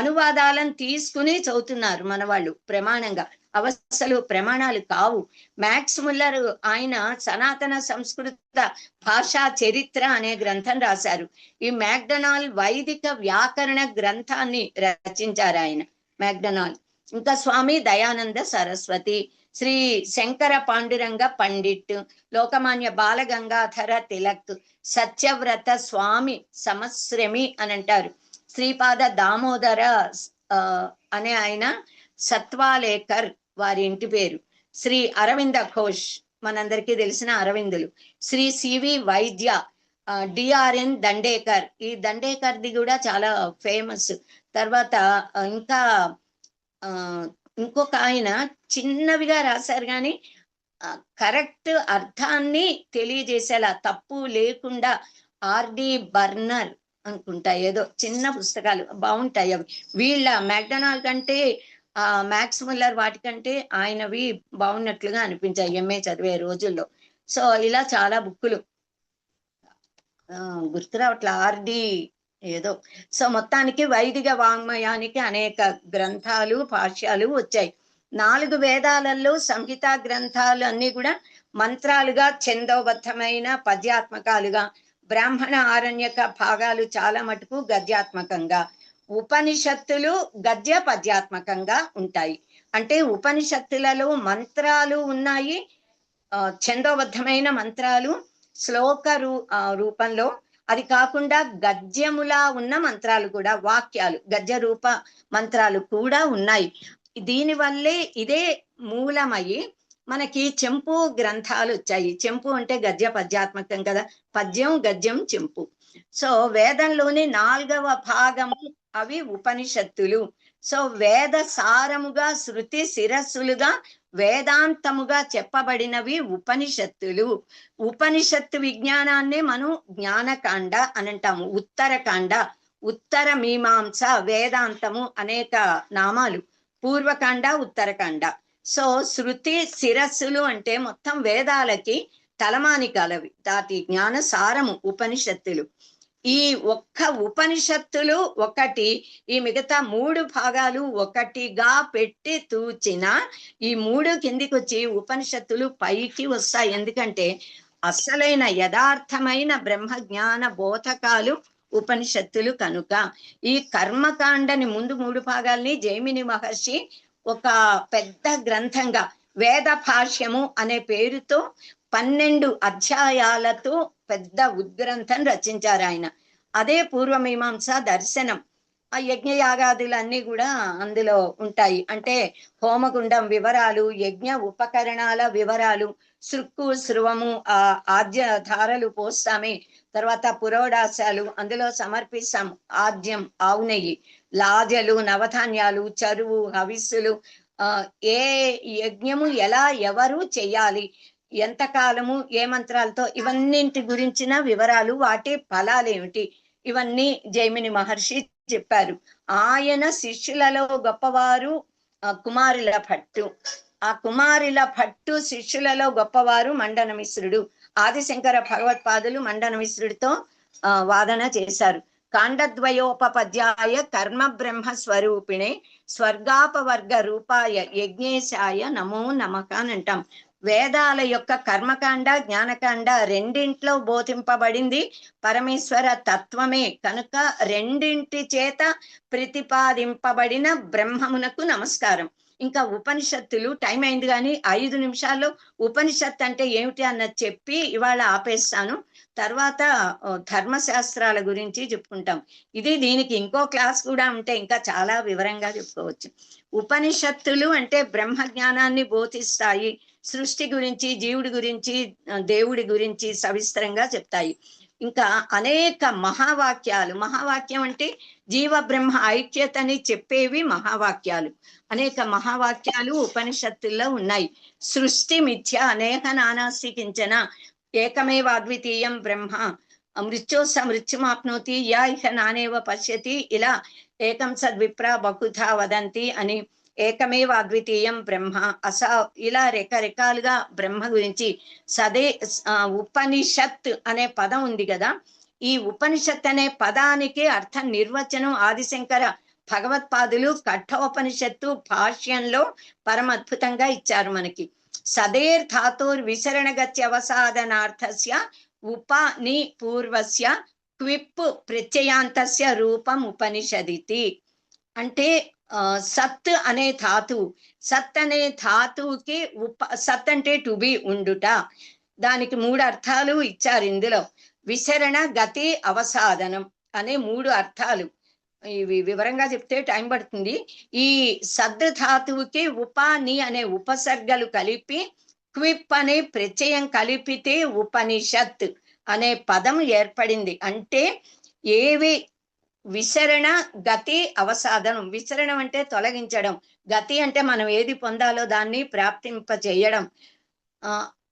అనువాదాలను తీసుకుని చదువుతున్నారు మన వాళ్ళు ప్రమాణంగా. అవసలు ప్రమాణాలు కావు. మ్యాక్స్ ముల్లర్ ఆయన సనాతన సంస్కృత భాషా చరిత్ర అనే గ్రంథం రాశారు. ఈ మెక్డొనాల్డ్ వైదిక వ్యాకరణ గ్రంథాన్ని రచించారు ఆయన మెక్డొనాల్డ్. ఇంకా స్వామి దయానంద సరస్వతి, శ్రీ శంకర పాండురంగ పండిట్, లోకమాన్య బాలగంగాధర తిలక్, సత్యవ్రత స్వామి సమశ్రమి అని అంటారు. శ్రీపాద దామోదర అనే ఆయన సత్వాలేకర్ వారి ఇంటి పేరు. శ్రీ అరవింద ఘోష్ మనందరికీ తెలిసిన అరవిందులు, శ్రీ సివి వైద్య, డిఆర్ఎన్ దండేకర్. ఈ దండేకర్ది కూడా చాలా ఫేమస్. తర్వాత ఇంకా ఇంకొక ఆయన చిన్నవిగా రాశారు కానీ కరెక్ట్ అర్థాన్ని తెలియజేసేలా తప్పు లేకుండా ఆర్డి బర్నర్ అనుకుంటా, ఏదో చిన్న పుస్తకాలు బాగుంటాయి అవి. వీళ్ళ మ్యాక్డొనాల్డ్ కంటే మ్యాక్స్ ముల్లర్ వాటికంటే ఆయనవి బాగున్నట్లుగా అనిపించాయి ఎంఏ చదివే రోజుల్లో. సో ఇలా చాలా బుక్కులు గుర్తురావట్ల ఆర్డి ఏదో. సో మొత్తానికి వైదిక వాంగ్మయానికి అనేక గ్రంథాలు భాష్యాలు వచ్చాయి. 4 వేదాలలో సంహిత గ్రంథాలు అన్ని కూడా మంత్రాలుగా, ఛందోబద్ధమైన పద్యాత్మకాలుగా, బ్రాహ్మణ ఆరణ్యక భాగాలు చాలా మటుకు గద్యాత్మకంగా, ఉపనిషత్తులు గద్య పద్యాత్మకంగా ఉంటాయి. అంటే ఉపనిషత్తులలో మంత్రాలు ఉన్నాయి, ఛందోబద్ధమైన మంత్రాలు శ్లోక రూపంలో, అది కాకుండా గద్యములా ఉన్న మంత్రాలు కూడా, వాక్యాలు గద్య రూప మంత్రాలు కూడా ఉన్నాయి. దీనివల్లే ఇదే మూలమయ్యి మనకి చెంపు గ్రంథాలు వచ్చాయి. చెంపు అంటే గద్య పద్యాత్మకం కదా, పద్యం గద్యం చెంపు. సో వేదంలోని 4వ భాగము అవి ఉపనిషత్తులు. సో వేద సారముగా, శృతి శిరస్సులుగా, వేదాంతముగా చెప్పబడినవి ఉపనిషత్తులు. ఉపనిషత్తు విజ్ఞానాన్నే మనం జ్ఞానకాండ అని అంటాము. ఉత్తరకాండ, ఉత్తర మీమాంస, వేదాంతము అనేక నామాలు, పూర్వకాండ ఉత్తరకాండ. సో శృతి శిరస్సులు అంటే మొత్తం వేదాలకి తలమానికాలవి, దాటి జ్ఞాన సారము ఉపనిషత్తులు. ఈ ఒక్క ఉపనిషత్తులు ఒకటి ఈ మిగతా 3 భాగాలు ఒకటిగా పెట్టి తూచిన ఈ 3 కిందికి వచ్చి ఉపనిషత్తులు పైకి వస్తాయి. ఎందుకంటే అసలైన యథార్థమైన బ్రహ్మ జ్ఞాన బోధకాలు ఉపనిషత్తులు కనుక. ఈ కర్మకాండని ముందు 3 భాగాల్ని జైమిని మహర్షి ఒక పెద్ద గ్రంథంగా వేద భాష్యము అనే పేరుతో 12 అధ్యాయాలతో పెద్ద ఉద్గ్రంథం రచించారు ఆయన. అదే పూర్వమీమాంస దర్శనం. ఆ యజ్ఞయాగాదులన్నీ కూడా అందులో ఉంటాయి. అంటే హోమగుండం వివరాలు, యజ్ఞ ఉపకరణాల వివరాలు, సృక్కు స్రువము, ఆద్య ధారలు పోస్తామే, తర్వాత పురోడాశాలు అందులో సమర్పిస్తాం, ఆద్యం ఆవు నెయ్యి, లాజలు, నవధాన్యాలు, చరువు, హవిస్సులు, ఏ యజ్ఞము ఎలా ఎవరు చెయ్యాలి, ఎంతకాలము, ఏ మంత్రాలతో, ఇవన్నింటి గురించిన వివరాలు, వాటి ఫలాలేమిటి, ఇవన్నీ జైమిని మహర్షి చెప్పారు. ఆయన శిష్యులలో గొప్పవారు కుమారుల భట్టు. ఆ కుమారుల భట్టు శిష్యులలో గొప్పవారు మండన మిశ్రుడు. ఆదిశంకర భగవత్పాదులు మండన మిశ్రుడితో వాదన చేశారు. కాండద్వయోపపద్యాయ కర్మ బ్రహ్మ స్వరూపిణే స్వర్గాపవర్గ రూపాయ యజ్ఞేశాయ నమో నమః అని అంటాం. వేదాల యొక్క కర్మకాండ జ్ఞానకాండ రెండింట్లో బోధింపబడింది పరమేశ్వర తత్వమే కనుక రెండింటి చేత ప్రతిపాదింపబడిన బ్రహ్మమునకు నమస్కారం. ఇంకా ఉపనిషత్తులు, టైం అయింది కానీ 5 నిమిషాల్లో ఉపనిషత్తు అంటే ఏమిటి అన్నది చెప్పి ఇవాళ ఆపేస్తాను. తర్వాత ధర్మశాస్త్రాల గురించి చెప్పుకుంటాం. ఇది దీనికి ఇంకో క్లాస్ కూడా ఉంటే ఇంకా చాలా వివరంగా చెప్పుకోవచ్చు. ఉపనిషత్తులు అంటే బ్రహ్మ జ్ఞానాన్ని బోధిస్తాయి, సృష్టి గురించి, జీవుడి గురించి, దేవుడి గురించి సవిస్తరంగా చెప్తాయి. ఇంకా అనేక మహావాక్యాలు, మహావాక్యం అంటే జీవ బ్రహ్మ ఐక్యతని చెప్పేవి మహావాక్యాలు. అనేక మహావాక్యాలు ఉపనిషత్తుల్లో ఉన్నాయి. సృష్టి మిథ్య అనేక నానాస్తి కించన ఏకమేవ అద్వితీయం బ్రహ్మ మృత్యోస మృత్యుమాప్నోతి యా ఇహ నానేవ పశ్యతి, ఇలా ఏకం సద్విప్ర బహుధా వదంతి అని, ఏకమేవ అద్వితీయం బ్రహ్మ ఇలా రకరకాలుగా బ్రహ్మ గురించి ఉపనిషత్ అనే పదం ఉంది కదా. ఈ ఉపనిషత్ అనే పదానికి అర్థ నిర్వచనం ఆదిశంకర భగవత్పాదులు కఠోపనిషత్తు భాష్యంలో పరమద్భుతంగా ఇచ్చారు మనకి. సదేర్ ధాతుర్ విసరణగత్యవసాదనార్థస్య ఉపని పూర్వస్య క్విప్ ప్రత్యయాంతస్య రూపం ఉపనిషదితి. అంటే సత్ అనే ధాతువు, సత్ అనే ధాతువుకి సత్ అంటే టు బి, ఉండుట, దానికి 3 అర్థాలు ఇచ్చారు ఇందులో. విసరణ, గతి, అవసాదనం అనే 3 అర్థాలు. ఇవి వివరంగా చెప్తే టైం పడుతుంది. ఈ సద్ ధాతువుకి ఉపని అనే ఉపసర్గలు కలిపి క్విప్ అనే ప్రత్యయం కలిపితే ఉపనిషత్ అనే పదం ఏర్పడింది. అంటే ఏవి విసరణ, గతి, అవసాదనం. విసరణం అంటే తొలగించడం, గతి అంటే మనం ఏది పొందాలో దాన్ని ప్రాప్తింపజేయడం,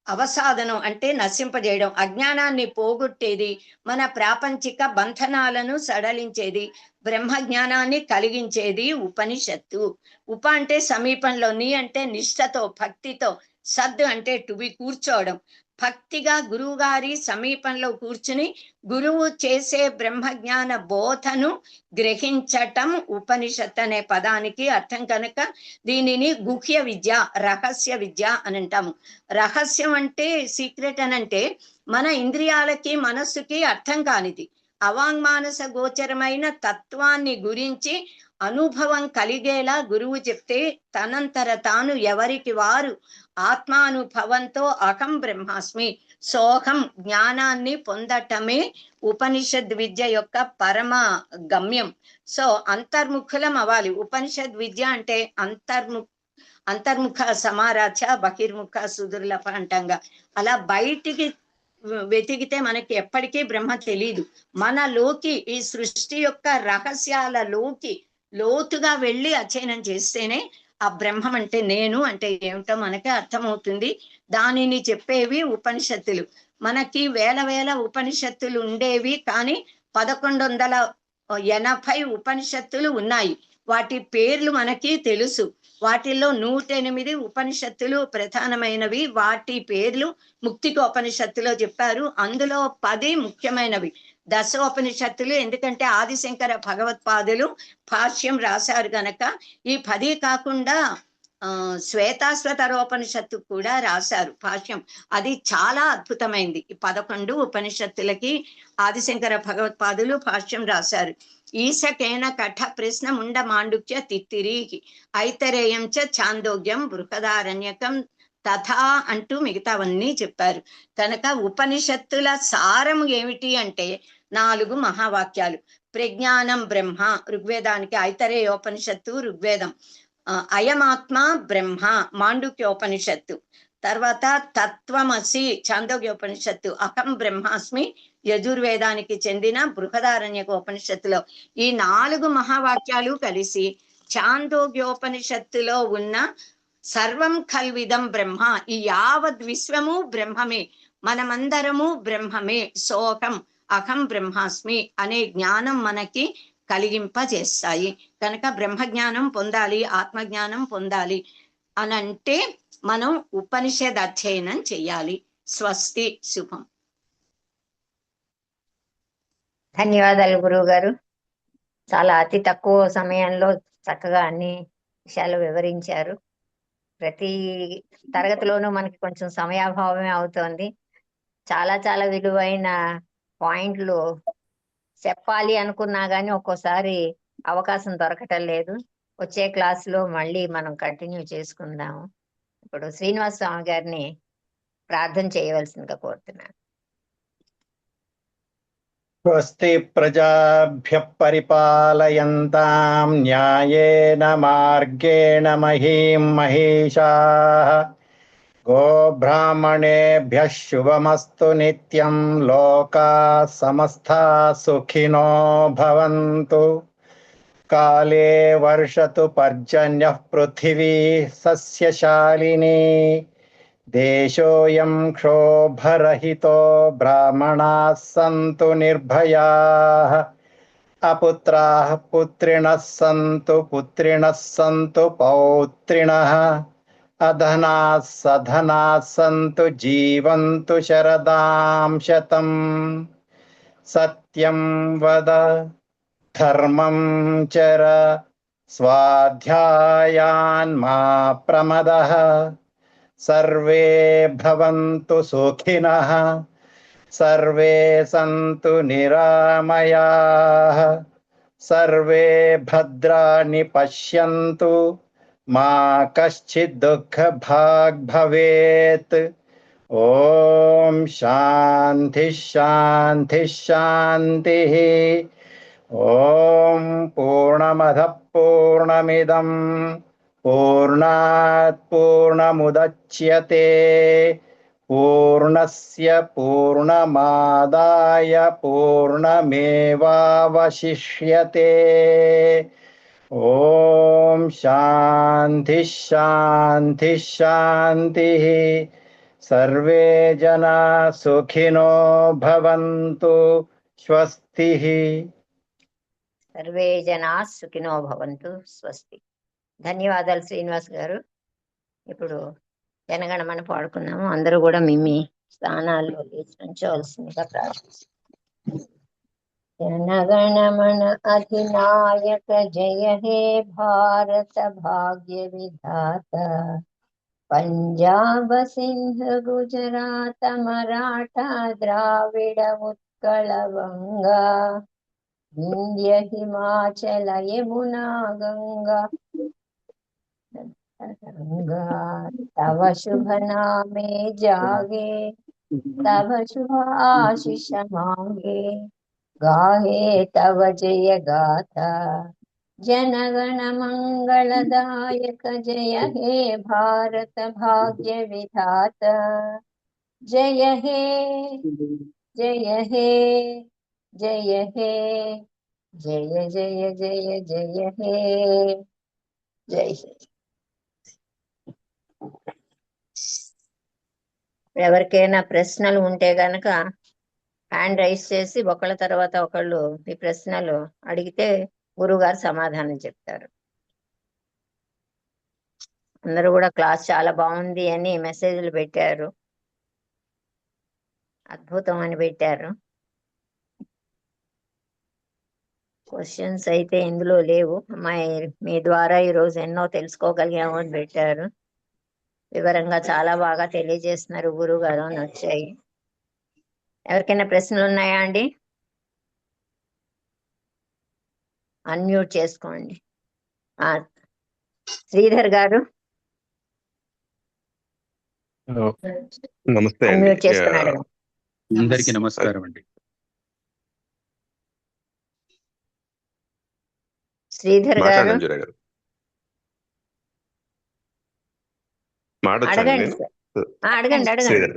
అవసాదనం అంటే నశింపజేయడం, అజ్ఞానాన్ని పోగొట్టేది, మన ప్రాపంచిక బంధనాలను సడలించేది, బ్రహ్మ జ్ఞానాన్ని కలిగించేది ఉపనిషత్తు. ఉప అంటే సమీపంలో, నీ అంటే నిష్ఠతో భక్తితో, సద్ అంటే టుబి కూర్చోవడం, భక్తిగా గురువు గారి సమీపంలో కూర్చుని గురువు చేసే బ్రహ్మజ్ఞాన బోధను గ్రహించటం ఉపనిషత్ అనే పదానికి అర్థం. కనుక దీనిని గుహ్య విద్య, రహస్య విద్య అని అంటాము. రహస్యం అంటే సీక్రెట్ అని అంటే మన ఇంద్రియాలకి మనస్సుకి అర్థం కానిది, అవాంగ్మానస గోచరమైన తత్వాన్ని గురించి అనుభవం కలిగేలా గురువు చెప్తే తనంతర తాను ఎవరికి వారు ఆత్మానుభవంతో అహం బ్రహ్మాస్మి, సోహం జ్ఞానాన్ని పొందటమే ఉపనిషద్ విద్య యొక్క పరమ గమ్యం. సో అంతర్ముఖులం అవ్వాలి. ఉపనిషద్ విద్య అంటే అంతర్ముఖ సమారాధ్య, బహిర్ముఖ సుదుర్లభ అంటంగా. అలా బయటికి వెతికితే మనకి ఎప్పటికీ బ్రహ్మ తెలియదు. మనలోకి, ఈ సృష్టి యొక్క రహస్యాలలోకి లోతుగా వెళ్ళి అధ్యయనం చేస్తేనే ఆ బ్రహ్మం అంటే నేను అంటే ఏమిటో మనకి అర్థమవుతుంది. దానిని చెప్పేవి ఉపనిషత్తులు. మనకి వేల వేల ఉపనిషత్తులు ఉండేవి, కానీ 1180 ఉపనిషత్తులు ఉన్నాయి. వాటి పేర్లు మనకి తెలుసు. వాటిల్లో 108 ఉపనిషత్తులు ప్రధానమైనవి. వాటి పేర్లు ముక్తికోపనిషత్తులో చెప్పారు. అందులో 10 ముఖ్యమైనవి. దశోపనిషత్తులు, ఎందుకంటే ఆదిశంకర భగవత్పాదులు భాష్యం రాశారు గనక ఈ 10 కాకుండా శ్వేతాశ్వతరోపనిషత్తు కూడా రాశారు భాష్యం. అది చాలా అద్భుతమైంది. ఈ 11 ఉపనిషత్తులకి ఆదిశంకర భగవత్పాదులు భాష్యం రాశారు. ఈశకేన కఠ ప్రశ్న ముండ మాండుక్య తిత్తిరీకి ఐతరేయం చ ఛాందోగ్యం బృహదారణ్యకం తథా అంటూ మిగతావన్నీ చెప్పారు. కనుక ఉపనిషత్తుల సారము ఏమిటి అంటే 4 మహావాక్యాలు. ప్రజ్ఞానం బ్రహ్మ ఋగ్వేదానికి ఐతరేయోపనిషత్తు ఋగ్వేదం, అయమాత్మ బ్రహ్మ మాండుక్యోపనిషత్తు, తర్వాత తత్వమసి ఛాందోగ్యోపనిషత్తు, అహం బ్రహ్మాస్మి యజుర్వేదానికి చెందిన బృహదారణ్యక ఉపనిషత్తులో ఈ 4 మహావాక్యాలు కలిసి ఛాందోగ్యోపనిషత్తులో ఉన్న సర్వం కల్విదం బ్రహ్మ, ఈ యావద్ విశ్వము బ్రహ్మమే, మనమందరము బ్రహ్మమే, సోహం అహం బ్రహ్మాస్మి అనే జ్ఞానం మనకి కలిగింపజేస్తాయి. కనుక బ్రహ్మజ్ఞానం పొందాలి, ఆత్మజ్ఞానం పొందాలి అనంటే మనం ఉపనిషద్ అధ్యయనం చెయ్యాలి. స్వస్తి, శుభం. ధన్యవాదాలు గురువు గారు. చాలా అతి తక్కువ సమయంలో చక్కగా అన్ని విషయాలు వివరించారు. ప్రతి తరగతిలోనూ మనకి కొంచెం సమయాభావమే అవుతోంది. చాలా చాలా విలువైన పాయింట్లు చెప్పాలి అనుకున్నా కానీ ఒక్కోసారి అవకాశం దొరకటం లేదు. వచ్చే క్లాసులో మళ్ళీ మనం కంటిన్యూ చేసుకుందాము. ఇప్పుడు శ్రీనివాస స్వామి గారిని ప్రార్థన చేయవలసిందిగా కోరుతున్నాను. స్వస్తి ప్రజాభ్యః పరిపాలయంతాం న్యాయేన మార్గేణ మహీం మహీషాః. గోబ్రాహ్మణేభ్యః శుభమస్తు నిత్యం. లోకాః సమస్తాః సుఖినో భవంతు. కాలే వర్షతు పర్జన్యః పృథివీ సస్యశాలినీ. దేశోయం క్షోభరహితో బ్రాహ్మణాః సంతు నిర్భయాః. అపుత్రాః పుత్రిణః సంతు పుత్రిణః సంతు పౌత్రిణః. అధనాః సధనాః సంతు జీవంతు శరదాం శతం. సత్యం వద ధర్మం చర స్వాధ్యాయాన్ మా ప్రమదః. సర్వే భవంతు సుఖినః. సర్వే సంతు నిరామయాః. సర్వే భద్రాణి పశ్యంతు. మా కశ్చిద్ దుఃఖభాగ్ భవేత్. ఓం శాంతి శాంతి శాంతి. ఓం పూర్ణమదః పూర్ణమిదం పూర్ణాత్ పూర్ణముదచ్యతే పూర్ణస్య పూర్ణమాదాయ పూర్ణమేవావశిష్యతే. ఓం శాంతి శాంతి శాంతి. సర్వే జనా సుఖినో భవంతు. స్వస్తి. సర్వే జనా సుఖినో భవంతు. స్వస్తి. ధన్యవాదాలు శ్రీనివాస్ గారు. ఇప్పుడు జనగణమన పాడుకున్నాము. అందరూ కూడా మీ స్థానాల్లో లేచి నుంచోవలసిందిగా ప్రార్థిస్తున్నాం. జనగణమన అధినాయక జయ హే భారత భాగ్య విధాత. పంజాబ సింధ్ గుజరాత మరాఠా ద్రావిడ ఉత్కళ వంగా వింధ్య హిమాచల యమునా గంగా गंगा तव शुभ नामे जागे, तव शुभ आशीष मांगे, गाहे तव जय गाथा। जनगण मंगलदायक जय हे भारत भाग्य विधाता। जय हे जय हे जय हे जय जय जय जय हे जय हे। ఎవరికైనా ప్రశ్నలు ఉంటే గనక హ్యాండ్ రైస్ చేసి ఒకళ్ళ తర్వాత ఒకళ్ళు ఈ ప్రశ్నలు అడిగితే గురువుగారు సమాధానం చెప్తారు. అందరూ కూడా క్లాస్ చాలా బాగుంది అని మెసేజ్లు పెట్టారు, అద్భుతం అని పెట్టారు. క్వశ్చన్స్ అయితే ఇందులో లేవు. మీ ద్వారా ఈరోజు ఎన్నో తెలుసుకోగలిగాము అని పెట్టారు. వివరంగా చాలా బాగా తెలియజేస్తున్నారు గురువు గారు అని వచ్చాయి. ఎవరికైనా ప్రశ్నలు ఉన్నాయా అండి? అన్మ్యూట్ చేసుకోండి. శ్రీధర్ గారు నమస్తే అండి. అన్మ్యూట్ చేసుకున్నాడు. అందరికీ నమస్కారం అండి. శ్రీధర్ గారు మంజురా గారు అడగండి. అడగండి అడగండి. శ్రీధర్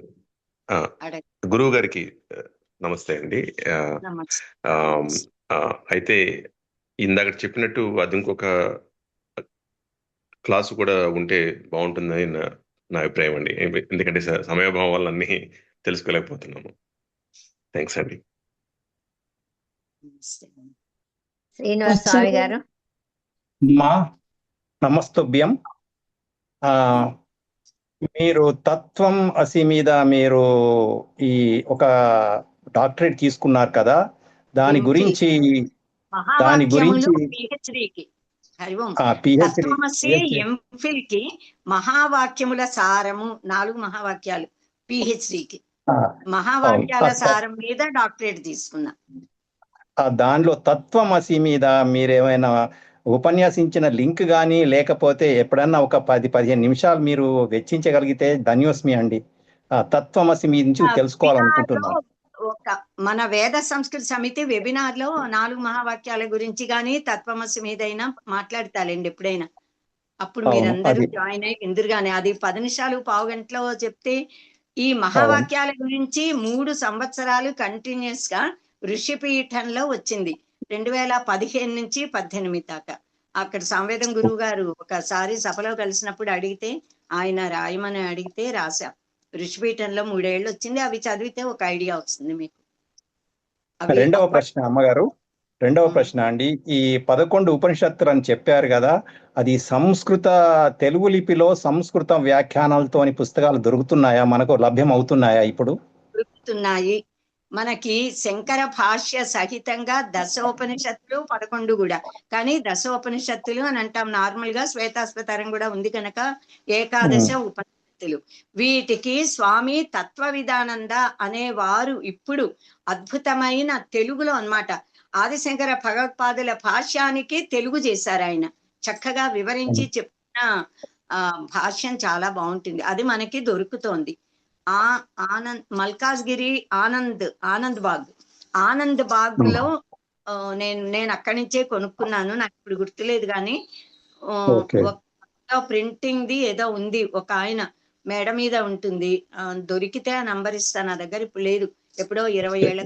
గురువు గారికి నమస్తే అండి. అయితే ఇందాక చెప్పినట్టు అది ఇంకొక క్లాసు కూడా ఉంటే బాగుంటుందని నా అభిప్రాయం అండి. ఎందుకంటే సమయభావం వల్ల అన్ని తెలుసుకోలేకపోతున్నాము. థ్యాంక్స్ అండి. శ్రీనివాస్ స్వామి గారు నమస్తభ్యం. మీరు తత్వం అసి మీద మీరు ఈ ఒక డాక్టరేట్ తీసుకున్నారు కదా, దాని గురించి ఎంఫిల్ కి మహావాక్యముల సారము 4 మహావాక్యాలు పిహెచ్డికి మహావాక్యాల సారం మీద డాక్టరేట్ తీసుకున్నా. దానిలో తత్వమసి మీద మీరేమైనా ఉపన్యాసించిన లింక్ కానీ లేకపోతే ఎప్పుడన్నా ఒక 10-15 నిమిషాలు మీరు వెచ్చించగలిగితే ధన్యోస్మి అండి. తత్వమసి మీ నుంచి తెలుసుకోవాలనుకుంటున్నాను. మన వేద సంస్కృతి సమితి వెబినార్ లో 4 మహావాక్యాల గురించి గానీ తత్వమసి మీదైనా మాట్లాడతాలేండి ఎప్పుడైనా. అప్పుడు మీరందరూ జాయిన్ అయ్యి ఎందురుగానే అది 10 నిమిషాలు పావు గంటలో చెప్తే ఈ మహావాక్యాల గురించి 3 సంవత్సరాలు కంటిన్యూస్ గా ఋషిపీఠంలో వచ్చింది. 2015 నుంచి 18 దాకా. అక్కడ సంవేదం గురువు గారు ఒకసారి సభలో కలిసినప్పుడు అడిగితే ఆయన రాయమని అడిగితే రాశా. ఋషిపీఠంలో 3 ఏళ్ళు వచ్చింది. అవి చదివితే ఒక ఐడియా వస్తుంది మీకు. రెండవ ప్రశ్న అమ్మగారు, రెండవ ప్రశ్న అండి. ఈ 11 ఉపనిషత్తులు అని చెప్పారు కదా, అది సంస్కృత తెలుగు లిపిలో సంస్కృత వ్యాఖ్యానాలతోని పుస్తకాలు దొరుకుతున్నాయా, మనకు లభ్యం అవుతున్నాయా? ఇప్పుడు దొరుకుతున్నాయి. మనకి శంకర భాష్య సహితంగా దశోపనిషత్తులు 11 కూడా. కానీ దశోపనిషత్తులు అని అంటాం నార్మల్ గా, శ్వేతాశ్వతరం కూడా ఉంది కనుక ఏకాదశ ఉపనిషత్తులు. వీటికి స్వామి తత్వ విధానంద అనేవారు ఇప్పుడు అద్భుతమైన తెలుగులో అన్నమాట ఆదిశంకర భగవత్పాదుల భాష్యానికి తెలుగు చేశారు. ఆయన చక్కగా వివరించి చెప్పిన భాష్యం చాలా బాగుంటుంది. అది మనకి దొరుకుతోంది. మల్కాజ్గిరి ఆనంద్ బాగ్ లో నేను అక్కడి నుంచే కొనుక్కున్నాను. నాకు ఇప్పుడు గుర్తులేదు కానీ ప్రింటింగ్ ది ఏదో ఉంది. ఒక ఆయన మేడ మీద ఉంటుంది. దొరికితే ఆ నంబర్ ఇస్తాను. నా దగ్గర ఇప్పుడు లేదు, ఎప్పుడో 20 ఏళ్ళ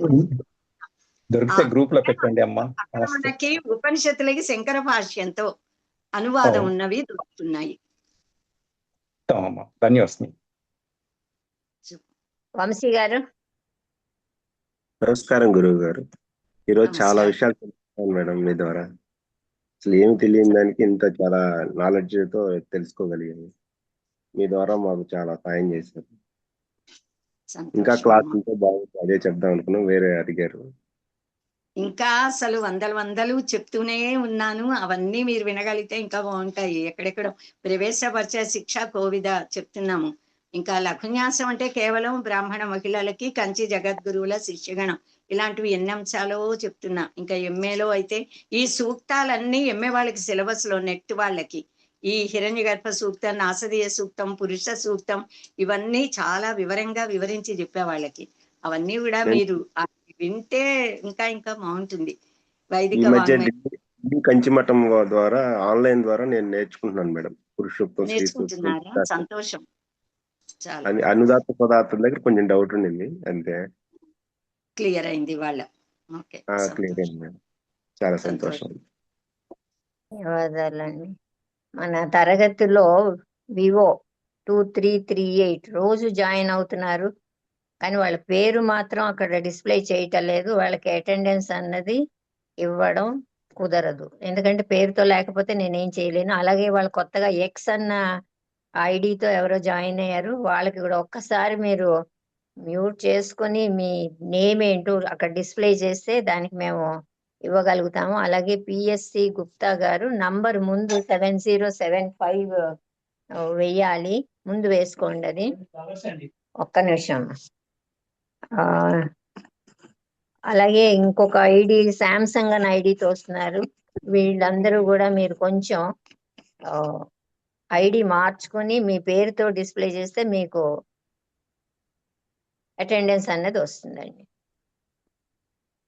దొరికితే గ్రూప్ లో పెట్టండి అమ్మా. అక్కడ మనకి ఉపనిషత్తులకి శంకర భాష్యంతో అనువాదం ఉన్నవి దొరుకుతున్నాయి. ధన్యవాదాలు. వంశీ గారు. నమస్కారం గురువు గారు. ఈరోజు చాలా విషయాలు తెలుసుకున్నాను మేడం మీ ద్వారా. అసలు ఏమి తెలియని దానికి ఇంత చాలా నాలెడ్జ్ తో తెలుసుకోగలిగాను. మీ ద్వారా మాకు చాలా సాయం చేశారు. ఇంకా క్లాస్ ఉంటే బాగుంటుంది, అదే చెప్దాం అనుకున్నాం, వేరే అడిగారు. ఇంకా అసలు వందలు చెప్తూనే ఉన్నాను. అవన్నీ మీరు వినగలిగితే ఇంకా బాగుంటాయి. ఎక్కడెక్కడ ప్రవేశపరిచే శిక్ష కోవిద చెప్తున్నాము. ఇంకా లఘున్యాసం అంటే కేవలం బ్రాహ్మణ మహిళలకి కంచి జగద్గురువుల శిష్యగణం, ఇలాంటివి ఎన్ని అంశాలో చెప్తున్నా. ఇంకా ఎంఏలో అయితే ఈ సూక్తాలన్నీ ఎంఏ వాళ్ళకి సిలబస్ లో, నెట్ వాళ్ళకి ఈ హిరణ్య గర్భ సూక్తం, నాసదీయ సూక్తం, పురుష సూక్తం, ఇవన్నీ చాలా వివరంగా వివరించి చెప్పే వాళ్ళకి. అవన్నీ కూడా మీరు వింటే ఇంకా ఇంకా బాగుంటుంది. వైదిక కంచిమఠం ద్వారా ఆన్లైన్ ద్వారా నేను నేర్చుకుంటున్నాను మేడం. పురుషోక్తం, నేర్చుకుంటున్నారా? సంతోషం. చాలా అనుదాత పదార్థం దగ్గర కొంచెం డౌట్ ఉండింది, అంతే. క్లియర్ అయింది వాళ్ళ. ఓకే, క్లియర్ అయింది మేడం. చాలా సంతోషం. ధన్యవాదాలండి. మన తరగతిలో వివో 2338 రోజు జాయిన్ అవుతున్నారు, కానీ వాళ్ళ పేరు మాత్రం అక్కడ డిస్ప్లే చేయటం లేదు. వాళ్ళకి అటెండెన్స్ అన్నది ఇవ్వడం కుదరదు, ఎందుకంటే పేరుతో లేకపోతే నేనేం చేయలేను. అలాగే వాళ్ళు కొత్తగా ఎక్స్ అన్న ఐడితో ఎవరో జాయిన్ అయ్యారు, వాళ్ళకి కూడా ఒక్కసారి మీరు మ్యూట్ చేసుకొని మీ నేమ్ ఏంటో అక్కడ డిస్ప్లే చేస్తే దానికి మేము ఇవ్వగలుగుతాము. అలాగే పిఎస్సి గుప్తా గారు నంబర్ ముందు 7075 వెయ్యాలి, ముందు వేసుకోండి. అది ఒక్క నిమిషం. అలాగే ఇంకొక ఐడి శాంసంగ్ అని ఐడితో వస్తున్నారు. వీళ్ళందరూ కూడా మీరు కొంచెం ఐడి మార్చుకొని మీ పేరుతో డిస్ప్లే చేస్తే మీకు అటెండెన్స్ అన్నది వస్తుందండి.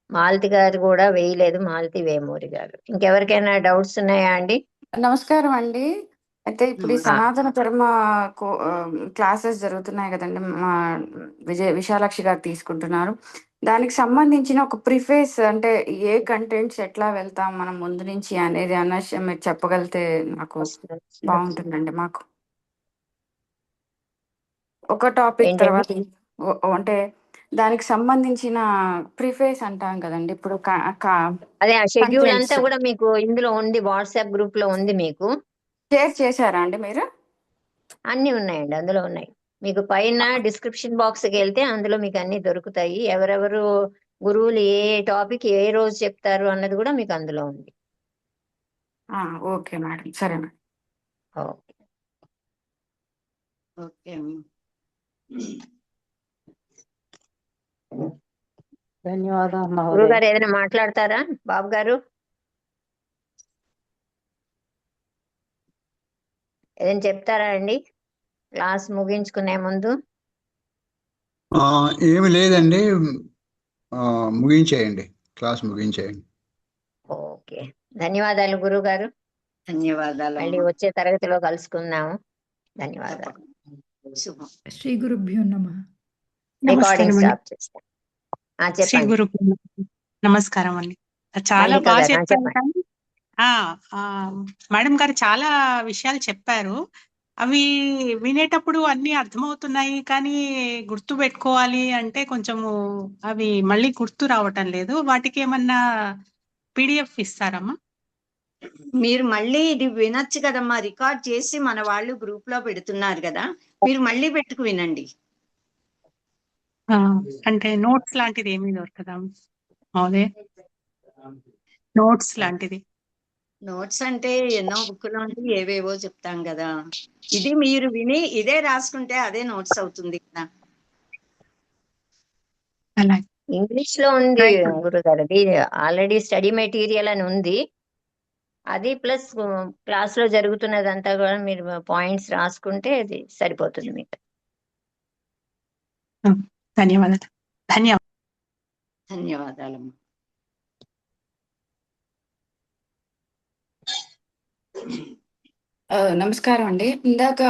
మాలతి గారు కూడా వేయలేదు, మాలతి వేమూరి గారు. ఇంకెవరికైనా డౌట్స్ ఉన్నాయా అండి? నమస్కారం అండి. అయితే ఇప్పుడు ఈ సనాతన ధర్మ క్లాసెస్ జరుగుతున్నాయి కదండి, మా విశాలాక్షి గారు తీసుకుంటున్నారు. దానికి సంబంధించిన ఒక ప్రిఫేస్, అంటే ఏ కంటెంట్స్ ఎట్లా వెళ్తాం మనం ముందు నుంచి అనేది అన్నది మీరు చెప్పగలిగితే నాకు బాగుంటుందండి. మాకు ఒక టాపిక్ తర్వాత అంటే దానికి సంబంధించిన ప్రిఫేస్ అంటాం కదండి. ఇప్పుడు అదే ఆ షెడ్యూల్ అంతా కూడా మీకు ఇందులో ఉంది, వాట్సాప్ గ్రూప్ లో ఉంది. మీకు షేర్ చేశారా అండి మీరు? అన్ని ఉన్నాయండి, అందులో ఉన్నాయి. మీకు పైన డిస్క్రిప్షన్ బాక్స్కి వెళ్తే అందులో మీకు అన్ని దొరుకుతాయి. ఎవరెవరు గురువులు ఏ టాపిక్ ఏ రోజు చెప్తారు అన్నది కూడా మీకు అందులో ఉంది. ఓకే మేడం, సరే మేడం. ఓకే, ధన్యవాదాలు. గురువు గారు ఏదైనా మాట్లాడతారా? బాబు గారు ఏదైనా చెప్తారా అండి క్లాస్ ముగించుకునే ముందు? ఏమి లేదండి, ముగించేయండి, క్లాస్ ముగించేయండి. ఓకే, ధన్యవాదాలు గురువు గారు. ధన్యవాదాలు. మళ్ళీ వచ్చే తరగతిలో కలుసుకుందాము. ధన్యవాదాలు. శ్రీ గురుభ్యో నమః. రికార్డింగ్ స్టాప్ చేస్తాం. శ్రీ గురుభ్యో నమస్కారం అండి. చాలా బాగా చెప్పారు. కానీ మేడం గారు చాలా విషయాలు చెప్పారు. అవి వినేటప్పుడు అన్ని అర్థమవుతున్నాయి, కానీ గుర్తు పెట్టుకోవాలి అంటే కొంచెము అవి మళ్ళీ గుర్తు రావటం లేదు. వాటికి ఏమన్నా PDF ఇస్తారమ్మా? మీరు మళ్ళీ ఇది వినొచ్చు కదమ్మా, రికార్డ్ చేసి మన వాళ్ళు గ్రూప్ లో పెడుతున్నారు కదా, మీరు మళ్ళీ పెట్టుకు వినండి. అంటే నోట్స్ లాంటిది ఏమీ దొరకదా? అదే నోట్స్ లాంటిది. నోట్స్ అంటే ఎన్నో బుక్కులు అంటే ఏవేవో చెప్తాం కదా, ఇది మీరు విని ఇదే రాసుకుంటే అదే నోట్స్ అవుతుంది కదా. ఇంగ్లీష్ లో ఉంది గురుగారు, అది ఆల్రెడీ స్టడీ మెటీరియల్ అని ఉంది. అది ప్లస్ క్లాస్ లో జరుగుతున్నదంతా కూడా మీరు పాయింట్స్ రాసుకుంటే అది సరిపోతుంది మీకు. ధన్యవాదాలు. ధన్యవాదాలమ్మా. నమస్కారం అండి. ఇందాక